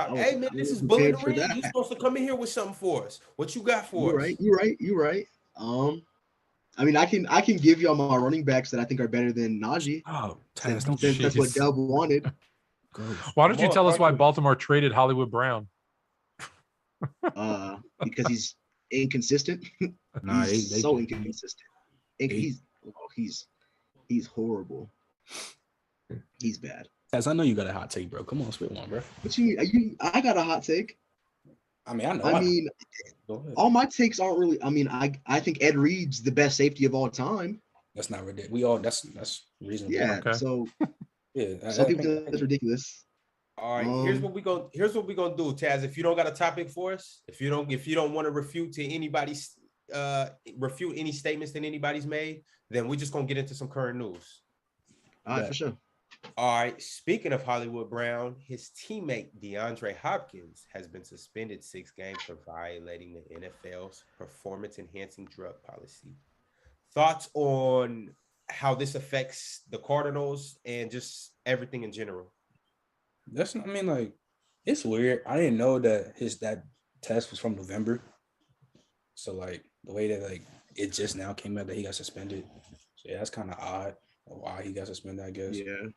I this is wasn't Bullet prepared for Ring. that. You're supposed to come in here with something for us. What you got for us? You're right. I mean, I can give y'all my running backs that I think are better than Najee. Oh, Since don't that's what Dub wanted. Why don't you tell us why Baltimore traded Hollywood Brown? Because he's inconsistent. Nah, he's they so did. inconsistent. He's horrible. He's bad. Taz, I know you got a hot take, bro. Come on, spit one, bro. What you mean? I got a hot take. I mean, I know. I mean, Go ahead. all my takes aren't really. I mean, I think Ed Reed's the best safety of all time. That's not ridiculous. We all that's reasonable. Yeah. Okay. So Yeah. some people think that's ridiculous. All right, here's what we're gonna do, Taz. If you don't got a topic for us, if you don't want to refute any statements that anybody's made, then we're just gonna get into some current news. All right, for sure. All right. Speaking of Hollywood Brown, his teammate DeAndre Hopkins has been suspended 6 games for violating the NFL's performance-enhancing drug policy. Thoughts on how this affects the Cardinals and just everything in general? It's weird. I didn't know that that test was from November. So like the way that it just now came out that he got suspended. So yeah, that's kind of odd why he got suspended, I guess. Yeah.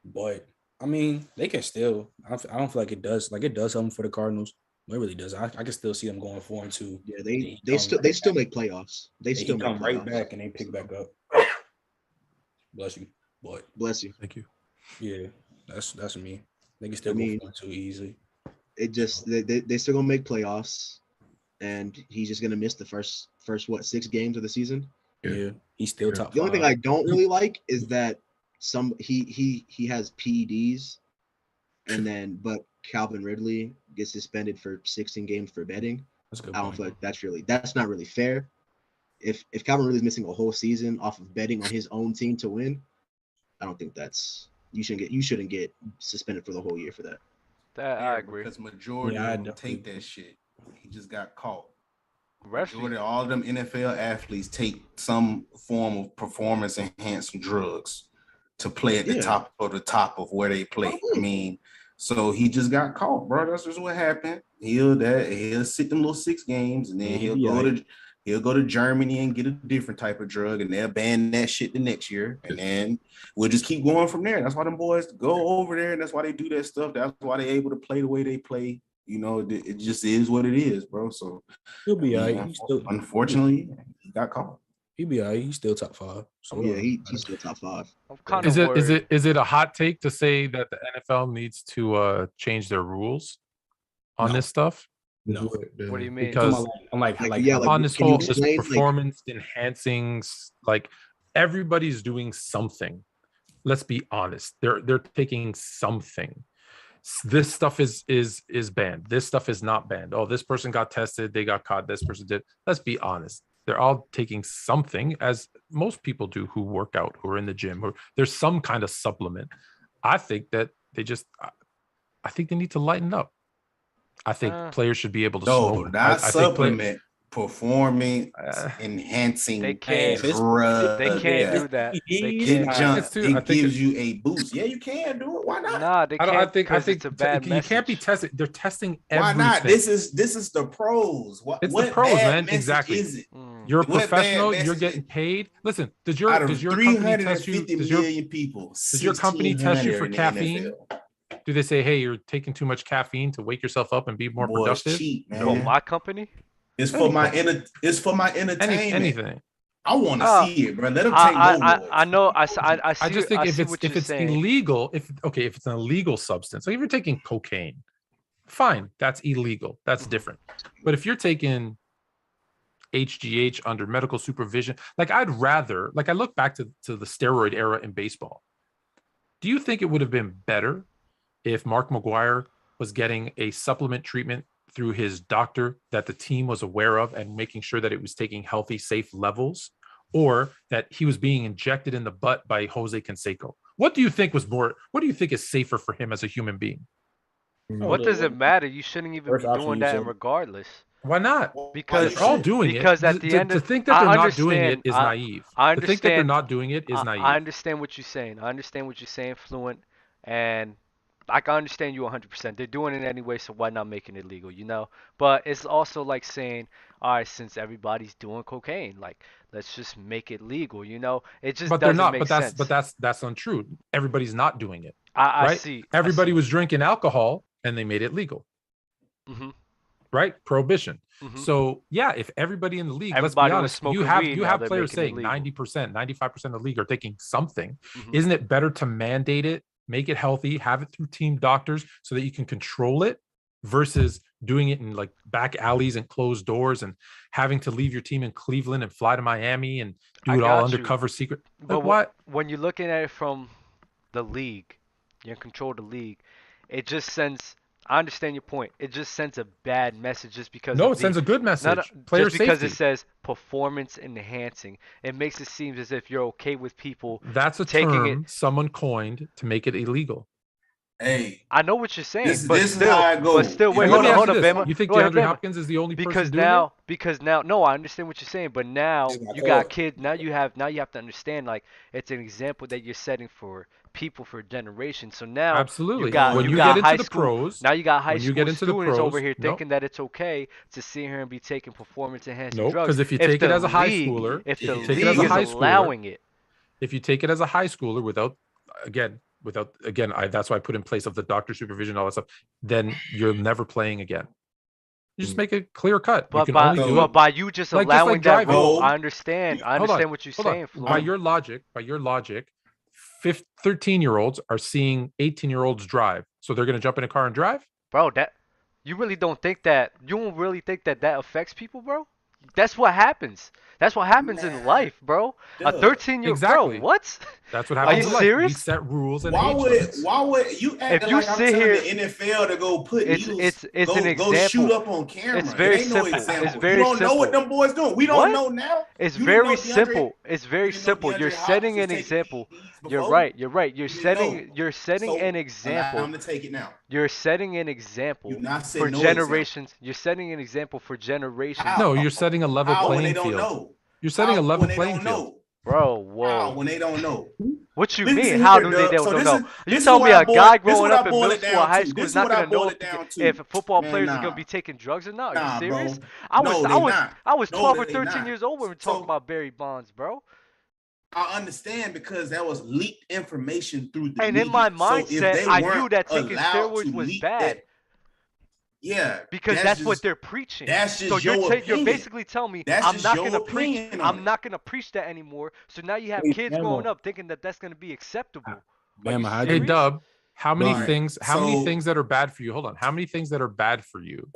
But I mean, they can still. I don't feel like it does. Like it does something for the Cardinals. It really does. I can still see them going 4-2. Yeah, they still make playoffs. They still come make playoffs. right back and they pick back up. Bless you. But Bless you. Thank you. yeah, that's me. They can still I mean, go 4-2 easily. It just they still gonna make playoffs, and he's just gonna miss the first 6 games of the season. Yeah, he's still top The only thing 5. I don't really like is that he has PEDs, and then but Calvin Ridley gets suspended for 16 games for betting. That's a good I don't point. feel like that's not really fair. If Calvin Ridley's missing a whole season off of betting on his own team to win, I don't think that's you shouldn't get suspended for the whole year for that. I agree. Because majority Yeah, I of them definitely take that shit. He just got caught. Rest Majority of all of them NFL athletes take some form of performance enhancing drugs to play at the top of where they play. I mean, so he just got caught, bro. That's just what happened. He'll sit them little 6 games, and then he'll go to Germany and get a different type of drug, and they'll ban that shit the next year, and then we'll just keep going from there. That's why them boys go over there, and that's why they do that stuff. That's why they're able to play the way they play. You know, it just is what it is, bro. So he'll be all right. Unfortunately, he got caught. He'll be all right. He's still top 5. So Yeah, he's still top 5. I'm kind of worried. Is it a hot take to say that the NFL needs to change their rules on this stuff? No. What do you mean? Because I'm like on this whole performance enhancing, like everybody's doing something. Let's be honest. They're taking something. This stuff is banned. This stuff is not banned. Oh, this person got tested. They got caught. This person did. Let's be honest. They're all taking something, as most people do who work out, who are in the gym, or there's some kind of supplement. I think that I think they need to lighten up. I think players should be able to smoke. Not supplement. Performing enhancing they can't drug. They can't do that. It gives you a boost. Yeah, you can do it. Why not? Nah, they can't. I think it's a bad you can't be tested. They're testing everything. Why not? This is the pros. It's the pros, man. Exactly. Is it? You're a professional. You're getting paid. Listen, does your company test you? Does your company test you for caffeine? Do they say, hey, you're taking too much caffeine to wake yourself up and be more productive? Cheap, man. No, my company. It's for my entertainment. Anything. I want to see it, bro. Let them take I know. I just think if it's illegal, if it's an illegal substance, like if you're taking cocaine, fine, that's illegal. That's different. But if you're taking HGH under medical supervision, like I'd rather, like I look back to the steroid era in baseball. Do you think it would have been better if Mark McGwire was getting a supplement treatment through his doctor that the team was aware of and making sure that it was taking healthy, safe levels, or that he was being injected in the butt by Jose Canseco? What do you think is safer for him as a human being? What does it matter? You shouldn't even be doing that regardless. Why not? Because they're all doing it. Because at the end to think that they're not doing it is naive. To think that they're not doing it is naive. I understand what you're saying. Fluent, and I can understand you 100%. They're doing it anyway, so why not making it legal, you know? But it's also like saying, all right, since everybody's doing cocaine, like let's just make it legal, you know? It just doesn't make sense. But that's untrue. Everybody's not doing it. I see. Everybody was drinking alcohol and they made it legal. Mm-hmm. Right? Prohibition. Mm-hmm. So yeah, if everybody in the league, let's be honest, you have players saying 90%, 95% of the league are taking something. Mm-hmm. Isn't it better to mandate it? Make it healthy, have it through team doctors so that you can control it versus doing it in like back alleys and closed doors and having to leave your team in Cleveland and fly to Miami and do it all undercover secret. But what? When you're looking at it from the league, you're in control of the league, it just sends, I understand your point. It just sends a bad message just because. No, it sends a good message. Player just because safety. It says performance enhancing. It makes it seem as if you're okay with people. That's a term someone coined to make it illegal. Hey, I know what you're saying, but still, wait, hold on, Bama. You think DeAndre Hopkins is the only person doing it? Because now, no, I understand what you're saying, but now you got kids. Now you have to understand, like it's an example that you're setting for people for generations. So now, absolutely, you got high school pros. Now you got high school students over here thinking that it's okay to sit here and be taking performance enhancing drugs. Because if you take it as a high schooler, if the league is allowing it, if you take it as a high schooler without that's why I put in place of the doctor supervision, all that stuff, then you're never playing again. You just make it clear cut. But by you just allowing that rule, I understand what you're saying. By your logic, 13-year-olds are seeing 18-year-olds drive, so they're going to jump in a car and drive. Bro, you really don't think that? You don't really think that affects people, bro? That's what happens. That's what happens in life, bro. A Duh. 13-year Exactly. bro. What? That's what Are happens you in life. We serious? set rules and Why age would limits. you act If you like I'm sit telling here- the NFL to go put It's an go shoot example. up on camera? It's very it ain't no simple. example. It's very you don't know what simple. them boys doing. We don't What? know now. It's You didn't know very DeAndre- simple. It's very you didn't know simple. You're DeAndre setting Hopkins an was taking example. PEDs You're before? right. You're right. You're You didn't setting. know. You're setting So, an allow example. them to take it now. You're setting an example You not for setting no generations. You're setting an example for generations. How? No, you're setting a level How when they playing don't field. know? You're setting a How level when they playing don't field. know? Bro, How whoa. when they don't know? What you Listen mean? here, How do Dub. they So don't this know? is- You this is tell what me I a boil- guy this is growing what I up in boil middle it school or down high to. school This is is not what I gonna know boil it down to. if football Man, players are nah. gonna be taking drugs or not. Are Nah, you serious? bro. I was No, I they was not. I was No, 12 or they 13 not. years old when we were So- talking about Barry Bonds, bro. I understand because that was leaked information through the And media. in my So if mindset, they I knew weren't that taking allowed steroids to was leak bad. that- yeah, Because that's what just- they're preaching. that's just So your you're opinion. basically telling me That's I'm just not your gonna preach. opinion on I'm it. not gonna preach that anymore. So now you have Hey, kids Bama. growing up thinking that that's gonna be acceptable. Are you Bama, how Hey, serious? Dub, how many Right. things? How many So- things that are bad for you? Hold on. How many things that are bad for you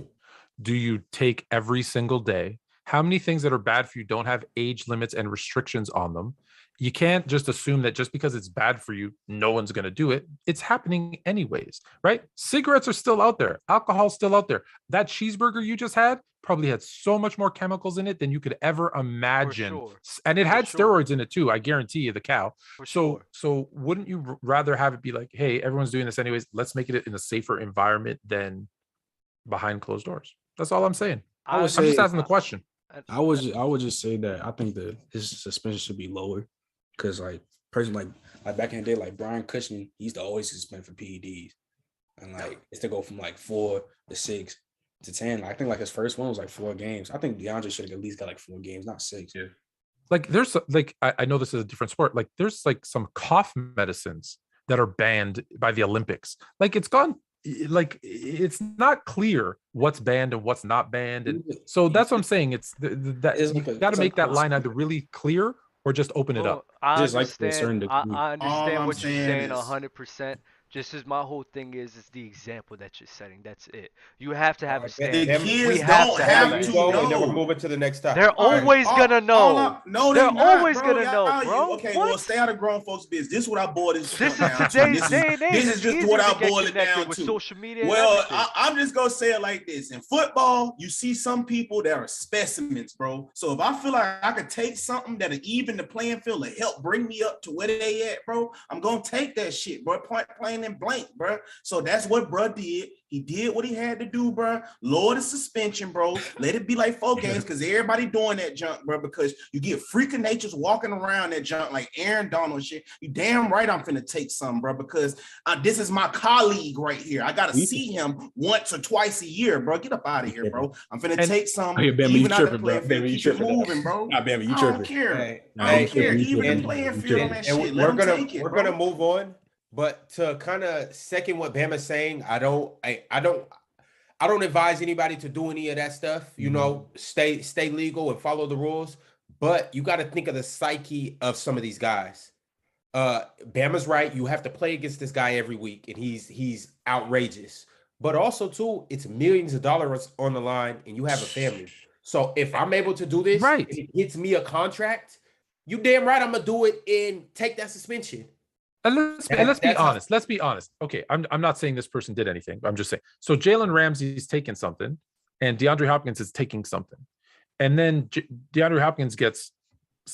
do you take every single day? How many things that are bad for you don't have age limits and restrictions on them? You can't just assume that just because it's bad for you, no one's going to do it. It's happening anyways, right? Cigarettes are still out there. Alcohol's still out there. That cheeseburger you just had probably had so much more chemicals in it than you could ever imagine. sure. And it For had sure. steroids in it too. I guarantee you, the cow. For So, sure. so wouldn't you rather have it be like, hey, everyone's doing this anyways. Let's make it in a safer environment than behind closed doors. That's all I'm saying. I would I'm say- just asking the question. I would just say that I think that his suspension should be lower because like back in the day, like Brian Cushing, he used to always suspend for PEDs, and like it's to go from like 4 to 6 to 10. I think like his first one was like 4 games. I think DeAndre should have at least got like 4 games, not 6. Yeah. Like there's like I know this is a different sport. Like there's like some cough medicines that are banned by the Olympics. Like it's gone. Like it's not clear what's banned and what's not banned, and so that's what I'm saying. It's that It's you like a- got to it's make like that line either really clear or just open it Well, up. I Just like to a certain understand. I degree. All understand I'm what you're saying saying is- 100%. Just as my whole thing is the example that you're setting. That's it. You have to have a Alright, stand. The Them- kids we don't have to have have it. to go, and then we're know. moving to the next topic. They're All right, always gonna know. No, They're they're not, always bro. gonna Y'all- know, bro. Okay, What? well, stay out of grown folks' business. This is what I boiled this. This down is to. today's This day and age. This It's is just easier what to I get boiled it connected down with to. social media and Well, everything. I'm just gonna say it like this: in football, you see some people that are specimens, bro. So if I feel like I could take something that'll even the playing field to help bring me up to where they at, bro, I'm gonna take that shit, bro. Plain and blank, bro. So that's what bro did. He did what he had to do, bro. Lower the suspension, bro. Let it be like 4 games because everybody doing that junk, bro. Because you get freaking natures walking around that junk like Aaron Donald shit. You damn right I'm finna take some, bro, because this is my colleague right here. I gotta see him once or twice a year, bro. Get up out of here, bro. I'm finna take some. Oh, yeah, Bama, you even out the tripping, bro. playing field, Bama, you keep it tripping, moving, bro. Nah, Bama, you I tripping. don't care. Hey, I don't hey, care. you Even tripping. the playing You field on tripping. that And shit. Let we're them gonna take it, we're bro. gonna move on. But to kind of second what Bama's saying, I don't advise anybody to do any of that stuff. You know, stay legal and follow the rules. But you got to think of the psyche of some of these guys. Bama's right. You have to play against this guy every week, and he's outrageous. But also, too, it's millions of dollars on the line, and you have a family. So if I'm able to do this, Right. and it gets me a contract, you damn right I'm gonna do it and take that suspension. And let's be That's how- honest. Let's be honest. Okay, I'm not saying this person did anything. I'm just saying. So Jalen Ramsey's taking something, and DeAndre Hopkins is taking something, and then DeAndre Hopkins gets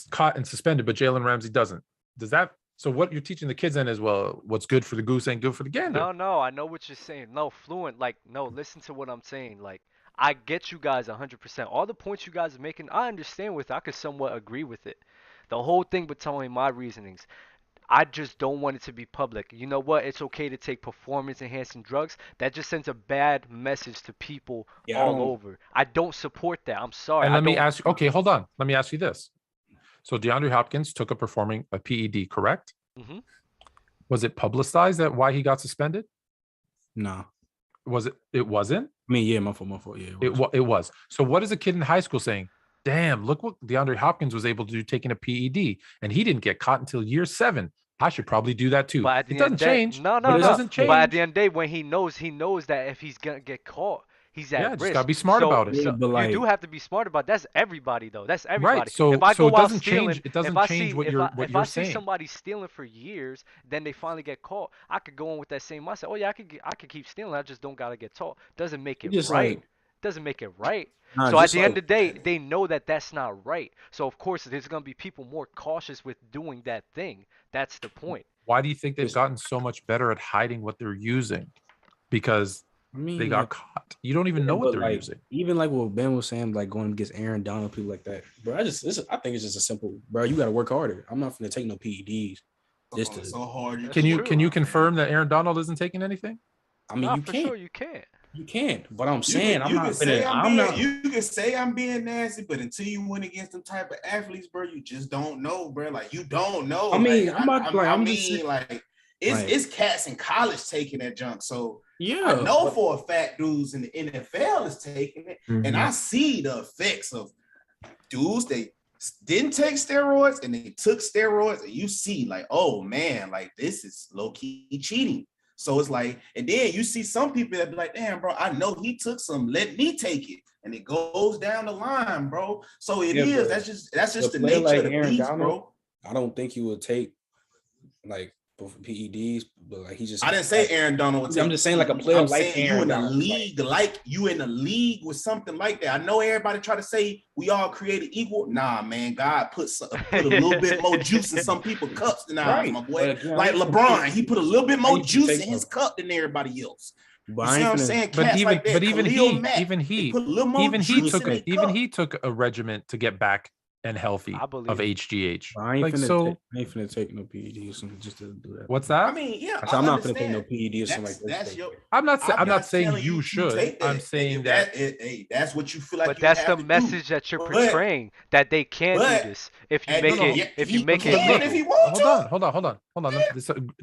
caught and suspended, but Jalen Ramsey doesn't. Does that? So what you're teaching the kids then is, well, what's good for the goose ain't good for the gander. No, I know what you're saying. No, Fluent, like, no, listen to what I'm saying. Like, I get you guys 100%. All the points you guys are making, I understand with it. I could somewhat agree with it. The whole thing with telling my reasonings, I just don't want it to be public. You know what? It's okay to take performance-enhancing drugs. That just sends a bad message to people all over. I don't support that. I'm sorry. And let me ask you. Okay, hold on. Let me ask you this. So DeAndre Hopkins took a PED, correct? Mhm. Was it publicized that why he got suspended? No. Was it? It wasn't. I mean, yeah, my fault. Yeah, It was. So what is a kid in high school saying? Damn, look what DeAndre Hopkins was able to do taking a PED, and he didn't get caught until year 7. I should probably do that too. But at the It doesn't end of the day- change. No, but it doesn't change. But at the end of the day, when he knows that if he's gonna get caught, he's at just risk. gotta be smart about it. Yeah, but You do like, have to be smart about it. That's everybody though. That's Right. everybody. So If I so go it out doesn't stealing, change. It doesn't if I change see what if you're I see saying. somebody stealing for years, then they finally get caught, I could go on with that same mindset. Oh yeah, I could keep stealing. I just don't gotta get caught. Doesn't make it it just right. like, Doesn't make it right. nah, So at just the end like, of the day, they know that that's not right. So of course, there's gonna be people more cautious with doing that thing. That's the point. Why do you think they've Just- gotten so much better at hiding what they're using? Because I mean, they got like, caught. You don't even yeah, know what but they're like, using. even like what Ben was saying, like going against Aaron Donald, people like that, bro. I think it's just a simple, bro. You got to work harder. I'm not gonna take no PEDs. Just Oh, to, so hard. That's Can you true. confirm that Aaron Donald isn't taking anything? I mean, Nah, you for can't, sure you can't. you can't. But I'm You saying, can, I'm you not can say finna. I'm I'm being, not. you can say I'm being nasty, but until you win against them type of athletes, bro, you just don't know, bro. Like you don't know. I mean, like, I'm about like, I'm just mean, saying, like it's like, it's cats in college taking that junk. So yeah. I know but- for a fact dudes in the NFL is taking it, and I see the effects of dudes they didn't take steroids and they took steroids, and you see like, oh man, like this is low-key cheating. So it's like, and then you see some people that be like, damn, bro, I know he took some, let me take it. And it goes down the line, bro. So it Yeah, is. but That's just a the player nature like of the Aaron beast, Donald, bro. I don't think he would take like PEDs, but like he just. I didn't say Aaron Donald would take. I'm just saying like a player I'm like saying Aaron you in a Donald, league, like you in a league with something like that. I know everybody try to say we all created equal. Nah, man, God put a little bit more juice in some people's cups than ours, Right. my boy. But again, Like I ain't LeBron, he put a little bit I more ain't finna juice take in his no- cup than everybody else. But You I see ain't what I'm finna. saying? But Cats even like that, but even Khalil he Mack, even they he put a little more even he juice took in their even cup. he took a regiment to get back and healthy I believe of it. HGH. But I ain't Like finna. so, I ain't finna take no PEDs just to do that. what's I that? mean, yeah, I said, I'm not finna take no understand. PEDs or something like That's that. your. I'm I'm not saying telling you to should. take that. I'm saying If that hey, that's what you feel like But you that's have the to message do. that you're But portraying, that they can do but this if you at make the, it yeah, if you he make it can look, if he legal. wants to. hold on. Yeah,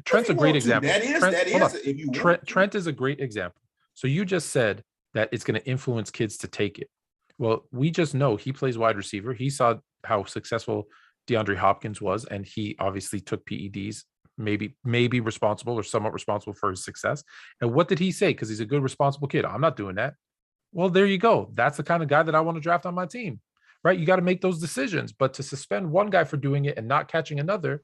Trent's if a he great want to. example. That is Hold on. if you want. Trent is a great example. So you just said that it's going to influence kids to take it. Well, we just know he plays wide receiver. He saw how successful DeAndre Hopkins was, and he obviously took PEDs, maybe responsible or somewhat responsible for his success. And what did he say? Because he's a good, responsible kid. I'm not doing that. Well, there you go. That's the kind of guy that I want to draft on my team, right? You got to make those decisions. But to suspend one guy for doing it and not catching another,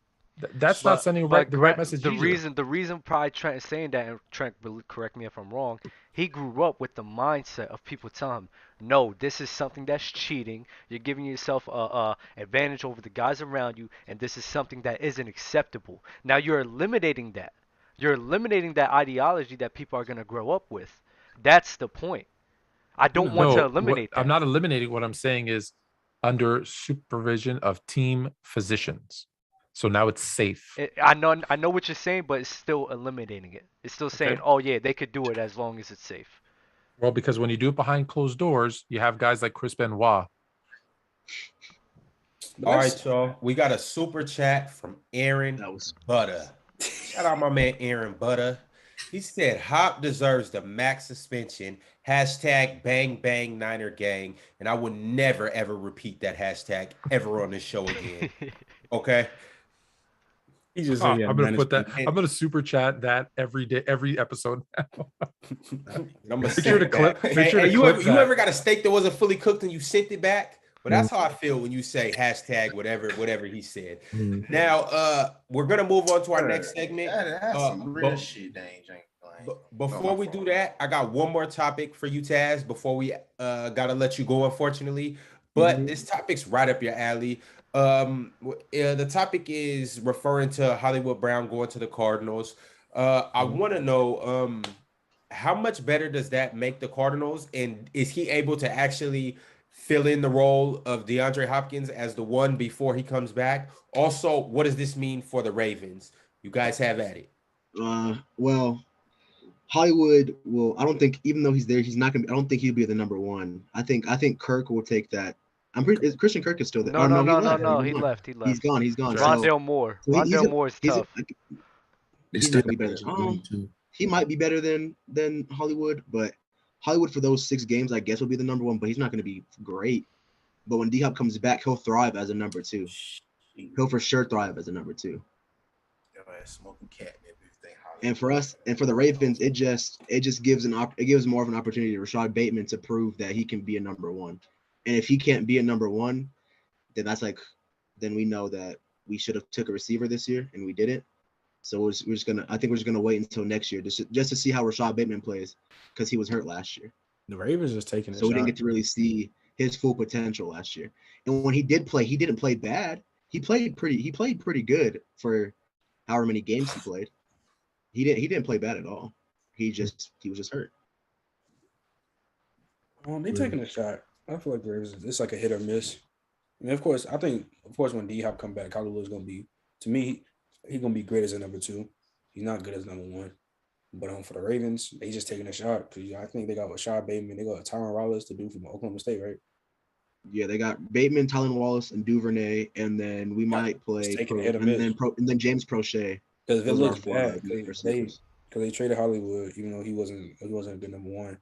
that's not sending the right message the either. reason probably Trent is saying that, and Trent, correct me if I'm wrong, he grew up with the mindset of people telling him, no, this is something that's cheating. You're giving yourself a advantage over the guys around you, and this is something that isn't acceptable. Now you're eliminating that. You're eliminating that ideology that people are going to grow up with. That's the point. I don't want to No, eliminate that. I'm not eliminating. What I'm saying is under supervision of team physicians. So now it's safe. I know what you're saying, but it's still eliminating it. It's still saying, Okay. oh yeah, they could do it as long as it's safe. Well, because when you do it behind closed doors, you have guys like Chris Benoit. All right, y'all. We got a super chat from Aaron That was Butter. Shout out my man Aaron Butter. He said Hop deserves the max suspension. Hashtag bang bang Niner gang. And I will never ever repeat that hashtag ever on this show again. Okay. He just Oh, said, I'm gonna put that. And- I'm gonna super chat that every day, every episode. I'm gonna Make send sure to it clip. back. Make sure Hey, to you clip that. ever got a steak that wasn't fully cooked and you sent it back? But that's how I feel when you say hashtag whatever he said. Now we're gonna move on to our next segment. That's some real shit, dang. Before we do that, I got one more topic for you, Taz, before we gotta let you go, unfortunately. But this topic's right up your alley. The topic is referring to Hollywood Brown going to the Cardinals. I want to know how much better does that make the Cardinals, and is he able to actually fill in the role of DeAndre Hopkins as the one before he comes back? Also, what does this mean for the Ravens? You guys have at it. well, Hollywood will. I don't think, even though he's there, he's not gonna. I don't think he'll be the number one. I think Kirk will take that. Christian Kirk is still there. No, he left. He's gone. Rondale Moore. So Rondale Moore is tough. He's not gonna be better than. He might be better than Hollywood, but Hollywood for those 6 games, I guess, will be the number one. But he's not going to be great. But when D-Hop comes back, he'll thrive as a number 2. He'll for sure thrive as a number 2. Smoking cat. And for us and for the Ravens, it just gives more of an opportunity to Rashad Bateman to prove that he can be a number one. And if he can't be a number one, then then we know that we should have took a receiver this year and we didn't. So we're just gonna wait until next year just to see how Rashad Bateman plays because he was hurt last year. The Ravens just taking it. So we didn't get to really see his full potential last year. And when he did play, he didn't play bad. He played pretty good for however many games he played. He didn't play bad at all. He was just hurt. They taking a shot. I feel like the Ravens, it's like a hit or miss. I mean, of course, when D-Hop come back, Hollywood's gonna be, to me, he's gonna be great as a number two. He's not good as number one. But for the Ravens, they just taking a shot because I think they got Rashad Bateman, they got Tyrann Wallace to do from Oklahoma State, right? Yeah, they got Bateman, Tylan Wallace, and Duvernay, and then we might play and then James Prochet. Because if it looks bad, because they traded Hollywood, even though he wasn't a good number one.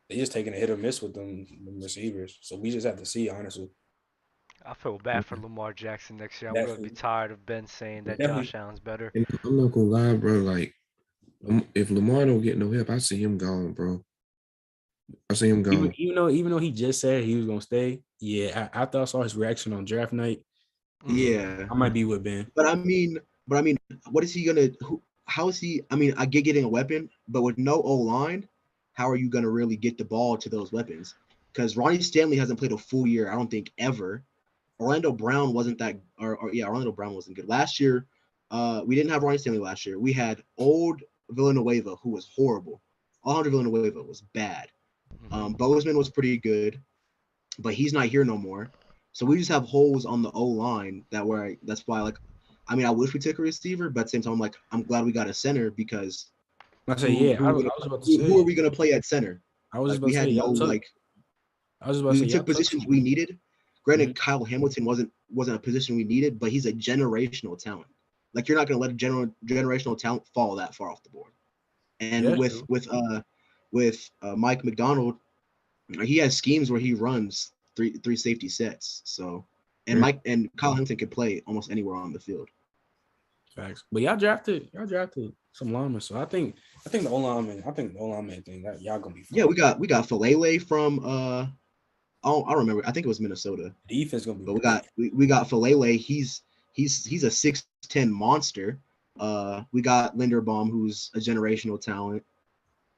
They just taking a hit or miss with them receivers. So we just have to see, honestly. I feel bad for Lamar Jackson next year. I'm gonna be tired of Ben saying that Josh Allen's better. And I'm not gonna lie, bro. Like, if Lamar don't get no help, I see him gone, bro. I see him gone. Even though he just said he was gonna stay, yeah. After I saw his reaction on draft night, yeah, I might be with Ben. But I mean, what is he gonna? How is he? I mean, I get getting a weapon, but with no O line, how are you gonna really get the ball to those weapons? Because Ronnie Stanley hasn't played a full year, I don't think, ever. Orlando Brown wasn't that, Orlando Brown wasn't good last year. We didn't have Ronnie Stanley last year. We had old Villanueva, who was horrible. Alejandro Villanueva was bad. Bozeman was pretty good, but he's not here no more. So we just have holes on the O line that's why I wish we took a receiver, but at the same time, I'm glad we got a center because I was about to say, who are we gonna play at center? I was about to say, we took positions we needed. Granted, Kyle Hamilton wasn't a position we needed, but he's a generational talent. Like, you're not going to let a generational talent fall that far off the board. And with Mike McDonald, he has schemes where he runs three safety sets. So, and Kyle Hamilton can play almost anywhere on the field. Facts. But y'all drafted some linemen, so I think the O-lineman thing that y'all gonna be fine. Yeah, we got Falele from I don't remember. I think it was Minnesota. Defense gonna be. But we got Falele. He's a 6'10" monster. We got Linderbaum, who's a generational talent.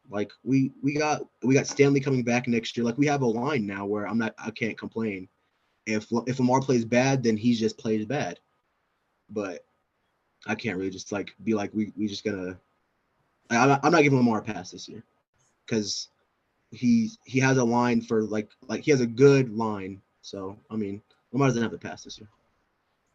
Like we got Stanley coming back next year. Like, we have a line now where I can't complain. If Lamar plays bad, then he just plays bad. But I can't really just be like we just gonna. I'm not giving Lamar a pass this year because he has a line for like he has a good line. So I mean, Lamar doesn't have to pass this year.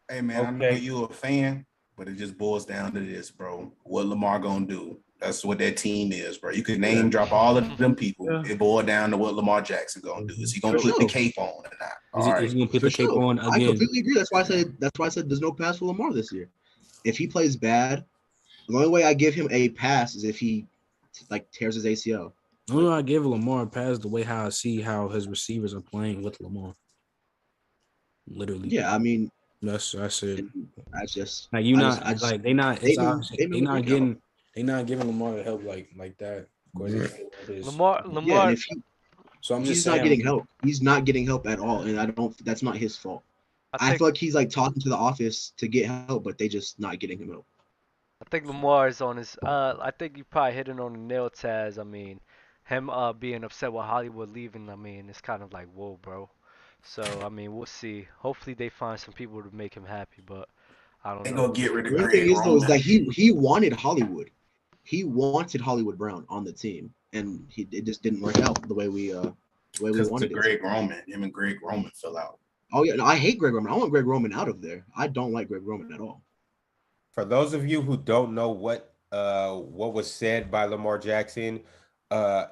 Hey man, I know you a fan, but it just boils down to this, bro. What Lamar gonna do? That's what that team is, bro. You could name drop all of them people. Yeah. It boiled down to what Lamar Jackson gonna do. Is he gonna put the cape on or not? Is he gonna put the cape on again? I completely agree. That's why I said there's no pass for Lamar this year. If he plays bad, the only way I give him a pass is if he tears his ACL. The only way I give Lamar a pass the way how I see how his receivers are playing with Lamar. Literally. Yeah, I mean, that's it. I just they're not giving Lamar the help like that. Lamar. Yeah, he's not getting help. He's not getting help at all, and that's not his fault. I feel like he's talking to the office to get help, but they just not getting him help. I think Lamar is on his. I think you probably hit it on the nail, Taz. I mean, him being upset with Hollywood leaving. I mean, it's kind of like, whoa, bro. So I mean, we'll see. Hopefully, they find some people to make him happy, but I don't know. They're gonna get rid of The thing is, though, is that he wanted Hollywood. He wanted Hollywood Brown on the team, and it just didn't work out the way we wanted it. Greg Roman, him and Greg Roman fell out. Oh yeah, no, I hate Greg Roman. I want Greg Roman out of there. I don't like Greg Roman at all. For those of you who don't know what was said by Lamar Jackson,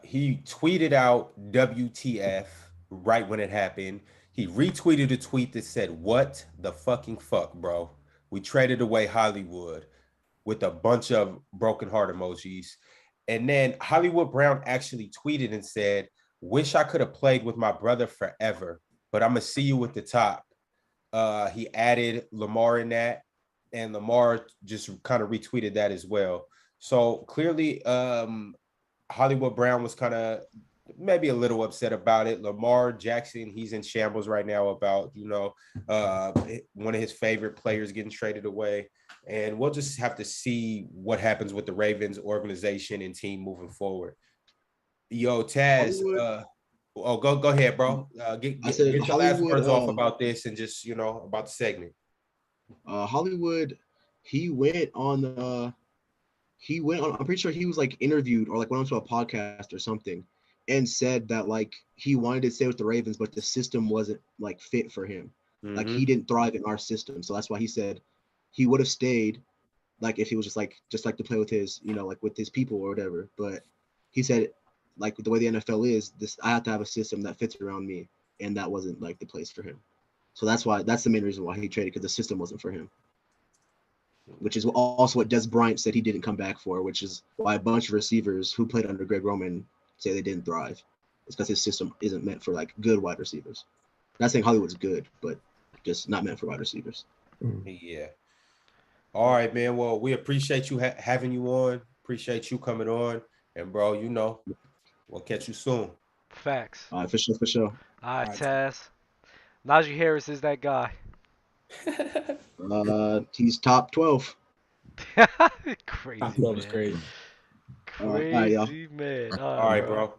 he tweeted out WTF right when it happened. He retweeted a tweet that said, "What the fucking fuck, bro? We traded away Hollywood," with a bunch of broken heart emojis. And then Hollywood Brown actually tweeted and said, "Wish I could have played with my brother forever, but I'm going to see you at the top." He added Lamar in that, and Lamar just kind of retweeted that as well. So clearly, Hollywood Brown was kind of maybe a little upset about it. Lamar Jackson, he's in shambles right now about, one of his favorite players getting traded away. And we'll just have to see what happens with the Ravens organization and team moving forward. Yo, Taz, go ahead, bro. Get your last words off about this and just, about the segment. Hollywood, he went on, I'm pretty sure he was like interviewed or like went onto a podcast or something and said that like he wanted to stay with the Ravens, but the system wasn't like fit for him. Mm-hmm. Like he didn't thrive in our system. So that's why he said he would have stayed like if he was just like to play with his, like with his people or whatever. But he said like the way the NFL is, I have to have a system that fits around me. And that wasn't like the place for him. So that's the main reason why he traded, because the system wasn't for him. Which is also what Des Bryant said he didn't come back for, which is why a bunch of receivers who played under Greg Roman say they didn't thrive. It's because his system isn't meant for like good wide receivers. Not saying Hollywood's good, but just not meant for wide receivers. Yeah. All right, man. Well, we appreciate you having you on. Appreciate you coming on. And bro, we'll catch you soon. Facts. All right, for sure. All right, Taz. Najee Harris is that guy. He's top 12. Crazy. Top 12 is crazy. Crazy man. All right, bro.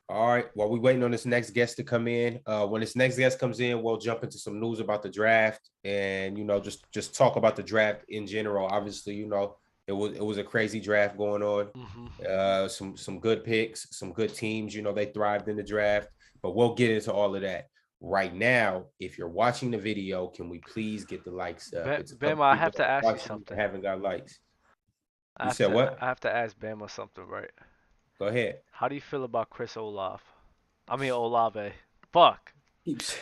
All right. While we waiting on this next guest to come in, when this next guest comes in, we'll jump into some news about the draft and just talk about the draft in general. Obviously, it was a crazy draft going on. Mm-hmm. Some good picks, some good teams. They thrived in the draft, but we'll get into all of that. Right now, if you're watching the video, can we please get the likes up? Bama, I have to ask you something. Haven't got likes. You said what? I have to ask Bama something, right? Go ahead. How do you feel about Chris Olave? I mean Olave. Fuck. Just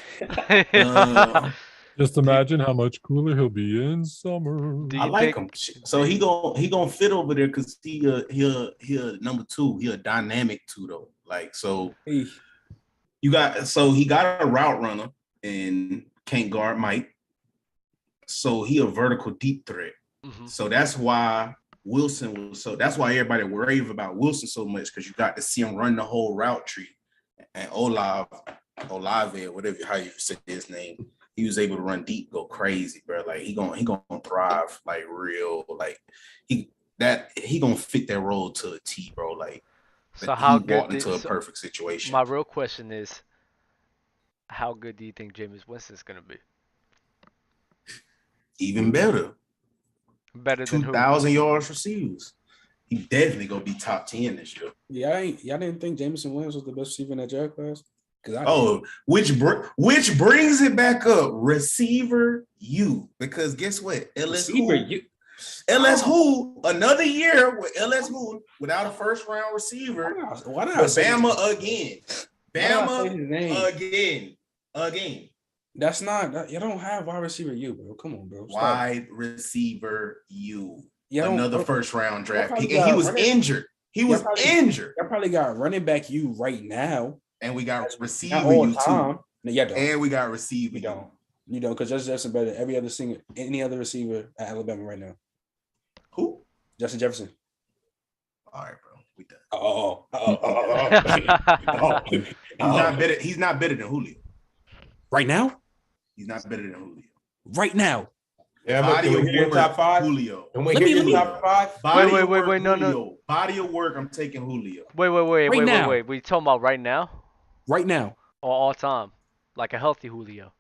imagine how much cooler he'll be in summer. I like him. So he gonna fit over there because he number 2. He a dynamic 2 though. Like so. He got a route runner and can't guard Mike. So he a vertical deep threat. Mm-hmm. So that's why that's why everybody rave about Wilson so much, because you got to see him run the whole route tree. And Olave, whatever how you say his name, he was able to run deep, go crazy, bro. Like he gonna thrive like real, like he gonna fit that role to a T, bro. Like so how he walked into a perfect situation. My real question is, how good do you think Jameis Winston's gonna be? Even better. Better than 2,000 yards receivers. He definitely gonna be top 10 this year. Yeah, y'all didn't think Jameson Williams was the best receiver in that draft class? Which brings it back up, receiver you, because guess what? LS who another year with LS who without a first round receiver. Why not? Bama again. Again. That's not. You don't have wide receiver you, bro. Come on, bro. Stop. Wide receiver you. Another first round draft pick, and he was injured. Injured. I probably got running back you right now, and we got receiver you too. Yeah, and we got receiver. You don't. Because Justin Jefferson better than any other receiver at Alabama right now. Who? Justin Jefferson. All right, bro. We done. He's not better than Julio. Right now? He's not better than Julio. Right now. Yeah, body of work, top 5. Julio. And we hear top 5. Wait, no. Body of work, I'm taking Julio. Wait. We talking about right now? Right now. Or all time? Like a healthy Julio.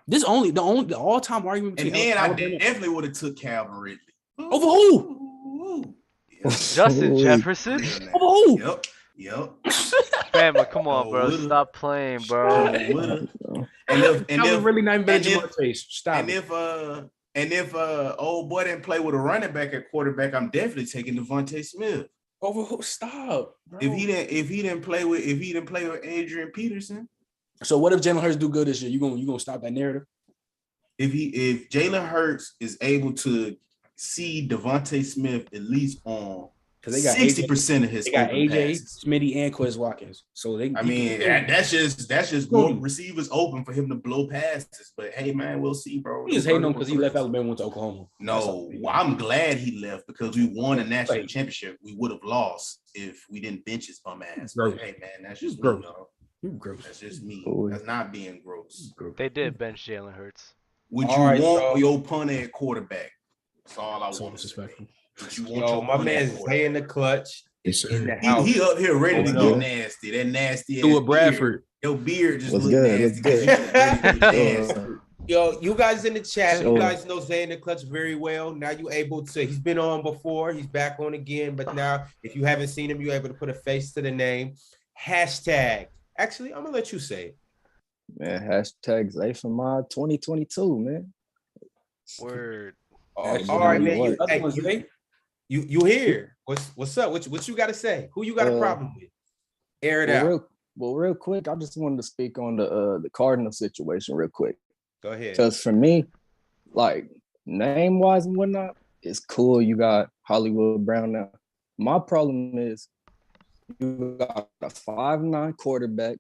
The all-time argument. And then I definitely would have took Calvin Ridley. Over who? Justin Jefferson? Over who? Yep. Bama, come on, bro. Stop playing, bro. Calvin really not even better than face. Stop. And if old boy didn't play with a running back at quarterback, I'm definitely taking Devonta Smith. Over who? Stop. Bro. If he didn't play with Adrian Peterson. So what if Jalen Hurts do good this year? You gonna stop that narrative? If Jalen Hurts is able to see Devonta Smith at least on Because they got 60% of his they got open AJ, passes. Smitty, and Quez Watkins. So I mean, that's just more receivers open for him to blow passes. But hey, man, we'll see, bro. He's hating on because he left Alabama and went to Oklahoma. No, I'm glad he left because we won a national championship. We would have lost if we didn't bench his bum ass. But hey, man, that's just me, though. Gross. That's just me. That's not being gross. They did bench Jalen Hurts. Would you want your punter at quarterback? That's all I want to say. Would you want your my man's in the clutch. In the house. He up here ready to get nasty. That nasty. Do a Bradford. Your beard just looks nasty. Yo, you guys in the chat, you guys know Zay in the clutch very well. Now you able to, he's been on before, he's back on again, but now if you haven't seen him, you're able to put a face to the name. Hashtag. Actually, I'm gonna let you say it. Man, hashtag Zay for my 2022, man. Word. All right, man. You here? What's up? What you got to say? Who you got a problem with? Air it out. Real quick, I just wanted to speak on the Cardinals situation real quick. Go ahead. Because for me, like name wise and whatnot, it's cool. You got Hollywood Brown now. My problem is you got a 5'9" quarterback.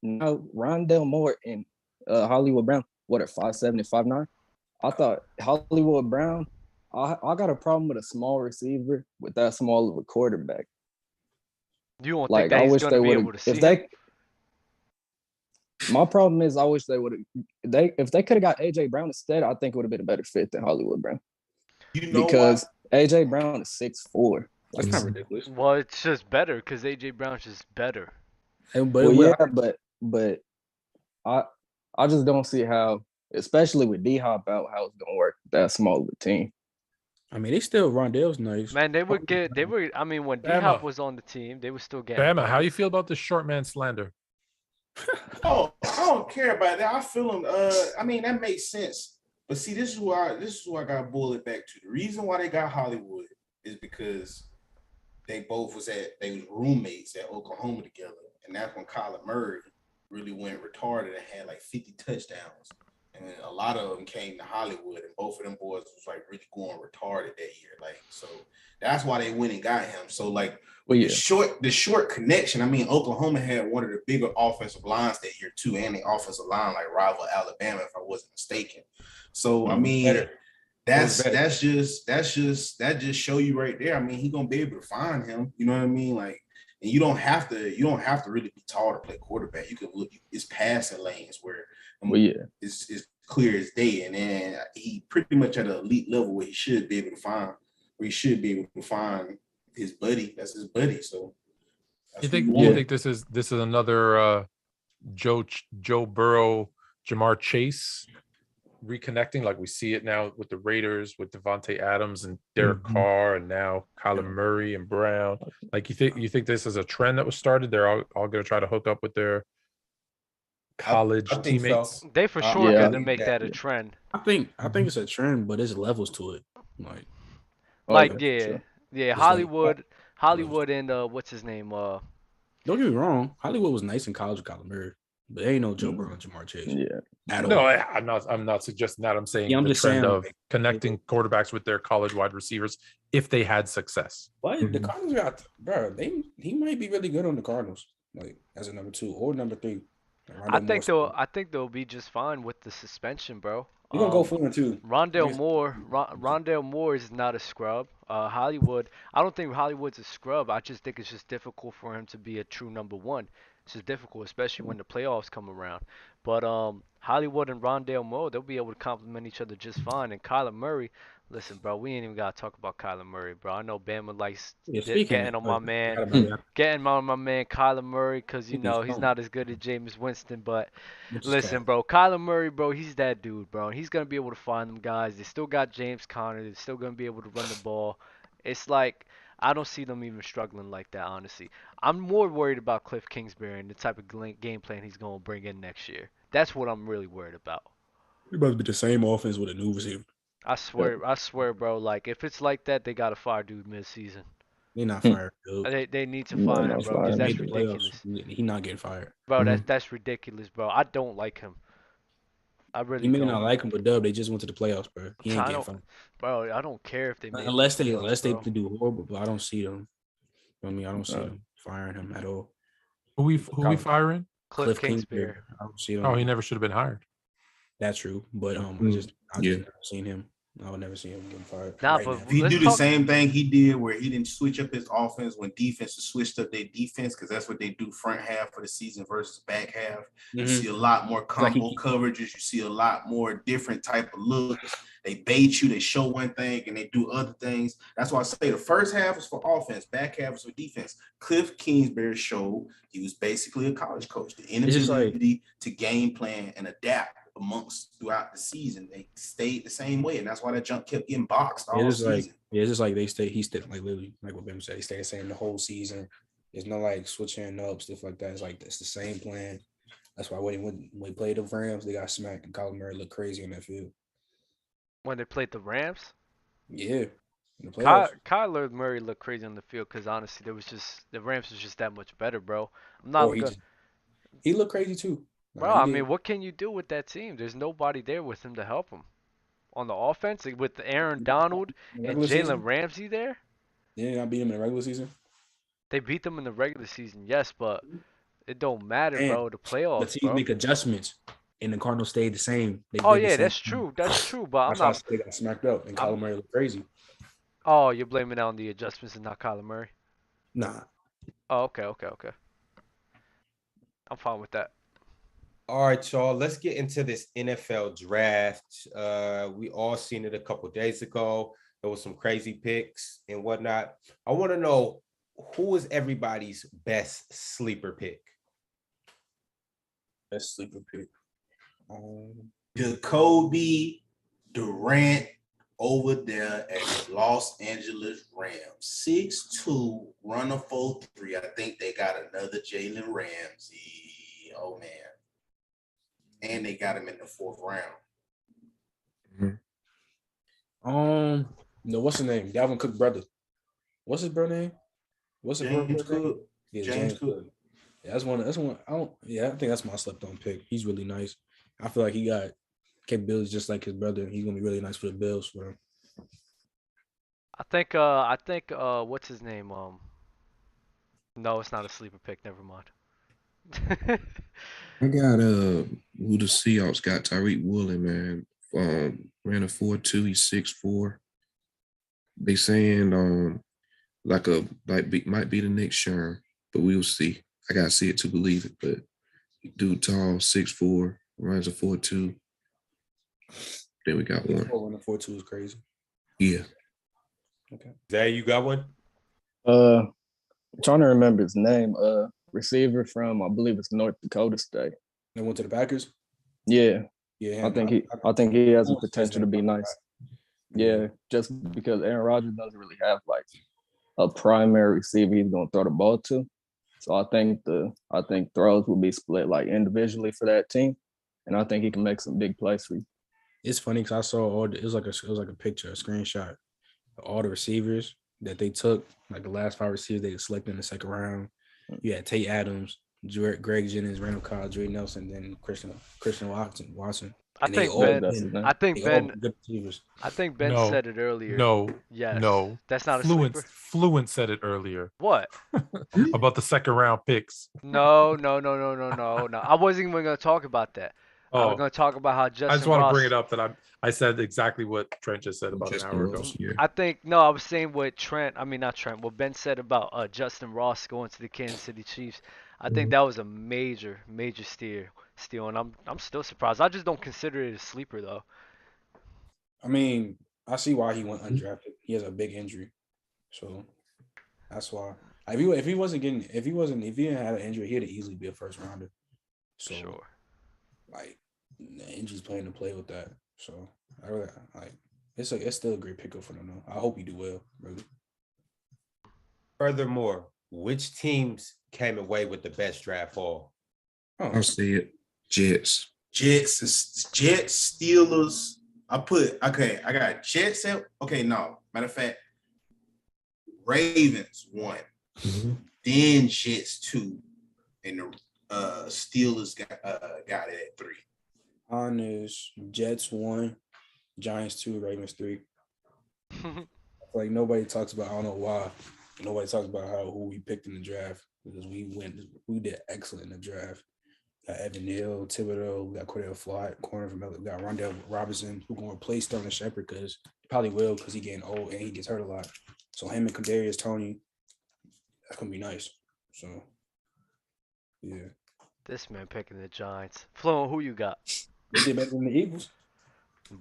Now Rondell Moore and Hollywood Brown, what are 5'7" and 5'9"? I thought Hollywood Brown. I got a problem with a small receiver with that small of a quarterback. You don't think that he's going to be able to see him? My problem is I wish they would have. If they could have got AJ Brown instead, I think it would have been a better fit than Hollywood Brown. You know because AJ Brown is 6'4". That's not ridiculous. Well, it's just better because AJ Brown's just better. But I just don't see how, especially with D-Hop out, how it's gonna work that small of a team. I mean, they still Rondell's nice. Man, I mean, when D-Hop was on the team, they were still getting. Bama, how you feel about this short man slander? I don't care about that. I feel him. I mean, that makes sense. But see, this is why I got bullied back to. The reason why they got Hollywood is because they was roommates at Oklahoma together, and that's when Kyler Murray really went retarded and had like 50 touchdowns. And a lot of them came to Hollywood, and both of them boys was like really going retarded that year. Like, so that's why they went and got him. So like the short connection. I mean, Oklahoma had one of the bigger offensive lines that year too, and the offensive line like rival Alabama, if I wasn't mistaken. So I mean, that just show you right there. I mean, he gonna be able to find him. You know what I mean? Like, and you don't have to really be tall to play quarterback. You can look. It's passing lanes where. It's clear as day, and then he pretty much at an elite level where he should be able to find his buddy. That's his buddy. So you think this is another Joe Burrow, Jamar Chase reconnecting, like we see it now with the Raiders with Devonta Adams and Derek Carr, and now Kyler Murray and Brown. Like you think this is a trend that was started? They're all going to try to hook up with their college teammates. So. They for sure got to make that a trend. I think it's a trend, but there's levels to it. Hollywood and what's his name? Don't get me wrong, Hollywood was nice in college with Kyler Murray, but they ain't no Joe Burrow and Jamar Chase. No, I'm not suggesting that. I'm saying the trend of connecting quarterbacks with their college wide receivers if they had success. But the Cardinals got he might be really good on the Cardinals, like as a number 2 or number 3. I think they'll be just fine with the suspension, bro. We're gonna go 4-2. Rondell Moore is not a scrub. Hollywood, I don't think Hollywood's a scrub. I just think it's just difficult for him to be a true number 1. It's just difficult, especially when the playoffs come around. But Hollywood and Rondell Moore, they'll be able to complement each other just fine. And Kyler Murray, listen, bro, we ain't even gotta talk about Kyler Murray, bro. I know Bama likes getting on my man Kyler Murray because you know he's not as good as Jameis Winston. But listen, bro, Kyler Murray, bro, he's that dude, bro. He's gonna be able to find them guys. They still got James Conner. They're still gonna be able to run the ball. It's like I don't see them even struggling like that, honestly. I'm more worried about Cliff Kingsbury and the type of game plan he's gonna bring in next year. That's what I'm really worried about. It's about to be the same offense with a new receiver. I swear, bro. Like if it's like that, they gotta fire dude mid-season. They're not fired, dude. They need to fire him, bro. Because that's ridiculous. He's not getting fired, bro. That's ridiculous, bro. I don't like him. I really You may don't. not like him, but Dub, they just went to the playoffs, bro. He ain't I getting don't, fired. bro. I don't care if they made Unless the they playoffs, bro. do horrible, but I don't see them. I mean, I don't see them firing him at all. Who we firing? Cliff Kingsbury. I don't see them. Oh, he never should have been hired. That's true, but I just never seen him. I would never see him getting fired. Nah, right but now. If he do the same thing he did where he didn't switch up his offense when defenses switched up their defense, because that's what they do front half of the season versus back half. You see a lot more combo coverages. You see a lot more different type of looks. They bait you, they show one thing, and they do other things. That's why I say the first half is for offense, back half is for defense. Cliff Kingsbury showed he was basically a college coach. The inability to game plan and adapt amongst throughout the season, they stayed the same way, and that's why that jump kept getting boxed all season. It's just like he stayed like literally like what Ben said, he stayed the same the whole season. There's no like switching up stuff like that. It's like it's the same plan. That's why when we played the Rams, they got smacked and Kyler Murray looked crazy on that field. When they played the Rams, yeah, in the playoffs. Kyler Murray looked crazy on the field because honestly, the Rams was just that much better, bro. I'm not he looked crazy too. Bro, I mean, what can you do with that team? There's nobody there with him to help him. On the offense, with Aaron Donald and Jalen Ramsey there. They not beat him in the regular season? They beat them in the regular season, yes, but it don't matter, bro. The playoffs, the team make adjustments, and the Cardinals stayed the same. That's true. That's true, but they got smacked up, and Kyler Murray looked crazy. Oh, you're blaming it on the adjustments and not Kyler Murray? Nah. Oh, okay. I'm fine with that. All right, y'all. Let's get into this NFL draft. We all seen it a couple days ago. There was some crazy picks and whatnot. I want to know who is everybody's best sleeper pick. Best sleeper pick. Jacoby Durant over there at the Los Angeles Rams. 6'2", runner 4'3". I think they got another Jalen Ramsey. Oh man. And they got him in the 4th round. No, what's his name? Dalvin Cook brother. What's his brother name? What's his brother's name? Yeah, James Cook. Yeah, that's one. I think that's my slept on pick. He's really nice. I feel like he got capabilities just like his brother. He's gonna be really nice for the Bills for him. I think what's his name? No, it's not a sleeper pick. Never mind. I got who the Seahawks got, Tyreek Woolen, man. Ran a 4.2, he's 6'4". They saying might be the next Sherm, but we'll see. I gotta see it to believe it. But dude tall, 6'4", runs a 4.2. Then we got one. Running 4.2 is crazy. Yeah. Okay. Zay, you got one? I'm trying to remember his name. Receiver from I believe it's North Dakota State. They went to the Packers? Yeah. Yeah. I think he has the potential to be nice. Yeah, just because Aaron Rodgers doesn't really have like a primary receiver he's gonna throw the ball to. So I think throws will be split like individually for that team. And I think he can make some big plays for you. It's funny because I saw it was like a picture, a screenshot of all the receivers that they took, like the last 5 receivers they selected in the 2nd round. You had Tate Adams, Greg Jennings, Randall Cobb, Dre Nelson, then Christian Watson. I think Ben said it earlier. No. That's not Fluent, a sleeper. Fluent said it earlier. What? About the 2nd round picks. No. I wasn't even going to talk about that. I was going to talk about how Justin I just want Ross, to bring it up that I said exactly what Trent just said about Justin an hour ago. Ross, yeah. I was saying what Ben said about Justin Ross going to the Kansas City Chiefs. I think that was a major steal, and I'm still surprised. I just don't consider it a sleeper though. I mean, I see why he went undrafted. He has a big injury, so that's why. If he didn't have an injury, he'd easily be a 1st rounder. So, sure. Like the injuries playing to play with that. So I really like it's still a great pickup for them though. I hope you do well, really. Furthermore, which teams came away with the best draft haul? I'll say it. Jets, Steelers. I got Jets. Okay, no. Matter of fact, Ravens 1, then Jets 2, and the Steelers got it at 3. Mine is Jets 1, Giants 2, Ravens 3. Like nobody talks about. I don't know why. Nobody talks about who we picked in the draft because we did excellent in the draft. We got Evan Neal, Thibodeau, we got Cordell Flott, corner from we got Rondell Robinson, who going to replace Sterling Shepard because he probably will because he getting old and he gets hurt a lot. So him and Kadarius Toney, that's gonna be nice. So yeah. This man picking the Giants. Flo, who you got? They did better than the Eagles.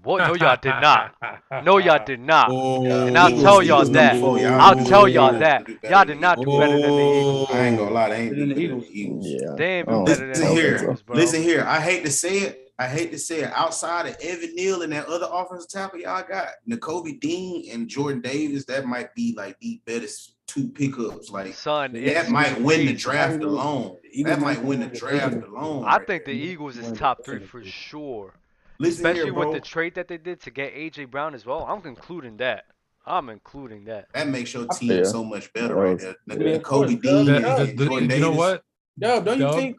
What? No, y'all did not. No, y'all did not. Oh, And I'll tell y'all Eagles that. number 4. I'll tell y'all Eagles that. do better Y'all than did the not do better than the Eagles. I ain't gonna lie, they ain't Better than do the better than the Eagles. Yeah. They ain't I don't do better than Listen the here. Eagles, bro. Listen here. I hate to say it. Outside of Evan Neal and that other offensive tackle y'all got, N'Kobe Dean and Jordan Davis, that might be like the best 2 pickups. Like Son, that it's might win the crazy. draft alone. That might win the draft alone. I right think the there. Eagles is top 3 for sure. Listen Especially here, bro. with the trade that they did to get AJ Brown as well. I'm including that. That makes your team Yeah. so much better right there. Yeah, Kobe of course, Dean Dub. and Jordan You know Davis. what? Dub, don't you Dub, think?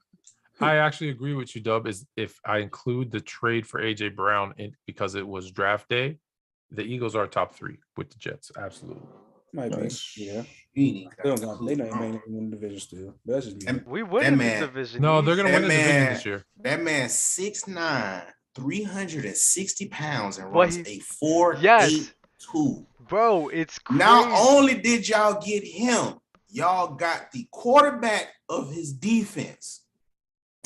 I actually agree with you, Dub. Is if I include the trade for AJ Brown because it was draft day, the Eagles are top 3 with the Jets. Absolutely. Might be. Nice. Yeah. They They may win the division still. But that's just me. We win the man- division. No, they're easy. gonna win the division man- this year. That man 6'9", 360 pounds and But runs he- a 4.82. Yes. Bro, it's crazy. Not only did y'all get him, y'all got the quarterback of his defense.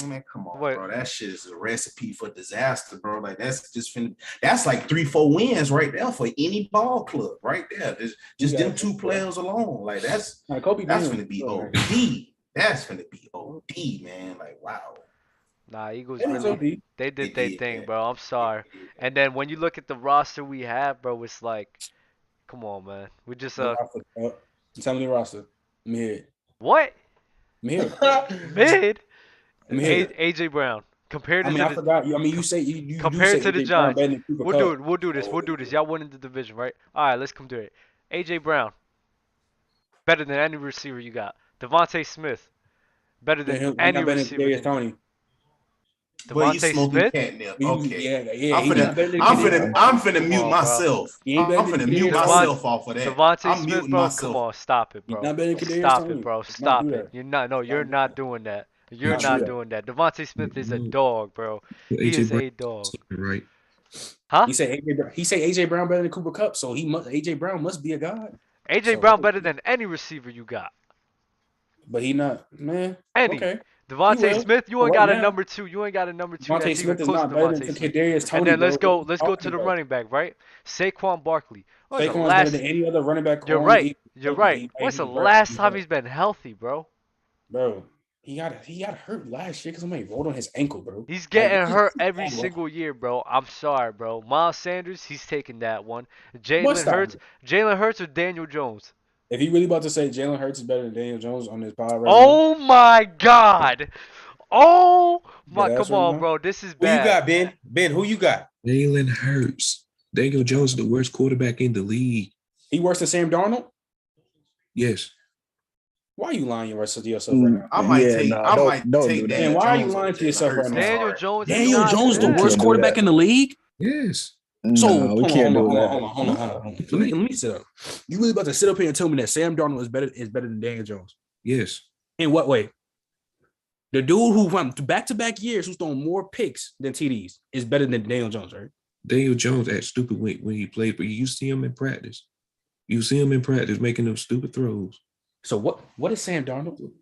Man, come on, What? bro. That shit is a recipe for disaster, bro. Like that's like 3-4 wins right there for any ball club, right there. Just them 2 players alone. Like that's Kobe gonna be OD. That's gonna be OD, man. Like wow. Nah, Eagles It was really, OD. they did They their did, thing, man. bro. I'm sorry. And then when you look at the roster we have, bro, it's like, come on, man. We just Tell me the roster. Let me hear it. what? Let me hear it. Mid? Let me hear it. AJ Brown. Compared I to mean, I the forgot. You you say you compared say to the AJ Brown Giants. better than Cooper We'll Kupp. do it. We'll do this. Y'all winning the division, right? All right, let's come do it. AJ Brown. Better than any receiver you got. Devonta Smith. Better than Then any not better than receiver. Kadarius Toney. Well, you Devonta smoking Smith? catnip. Yeah, Okay. yeah. I'm He not better than finna Come mute on, bro. myself. He ain't better I'm than finna mute Kadarius myself off of that. Devonta I'm Smith, muting bro. myself. Come on, stop it, He's bro. not better than Kadarius Stop Toney. it, bro. Not Stop do it. that. You're not. No, you're not doing that. You're Not not do that. doing that. Devonta Smith is a No. dog, bro. He AJ is Brown a dog. right? Huh? He said AJ Brown better than Cooper Kupp, so AJ Brown must be a god. AJ So- Brown better than any receiver you got. But he not, man. Any. Okay. He Devonta will. Smith, you For ain't right got a now. number 2. You ain't got a number 2 Devontae that's even Smith is close to not better Devonta than Smith. Kadarius Toney. And then let's bro. go to the running back, right? Saquon Barkley. When's the Saquon's better last? than any other running back. You're on the right. Eagles. You're right. When's the last time he's been healthy, bro? Bro, he got hurt last year because somebody rolled on his ankle, bro. He's getting hurt every bad, bro. single year, bro. I'm sorry, bro. Miles Sanders, he's taking that one. Must Jalen stop Hurts, it. Jalen Hurts or Daniel Jones? If he really about to say Jalen Hurts is better than Daniel Jones on this pod right Oh my God. Oh my, Dead ass come right on, now? bro. This is Who you bad. got, Ben? Ben, who you got? Jalen Hurts. Daniel Jones is the worst quarterback in the league. He worse than Sam Darnold? Yes. Why are you lying to yourself right now? I might Yeah, take nah, I don't- might don't take do that. that. Man, why are you Jones lying over to yourself Jalen right Hurts. now? Daniel Sorry. Jones is Daniel not Jones, the good. worst do quarterback that. in the league? Yes. So Nah, we can't do that. hold on. Let me sit up. You really about to sit up here and tell me that Sam Darnold is better than Daniel Jones? Yes. In what way? The dude who won back-to-back years who's thrown more picks than TDs is better than Daniel Jones, right? Daniel Jones acted stupid when he played, but you see him in practice. You see him in practice making them stupid throws. So what is Sam Darnold?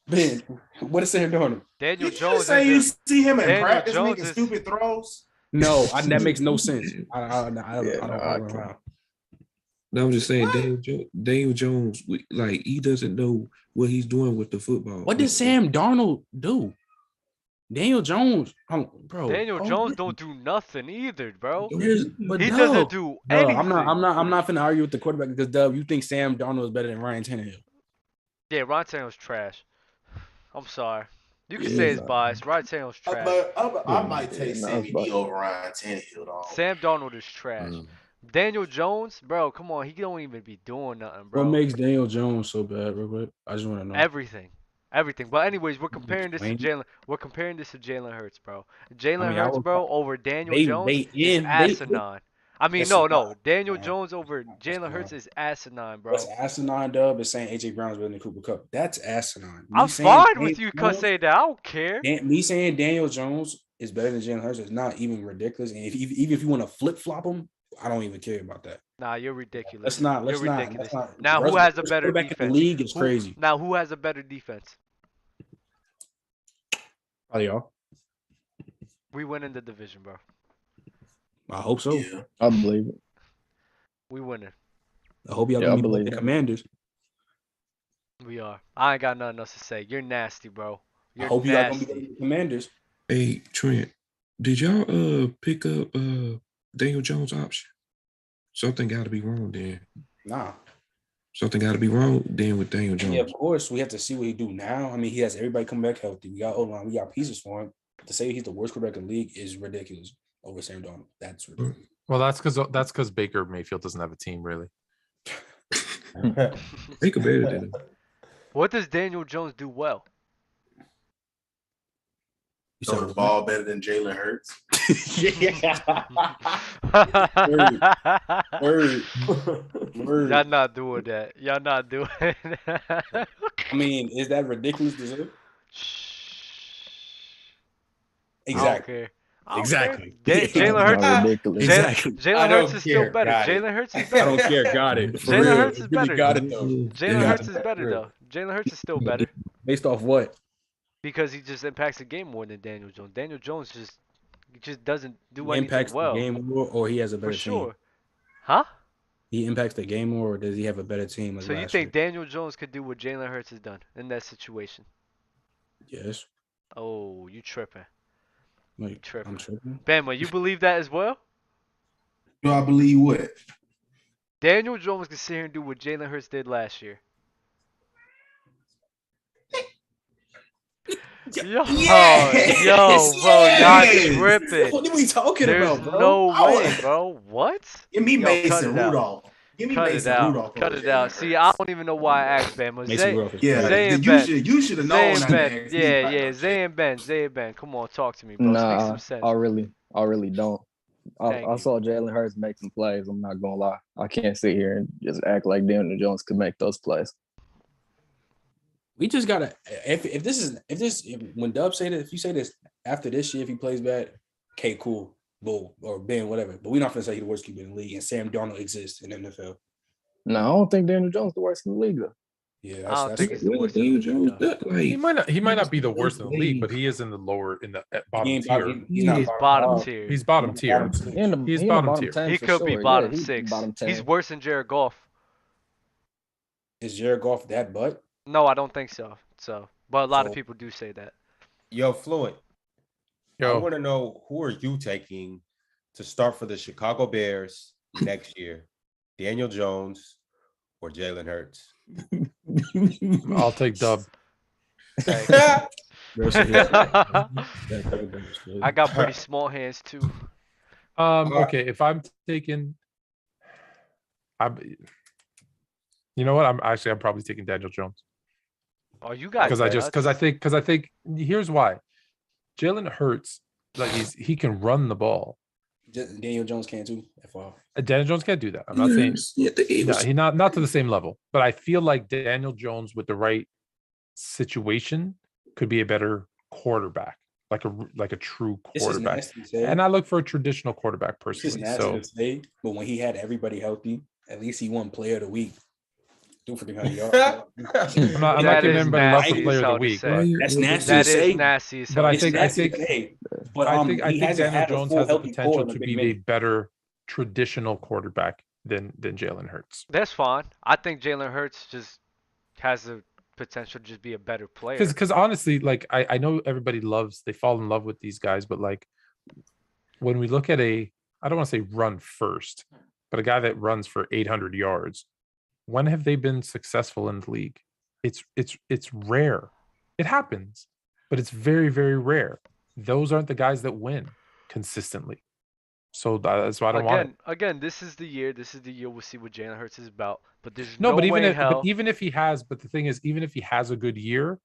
Ben, what is Sam Darnold? Daniel Did you Jones say you is see him in Daniel practice Jones making is- stupid throws? No, that makes no sense. I don't can't. know. No, I'm just saying Daniel Jones, like he doesn't know what he's doing with the football. What did Sam Darnold do? Daniel Jones, bro. Daniel Jones don't do nothing either, bro. But He Dub, doesn't do Dub, anything. I'm not finna argue with the quarterback because Dub, you think Sam Darnold is better than Ryan Tannehill. Yeah, Ryan Tannehill's trash. I'm sorry. You can Yeah, say it's nah. biased. Ryan Tannehill's trash. I might take nah, Sammy but- D over Ryan Tannehill, dog. Sam Darnold is trash. Daniel Jones, bro, come on. He don't even be doing nothing, bro. What makes Daniel Jones so bad, real quick? I just want to know. Everything. Everything. But anyways, we're comparing this to Wayne. Jalen. We're comparing this to Jalen Hurts, bro. Jalen I mean, I Hurts, was bro, over Daniel they Jones they is in they asinine. I mean, that's no, not, no. Daniel man. Jones over That's Jalen Hurts not. is asinine, bro. What's asinine, Dub, is saying AJ Brown's better than Cooper Cup. That's asinine. I'm fine with you cuz say that. I don't care. Me saying Daniel Jones is better than Jalen Hurts is not even ridiculous. And even if you want to flip flop him, I don't even care about that. Nah, you're ridiculous. Let's not. Now, who has a better quarterback in defense? the league is crazy. Now, who has a better defense? Probably y'all. We win in the division, bro. I hope so. Yeah. I believe it. We winning. I hope y'all Yeah, I gonna be believe the it. Commanders. We are. I ain't got nothing else to say. You're nasty, bro. You're I hope y'all gonna nasty. be the Commanders. Hey Trent, did y'all pick up Daniel Jones option? Something got to be wrong then. Nah. Something got to be wrong then with Daniel Jones. Yeah, of course. We have to see what he do now. I mean, he has everybody come back healthy. We got O-line. We got pieces for him. To say he's the worst quarterback in the league is ridiculous over Sam Darnold. That's ridiculous. Well, that's because Baker Mayfield doesn't have a team really. Baker better than him. What does Daniel Jones do well? You Throw said the ball better than Jalen Hurts. Word. Y'all not doing that. Y'all not doing that. I mean, is that ridiculous to say? I don't Exactly. care. I don't Exactly. care. Jalen Hurts. Not ridiculous. Exactly. Jalen Hurts is still better. Got it. Jalen Hurts is I don't better. care. Got it. For Jalen real. Hurts is Really better. got it though. Jalen Yeah. Hurts is better though. Jalen Hurts is still better Based off what? because he just impacts the game more than Daniel Jones. Daniel Jones just doesn't do He anything impacts well. the game more, or he has a For better sure. team. Huh? He impacts the game more, or does he have a better team? Like So you last think Daniel Jones could do what Jalen Hurts has done in that situation? year? Yes. Oh, you tripping. Like, Tripping. I'm tripping. Bama, you believe that as well? Do I believe what? Daniel Jones can sit here and do what Jalen Hurts did last year. Yo, Yes! bro, Yes! y'all tripping. What are we talking There's about, bro? no Oh. way, bro. What? Give me Yo, cut Mason it out. Rudolph. Give me Cut it Mason out. Rudolph. Cut over it out. Jalen See, Hurts. I don't even know why I asked Bama. Mason Zay, Rudolph is Yeah, Zay and you Ben. should have known. Zay and not to Ben. ask me Yeah, about yeah. no Zay shit. and Ben. Zay and Ben. Come on, talk to me, bro. Speak Nah, some sense. I really don't. Thank I you. saw Jalen Hurts make some plays. I'm not gonna lie. I can't sit here and just act like Daniel Jones could make those plays. We just gotta when Dub say that, if you say this after this year, if he plays bad, okay, cool, bull or Ben, whatever. But we're not gonna say he's the worst keeper in the league and Sam Darnold exists in the NFL. No, I don't think Daniel Jones is the worst in the league though. Yeah, I don't that's think he's the What worst Daniel in the Jones league, though. look like? He might not be the worst in the league, league. but he is in the he bottom ain't tier. he's not He's bottom five. tier. He's bottom tier. Bottom six. He in the, He's he in the bottom bottom tier. 10 He for could sure. be Yeah, bottom he's 6. Bottom 10. He's worse than Jared Goff. Is Jared Goff that butt? No, I don't think so. But a lot of So- people do say that. Yo, Fluent. I Yo, want to know, who are you taking to start for the Chicago Bears next year? Daniel Jones or Jalen Hurts? I'll take Dub. Thanks. I I got pretty small hands too. Okay, if I'm taking, you know what? I'm probably taking Daniel Jones Oh, you guys. because I think here's why. Jalen Hurts, like he can run the ball. Daniel Jones can too. FR. Daniel Jones can't do that. I'm not saying Yeah, the no, Eagles. he not to the same level, but I feel like Daniel Jones with the right situation could be a better quarterback, like a true This is quarterback. nasty to say. And I look for a traditional quarterback This is personally. nasty So to say, but when he had everybody healthy, at least he won Player of the Week. Do for the how yards. I'm not That giving is anybody love for nasty player as of the hell to week. say. But That's nasty That to say. is nasty. As But hell I to think- say. It's nasty to say. But I think he hasn't Daniel had a Jones full has the healthy core potential in a to big be a minute. better traditional quarterback than Jalen Hurts. That's fine. I think Jalen Hurts just has the potential to just be a better player. Because honestly, like I know everybody they fall in love with these guys, but like when we look at I don't want to say run first, but a guy that runs for 800 yards, when have they been successful in the league? It's rare. It happens, but it's very, very rare. Those aren't the guys that win consistently. So that's why I don't want it. Again, this is the year. This is the year we'll see what Jalen Hurts is about. But there's No, no but way in hell. even if he has, but the thing is, even if he has a good year,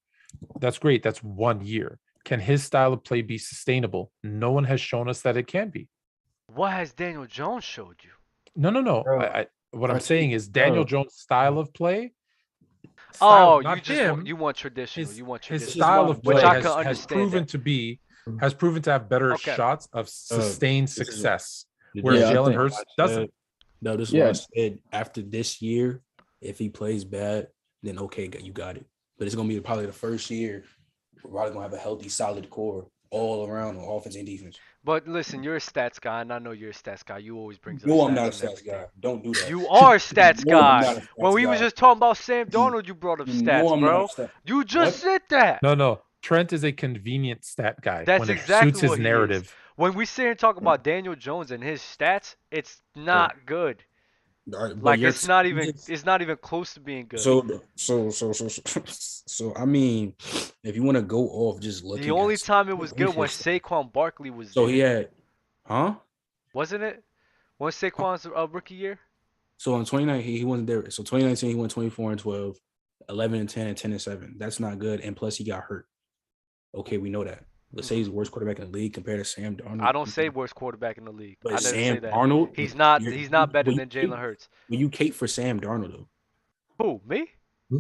That's great. That's 1 year. Can his style of play be sustainable? No one has shown us that it can be. What has Daniel Jones showed you? No. Bro, What I'm saying is Daniel Jones' style of play. Oh, Not you just him. you want traditional. His, You want his traditional. style of Which play I can has understand proven that. to be has proven to have better Okay. shots of sustained success, Yeah, whereas I Jalen think- Hurts doesn't. No, this is what I Yeah. said. After this year, if he plays bad, then okay, you got it. But it's gonna be probably the first year we're probably gonna have a healthy, solid core all around on offense and defense. But listen, you're a stats guy, and I know you're a stats guy. You always brings up No, stats I'm not a and stats everything. guy. Don't do that. You are a stats No, I'm guy. not a When stats we was guy. just talking about Sam Darnold, you brought up You stats, know I'm bro. not a stats. You just What? said that. No. Trent is a convenient stat guy That's when it exactly suits his what he is. narrative. When we sit and talk about Daniel Jones and his stats, it's not good. All right, but Like your it's not even team- it's not even close to being good. So I mean, if you want to go off just looking, The only at time it was good when his- Saquon Barkley was So there. he had, huh? Wasn't it? When Saquon's rookie year? So in 2019 he wasn't there. So 2019 he went 24-12, 11-10, and 10-7. That's not good. And plus he got hurt. Okay, we know that. Let's say he's the worst quarterback in the league compared to Sam Darnold. I don't say worst quarterback in the league. But I didn't Sam say that. Darnold, He's not better than Jalen Hurts. When you cape for Sam Darnold though. Who, me?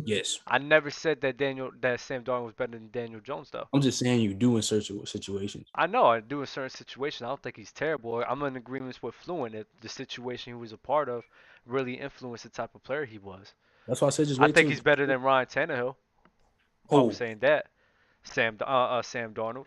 Yes. I never said that Sam Darnold was better than Daniel Jones though. I'm just saying you do in certain situations. I know I do in certain situations. I don't think he's terrible. I'm in agreement with Fluent that the situation he was a part of really influenced the type of player he was. That's why I said just I wait think till he's better than Ryan Tannehill. I'm saying that. Sam Darnold.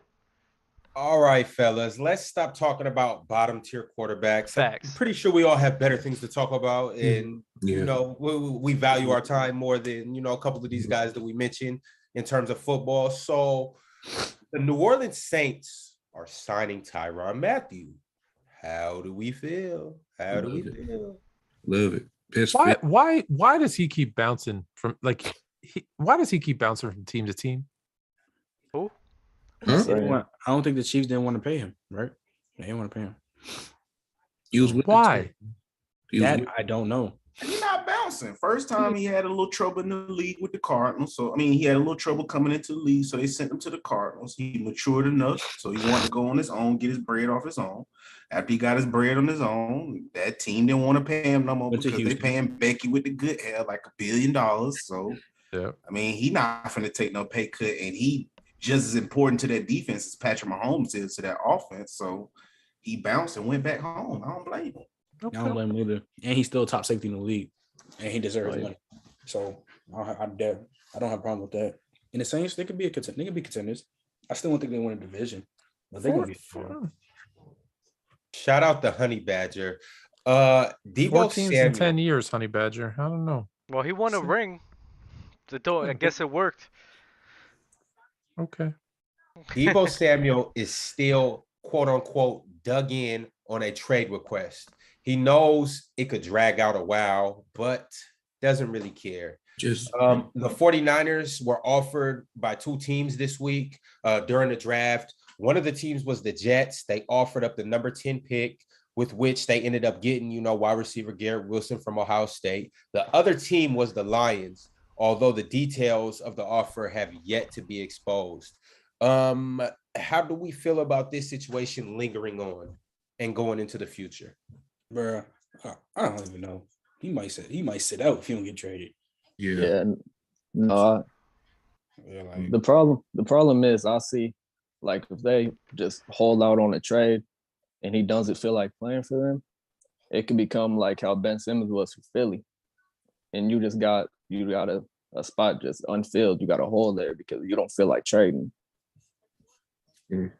All right, fellas, let's stop talking about bottom tier quarterbacks. Facts. I'm pretty sure we all have better things to talk about, and Yeah. you know we value our time more than a couple of these guys that we mentioned in terms of football. So the New Orleans Saints are signing Tyrann Mathieu. How do we feel? How do we feel? Love it. Best Why? fit. Why does he keep bouncing from why does he keep bouncing from team to team? Who? Huh? I don't think the Chiefs didn't want to pay him, right? They didn't want to pay him. He was with the Why? team. He was That with- I don't know. He's not bouncing. First time he had a little trouble in the league with the Cardinals. So, I mean, he had a little trouble coming into the league. So they sent him to the Cardinals. He matured enough. So he wanted to go on his own, get his bread off his own. After he got his bread on his own, that team didn't want to pay him no more Went to because they Houston. paying Becky with the good hair like $1 billion. So, Yeah. I mean, he not going to take no pay cut. And he just as important to that defense as Patrick Mahomes is to that offense. So he bounced and went back home. I don't blame him. I don't blame him either. And he's still top safety in the league, and he deserves money. So I don't have a problem with that. And the Saints, they could be contenders. I still don't think they win a division, but they're gonna be. Shout out the Honey Badger. Deebo 4 teams in Samuel. 10 years, Honey Badger. I don't know. Well, he won a ring. I guess it worked. Okay. Deebo Samuel is still quote unquote dug in on a trade request. He knows it could drag out a while, but doesn't really care. Just The 49ers were offered by 2 teams this week during the draft. One of the teams was the Jets. They offered up the number 10 pick, with which they ended up getting, wide receiver Garrett Wilson from Ohio State. The other team was the Lions, although the details of the offer have yet to be exposed. How do we feel about this situation lingering on and going into the future? Bruh, I don't even know. He might sit out if he don't get traded. yeah. Yeah, no. Yeah, The problem is I see, like, if they just hold out on a trade and he doesn't feel like playing for them, it could become like how Ben Simmons was for Philly, and you got a spot just unfilled. You got a hole there because you don't feel like trading. Should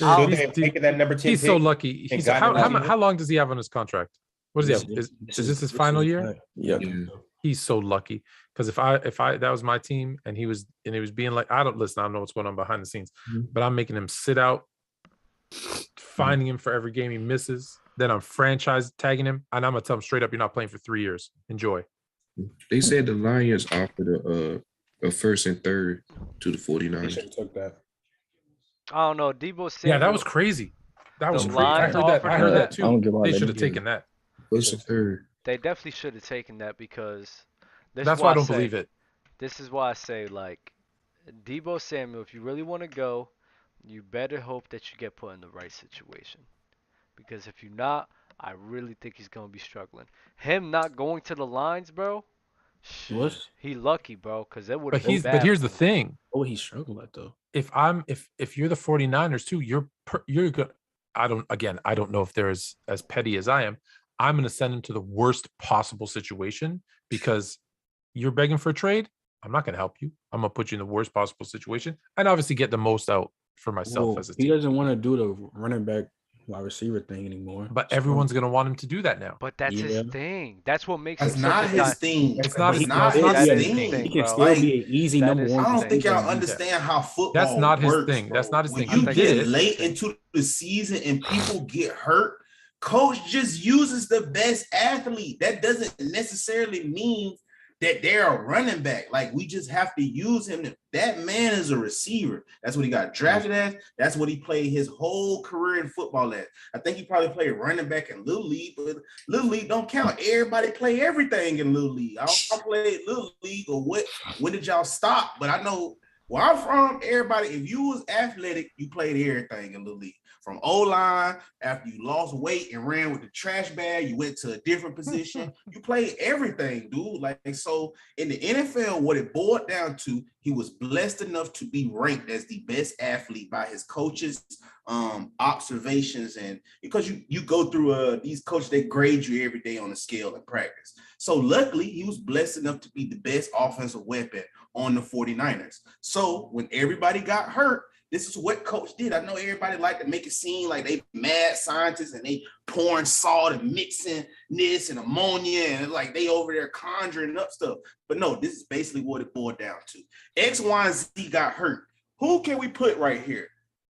Oh, they have taken that number 10 He's so pick? lucky. and gotten him? How long does he have on his contract? What does he have? Is this his final year? Yeah. Yeah. He's so lucky because if I that was my team and he was being like, I don't know what's going on behind the scenes, but I'm making him sit out, finding him for every game he misses. Then I'm franchise tagging him, and I'm gonna tell him straight up, you're not playing for 3 years. Enjoy. They said the Lions offered a first and third to the They 49ers. should have took that. I don't know. Deebo Samuel. Yeah, that was crazy. That was The crazy. I Lions heard that. offered I heard him? that I too. don't get why They they should have didn't taken that. First and third. They definitely should have taken that because That's why I don't believe it. This is why I say, like, Deebo Samuel, if you really want to go, you better hope that you get put in the right situation. Because if you're not, I really think he's gonna be struggling. Him not going to the lines, bro. What? He lucky, bro, because it would But have been he's bad. but here's the for him. thing. What he's struggling at though? If you're the 49ers too, you're good. I don't know if they're as petty as I am. I'm going to send him to the worst possible situation because you're begging for a trade. I'm not going to help you. I'm going to put you in the worst possible situation and obviously get the most out for myself as a team. He doesn't want to do the running back wide receiver thing anymore. But everyone's going to want him to do that now. But that's his thing. That's what makes That's him not such a his thing. It's not his not thing. his That is thing. his He can bro. still be an easy That number is one. I his don't think thing. y'all understand how football That's not his works, thing. bro. That's not his when thing. you I get get it. late into the season and people get hurt, coach just uses the best athlete. That doesn't necessarily mean that they're a running back. Like, we just have to use him. That man is a receiver. That's what he got drafted as. That's what he played his whole career in football at. I think he probably played running back in Little League, but Little League don't count. Everybody play everything in Little League. I played Little League, or what? When did y'all stop? But I know where I'm from, everybody, if you was athletic, you played everything in Little League. From O-line, after you lost weight and ran with the trash bag, you went to a different position. You played everything, dude. Like, so in the NFL, what it boiled down to, he was blessed enough to be ranked as the best athlete by his coaches' observations. And because you go through these coaches, they grade you every day on a scale in practice. So luckily, he was blessed enough to be the best offensive weapon on the 49ers. So when everybody got hurt, this is what coach did. I know everybody like to make it seem like they mad scientists and they pouring salt and mixing this and ammonia and like they over there conjuring up stuff. But no, this is basically what it boiled down to. X, Y, and Z got hurt. Who can we put right here?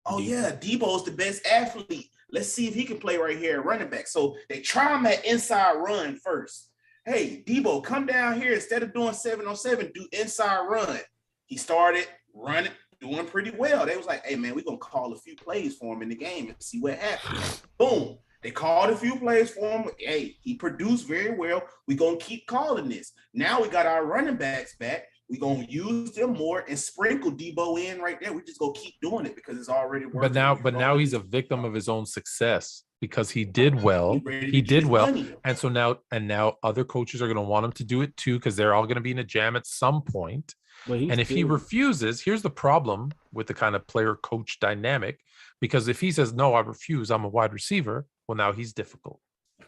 Oh yeah, Deebo's the best athlete. Let's see if he can play right here at running back. So they try him at inside run first. Hey, Deebo, come down here. Instead of doing 7-on-7, do inside run. He started running, doing pretty well. They was like, hey, man, we're going to call a few plays for him in the game and see what happens. Boom. They called a few plays for him. Hey, he produced very well. We're going to keep calling this. Now we got our running backs back. We're going to use them more and sprinkle Deebo in right there. We just going to keep doing it because it's already working. But now he's a victim of his own success because he did well. He did well. And so now other coaches are going to want him to do it too because they're all going to be in a jam at some point. And if he refuses, here's the problem with the kind of player-coach dynamic, because if he says, no, I refuse, I'm a wide receiver, well, now he's difficult.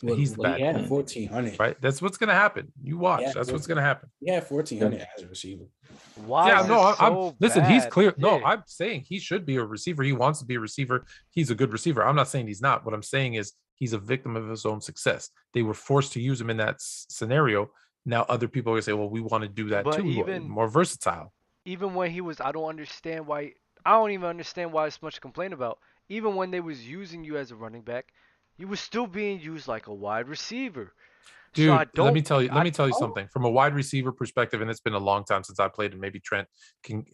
He's the bad. He had 1,400. Right? That's what's going to happen. You watch. That's what's going to happen. He had 1,400 as a receiver. Why? Yeah, no, so listen, he's bad? clear. No, Yeah. I'm saying he should be a receiver. He wants to be a receiver. He's a good receiver. I'm not saying he's not. What I'm saying is he's a victim of his own success. They were forced to use him in that scenario. Now other people are going to say, well, we want to do that But too. even- More versatile. Even when he was, I don't even understand why it's much to complain about. Even when they was using you as a running back, you were still being used like a wide receiver. Dude, So let me tell you something from a wide receiver perspective, and it's been a long time since I played, and maybe Trent can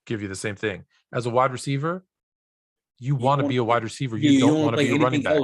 give you the same thing. As a wide receiver, you want to be a wide receiver. You don't want to be a running back.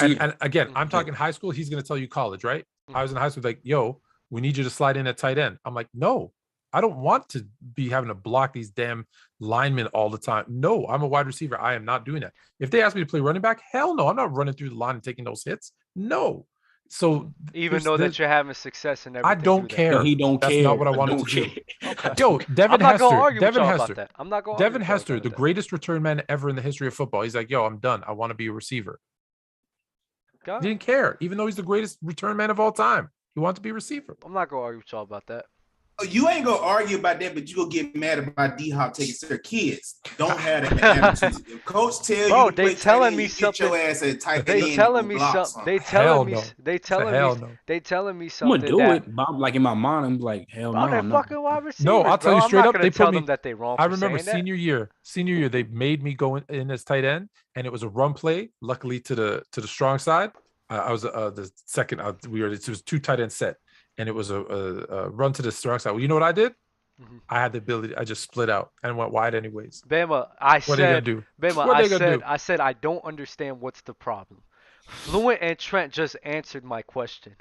And again, I'm talking high school. He's going to tell you college, right? I was in high school, like, yo, we need you to slide in at tight end. I'm like, no, I don't want to be having to block these damn linemen all the time. No, I'm a wide receiver. I am not doing that. If they ask me to play running back, hell no, I'm not running through the line and taking those hits. No. So even though that you're having success and everything, I don't care. No, he don't That's care. not what I wanted to do. Okay. Yo, Devin I'm not gonna Hester. argue with Devin y'all Hester. about that. I'm not going. Devin Hester, the greatest return man ever in the history of football. He's like, yo, I'm done. I want to be a receiver. He didn't care, even though he's the greatest return man of all time. He wants to be a receiver. I'm not gonna argue with y'all about that. You ain't gonna argue about that, but you gonna get mad about D-Hop taking their kids. Don't have that attitude. If coach tell Bro, you to they play telling tight me end, you get your something. ass at tight They end telling and me block something. They Hell telling me. no. They telling Hell me. no. They telling me I'm something. gonna do that, it, but I'm like in my mind, I'm like, hell Bro, no. they're I'm not. fucking wide receivers. No, I'll tell you bro. straight I'm not up. gonna They tell put me. them that they wrong. I for remember saying that. senior year, they made me go in as tight end, and it was a run play. Luckily to the strong side. I was the second. It was two tight end set, and it was a run to the strong side. Well, you know what I did? I had the ability. I just split out and went wide anyways. Bama, What are they gonna do? Bama, What are they gonna do? I said I don't understand what's the problem. Fluent and Trent just answered my question.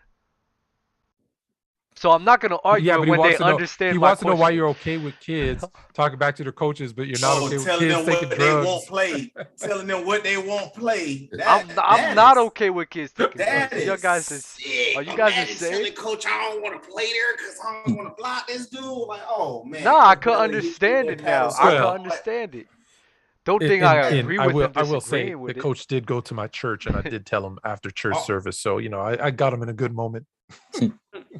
So I'm not gonna argue Yeah, it but he when they wants to know. understand He my wants to know why question. you're okay with kids talking back to their coaches, but you're not okay with telling kids them taking what they won't drugs. play. Telling them what they won't play. I'm not okay with kids taking drugs. That You is guys sick. are you guys Imagine insane? telling coach I don't want to play there because I don't want to block this dude. Like, oh man. Nah, I Coach could Bellamy, he understand did it that now. paddle so I could Well, hard. understand it. Don't think I agree I with will. him I will say disagreeing with the it. coach did go to my church, and I did tell him after church Oh. service. So I got him in a good moment.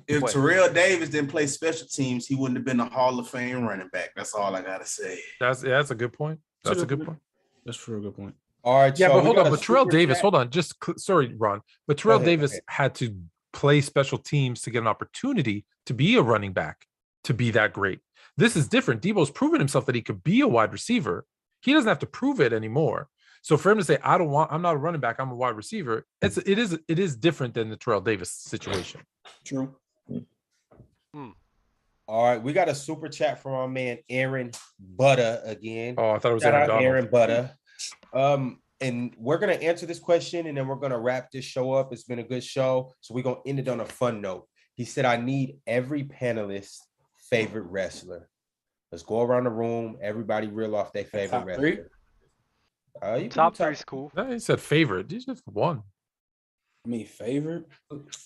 If What? Terrell Davis didn't play special teams, he wouldn't have been a Hall of Fame running back. That's all I gotta say. That's a good point. That's a good point. That's for a good point. All right, Yeah, so but we hold got on. a But Terrell super Davis, chat. hold on. Sorry, Ron. But Go Terrell ahead, go Davis ahead. had to play special teams to get an opportunity to be a running back, to be that great. This is different. Deebo's proven himself that he could be a wide receiver. He doesn't have to prove it anymore. So for him to say, I'm not a running back, I'm a wide receiver, it is different than the Terrell Davis situation. True. All right, we got a super chat from our man Aaron Butter again. Oh, I thought it was Shout Aaron out Donald. Aaron Butter. And we're gonna answer this question and then we're gonna wrap this show up. It's been a good show, so we're gonna end it on a fun note. He said, "I need every panelist's favorite wrestler." Let's go around the room. Everybody reel off their favorite Top wrestler. three? You can Top do three's cool. No, he said favorite. He's just one. I mean, favorite.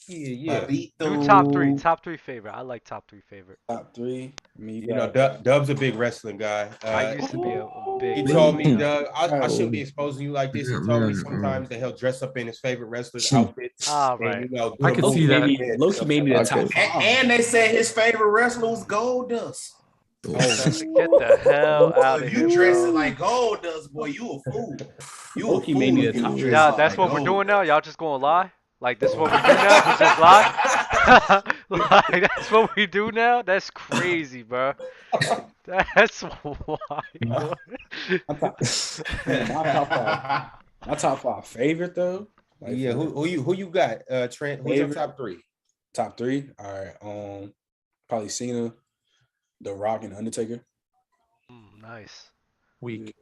Yeah. Do top three. Top three favorite. I like top three favorite. Top three. I mean, You know, Dub's a big wrestling guy. I used to be a big. He told me, wrestling guy. Doug, I shouldn't be exposing you like this. He told me sometimes that he'll dress up in his favorite wrestler's outfits. Ah, and, right. you know, I can see that. Loki made me the top five. And they said his favorite wrestler was Goldust. Get the hell out of If here, you dressing bro. like Goldust, boy, you a fool. You Loki a fool made me if the you top dress Yeah, like that's what we're Goldust. doing now. Y'all just gonna lie? Like this is what we do now? We just lie? Like that's what we do now? That's crazy, bro. That's wild. My top five favorite though. Like, Yeah, who you got? Trent, who's your Favorite? top three? Top three. All right. Probably Cena, The Rock, and Undertaker. Nice. Weak.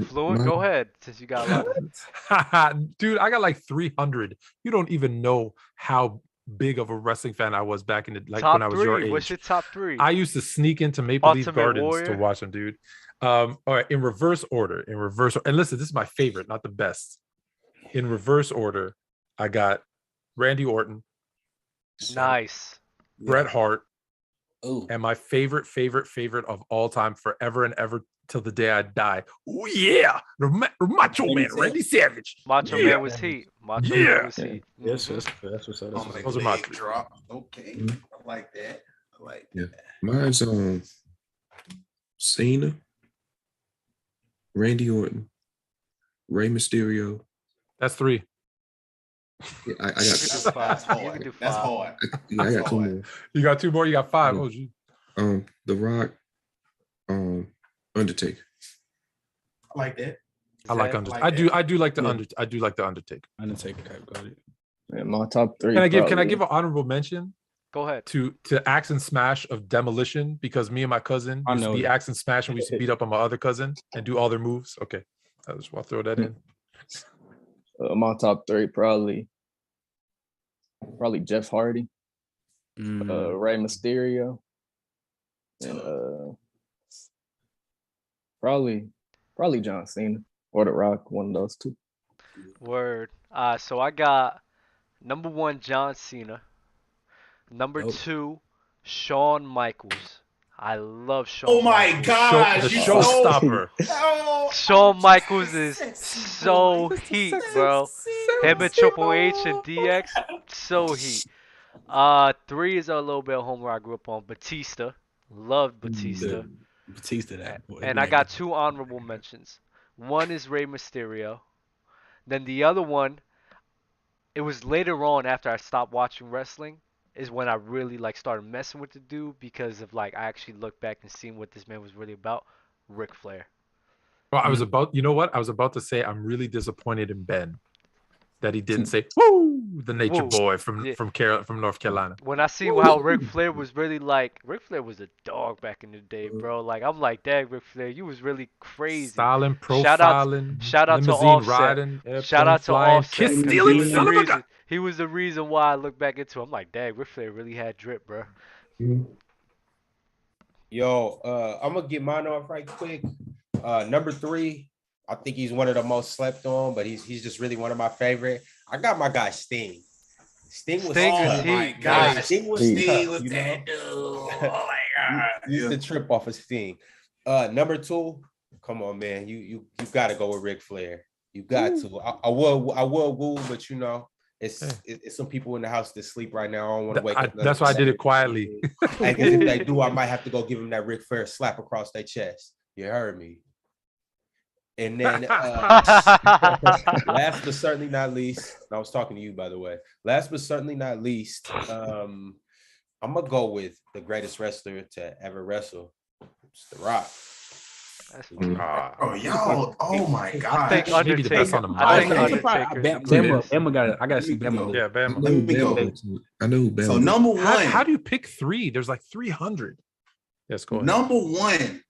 Fluent, go ahead since you got a lot. Dude, I got like 300. You don't even know how big of a wrestling fan I was back in the Top when I was your three. age. What's your top three? I used to sneak into Maple Leaf Ultimate Gardens Warrior? to watch them, dude. All right, in reverse order. And listen, this is my favorite, not the best. In reverse order, I got Randy Orton, Nice. Bret Hart, Ooh. and my favorite of all time, forever and ever till the day I die. Oh yeah, Macho Man, Randy Savage. Macho Yeah. Man was heat. Macho Yeah. Man was heat. Yes, that's what's up. On the Those are my leg three. drop. Okay. Mhm. I like that. I like Yeah. that. Mine's Cena, Randy Orton, Rey Mysterio. That's three. Yeah, I You can got do five. That's You can hard. do That's five. hard. I got two more. You got two more. You got five. Yeah. Oh, gee. The Rock, Undertaker. I like that. I like that- Undertaker. like I do like the Yeah. I do like the Undertaker. Undertaker. Got it. Man, my top three. Can I give probably- an honorable mention Go ahead. to Axe and Smash of Demolition, because me and my cousin I used to know be it. Axe and Smash, and we used to beat up on my other cousin and do all their moves. Okay, I just want to throw that in. my top three probably Jeff Hardy, Mm. Rey Mysterio, and probably John Cena or The Rock. One of those two. Word. So I got number one, John Cena. Number Dope. two, Shawn Michaels. I love Shawn. Oh my Michaels. gosh. The you showstopper. Oh, Shawn Michaels is sexy so boy. heat, bro. Him and Triple H and DX, so heat. Three is a little bit of home where I grew up on. Batista. Loved Batista. Batista, that boy. And I got two honorable mentions. One is Rey Mysterio. Then the other one, it was later on after I stopped watching wrestling, is when I really like started messing with the dude because of like I actually looked back and seen what this man was really about. Ric Flair. Well, I was about, you know what? I was about to say I'm really disappointed in Ben that he didn't say "Woo!" the Nature Woo. Boy from Yeah. from North Carolina. When I see how Ric Flair was really like, Ric Flair was a dog back in the day, bro. Like I'm like, dang, Ric Flair, you was really crazy. Styling, Shout out- profiling, shout out to limousine Offset. riding, Shout out to flying, Offset, kiss 'cause he stealing, was the son of a reason- gun. He was the reason why I look back into. I'm like, dang, Ric Flair really had drip, bro. Yo, I'm gonna get mine off right quick. Number 3, I think he's one of the most slept on, but he's just really one of my favorite. I got my guy Sting. Sting was Sting is Oh my heat. gosh. Sting was Heat. tough, with you know? that dude. Oh my god. Used to trip off of Sting. Number 2, come on, man. You gotta go with Ric Flair. You got to. I will woo, but you know, it's some people in the house that sleep right now. I don't want to wake up. That's why I did it quietly. Like, if they do, I might have to go give them that Ric Flair slap across their chest. You heard me. And then last but certainly not least, I was talking to you, by the way. Last but certainly not least, I'm gonna go with the greatest wrestler to ever wrestle. It's The Rock. Oh, y'all. Oh my I god. think Maybe the best on the I think market. Undertaker's the greatest. I gotta see Bama. Yeah, I Bama. know who me go. Bama. I know who Bama. So number one. How do you pick 3? There's like 300. Yes, go ahead. Number 1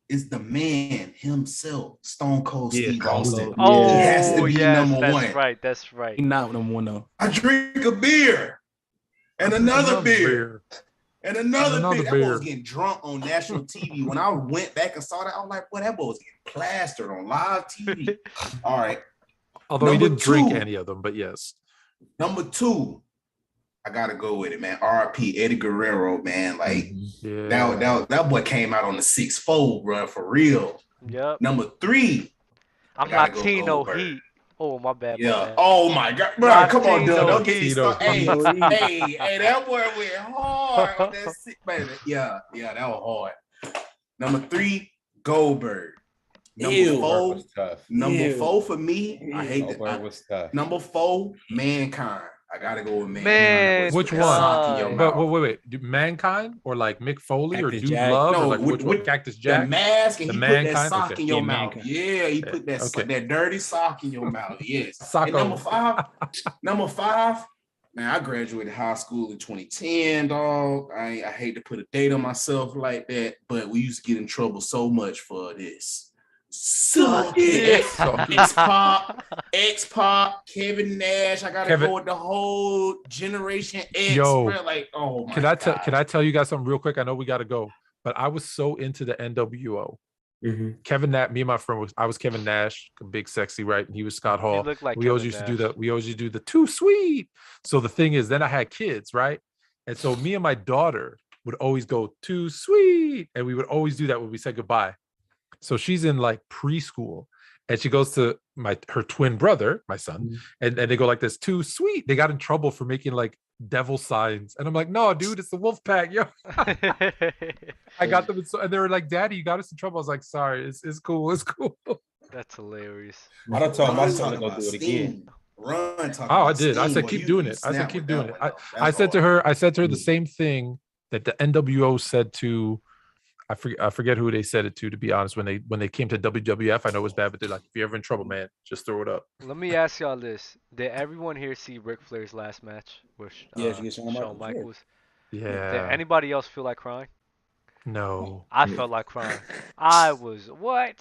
is the man himself, Stone Cold Steve Austin. Oh, He has to be number that's 1. right. That's right. He not number 1 though. I drink a beer and another beer. And another beer. That boy was getting drunk on national TV. When I went back and saw that, I was like, boy, that boy was getting plastered on live TV. All right. Although he Number didn't drink 2. any of them, but yes. Number 2, I gotta go with it, man. R.I.P. Eddie Guerrero, man. Like that boy came out on the 6'4", bro, for real. Yep. Number 3, I'm gotta go Latino Goldberg. Heat. Oh, my bad. yeah. My bad. Oh my god, bro, come on, Latino dude. Don't get me Heat. started. Hey, that boy went hard on that sick man. Yeah, that was hard. Number 3, Goldberg. Number 4 for me. I hate Goldberg was tough. Number 4, Mankind. I gotta go with Man, Which one? But wait. Mankind or like Mick Foley or Cactus Dude Jack? Love No, or like which one? with Cactus The Jack? mask and The he put that Mankind? sock Okay. in your Yeah, mouth. Mankind. Yeah, he put that dirty sock in your mouth. Yes. And Socko. number 5, man, I graduated high school in 2010, dog. I hate to put a date on myself like that, but we used to get in trouble so much for this. Suck it. X-Pop, Kevin Nash. I gotta go with the whole Generation X. Yo, bro. Like, oh my Can God. I tell you guys something real quick? I know we got to go, but I was so into the NWO. Kevin Nash, me and my friend I was Kevin Nash, big sexy, right? And he was Scott Hall. looked like we always used to do the too sweet. So the thing is, then I had kids, right? And so me and my daughter would always go too sweet, and we would always do that when we said goodbye. So she's in like preschool, and she goes to her twin brother, my son, and they go like this, too sweet. They got in trouble for making like devil signs, and I'm like, no, dude, it's the wolf pack, yo. I got them, and they were like, Daddy, you got us in trouble. I was like, sorry, it's cool, it's cool. That's hilarious. I don't tell my son to go do it again. I did. I said keep doing it. I said keep doing it. I said to her the same thing that the NWO said to. I forget who they said it to be honest, when they came to WWF. I know it was bad, but they're like, if you're ever in trouble, man, just throw it up. Let me ask y'all this. Did everyone here see Ric Flair's last match with Shawn Michaels? Yeah. Did anybody else feel like crying? No. I felt like crying. I was what?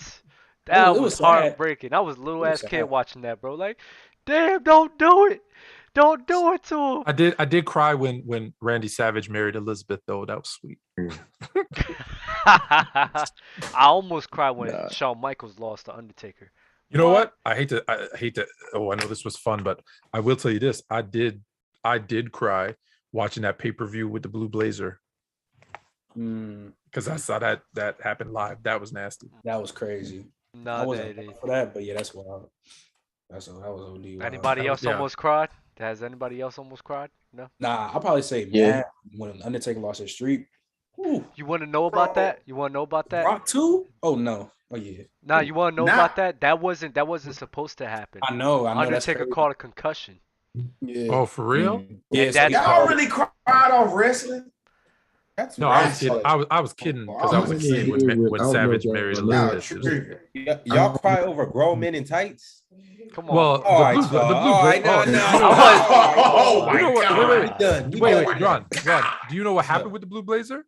That It was was sad. heartbreaking. I was a little ass kid watching that, bro. Like, damn, don't do it. Don't do it to him. I did cry when Randy Savage married Elizabeth, though. That was sweet. I almost cried when Shawn Michaels lost to Undertaker. You know what? I hate to. Oh, I know this was fun, but I will tell you this. I did cry watching that pay-per-view with the blue blazer. Because I saw that happen live. That was nasty. That was crazy. Nah, I wasn't for that, but yeah, that's wild. That was OD. Anybody else almost cried? Has anybody else almost cried? No. Nah, I'll probably say man when Undertaker lost his streak. Ooh. You want to know about that? You want to know about that? Rock 2? Oh no. Oh yeah. Nah, you want to know about that? That wasn't supposed to happen. I know. Undertaker caught a concussion. Yeah. Oh, for real? Yeah. Y'all really cried off wrestling? That's no, I was kidding. I was kidding because I was a kid when Savage married Elizabeth. Y'all cry over grown men in tights? Come on. Well, the blue. Wait, Ron. Do you know what happened with the blue blazer?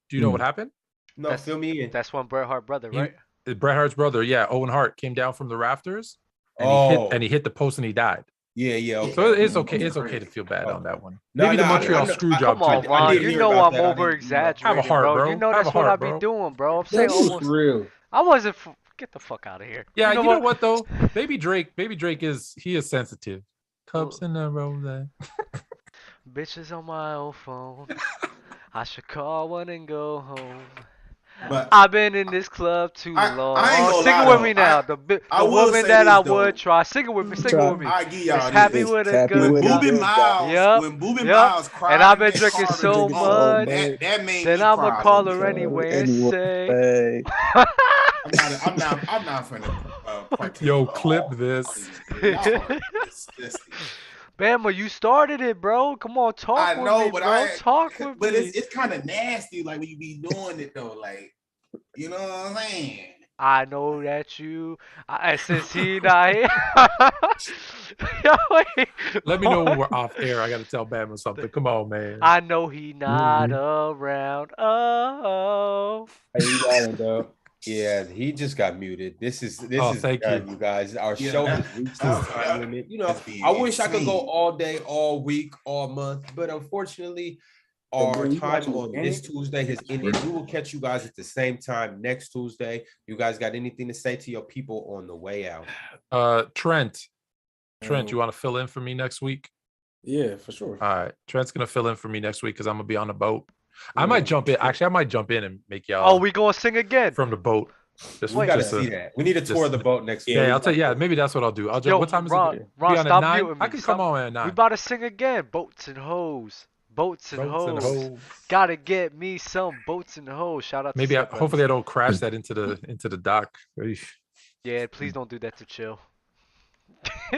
Do you know what happened? No, fill me in. That's one Bret Hart brother, right? Bret Hart's brother, yeah, Owen Hart came down from the rafters, and he hit the post and he died. Yeah. Okay. So it's okay. It's okay to feel bad on that one. No, Maybe the no, Montreal screw job Come on, too. Ron. did You hear know about I'm that. I over didn't, you know. Have a exaggerating, heart, bro. bro. You know Have that's a what I heart, be bro. doing, bro. I'm saying That's almost. real. I wasn't. Get the fuck out of here. Yeah, you know what though? Baby Drake is sensitive. Cups in a row. Bitches on my old phone. I should call one and go home. But I've been in this club too I ain't long. gonna Sing lie it with though. me now. I The will woman say that this I though. would try. Sing it with me. Sing it with me. I give It's y'all happy this. with a Happy good with a guy. good guy. Yep. When Boobie Yep. Miles cried And I've in been that drinking car so to much. that made Then me I'ma cry. call a her little bit. anyway and Anyway, say. I'm not finna partake. Yo, in clip all this. things, bro. Y'all are disgusting. Bama, you started it, bro. Come on, talk I with know, me, but bro. Talk with but me. it's kind of nasty, like when you be doing it though, like you know what I'm saying. I know that you. Since he not here. Yo, wait, Let me know when we're what? off air. I gotta tell Bama something. Come on, man. I know he not around. Oh. Hey, you yelling, though? Yeah, he just got muted. This is Thank done, you. you guys. Our Yeah, show has reached its time limit. You know, that's being I wish I could go insane. all day, all week, all month, but unfortunately, Hey, our Ben, you time watching on the this game? Tuesday has ended. We will catch you guys at the same time next Tuesday. You guys got anything to say to your people on the way out? Trent, you want to fill in for me next week? Yeah, for sure. All right, Trent's gonna fill in for me next week because I'm gonna be on the boat. I might jump in. Actually, I might jump in and make y'all. Oh, we gonna sing again from the boat. We got to see that. We need a tour of the boat next week. Yeah, I'll tell you. Yeah, maybe that's what I'll do. I'll jump. Yo, What time is Ron, it? Ron, Be on stop at 9? muting me. I can come on at 9. We about to sing again. Boats and hoes. Boats and hoes. Gotta get me some boats and hoes. Shout out to Maybe. Step Hopefully, I don't crash that into the dock. Yeah, please don't do that to Chill.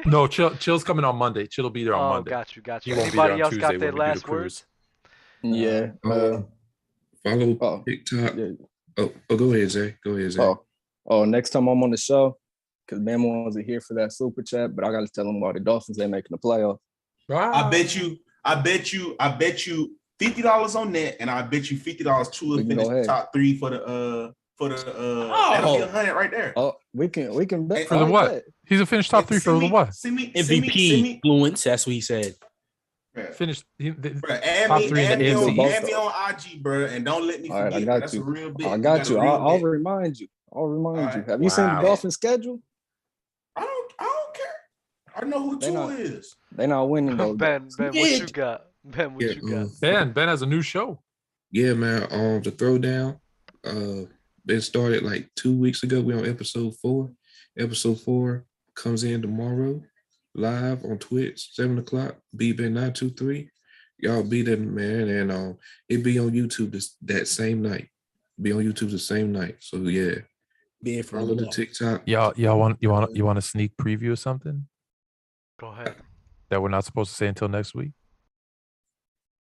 No, Chill's coming on Monday. Chill will be there on Monday. Got you. He won't be there on Anybody else Tuesday got their when we do the last words? Yeah. Follow TikTok. Yeah. Oh, go ahead, Zay. Go ahead, Zay. Oh, next time I'm on the show, because Bama wasn't here for that super chat, but I got to tell them why the Dolphins ain't making the playoffs. I bet you $50 on that, and I bet you $50 to finish the top 3 for the that'll be 100 right there. Oh, we can bet for the what? He's a finished top 3 for the what? MVP influence. That's what he said. Finished add top me, 3 in the AFC. Add me on IG, bro, and don't let me forget. All right, I got That's you. a real bit. I got you. I'll remind you. Have you seen the Dolphins schedule? I don't care. I know who Tua is. They not winning though. Ben, what you got? Ben, what you got? Ben has a new show. Yeah, man. The Throwdown. It started like 2 weeks ago. We're on episode 4. Episode 4 comes in tomorrow, live on Twitch, 7:00. BB923. Y'all be there, man, and it be on YouTube that same night. Be on YouTube the same night. So yeah. Being follow the TikTok. Y'all want a sneak preview or something? Go ahead. That we're not supposed to say until next week?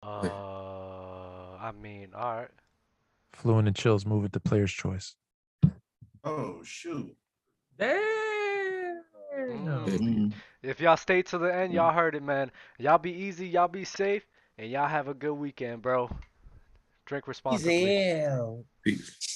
I mean, all right. Fluent and Chill's moving to player's choice. Oh shoot. If y'all stay to the end, y'all heard it, man. Y'all be easy, y'all be safe, and y'all have a good weekend, bro. Drink responsibly. Peace.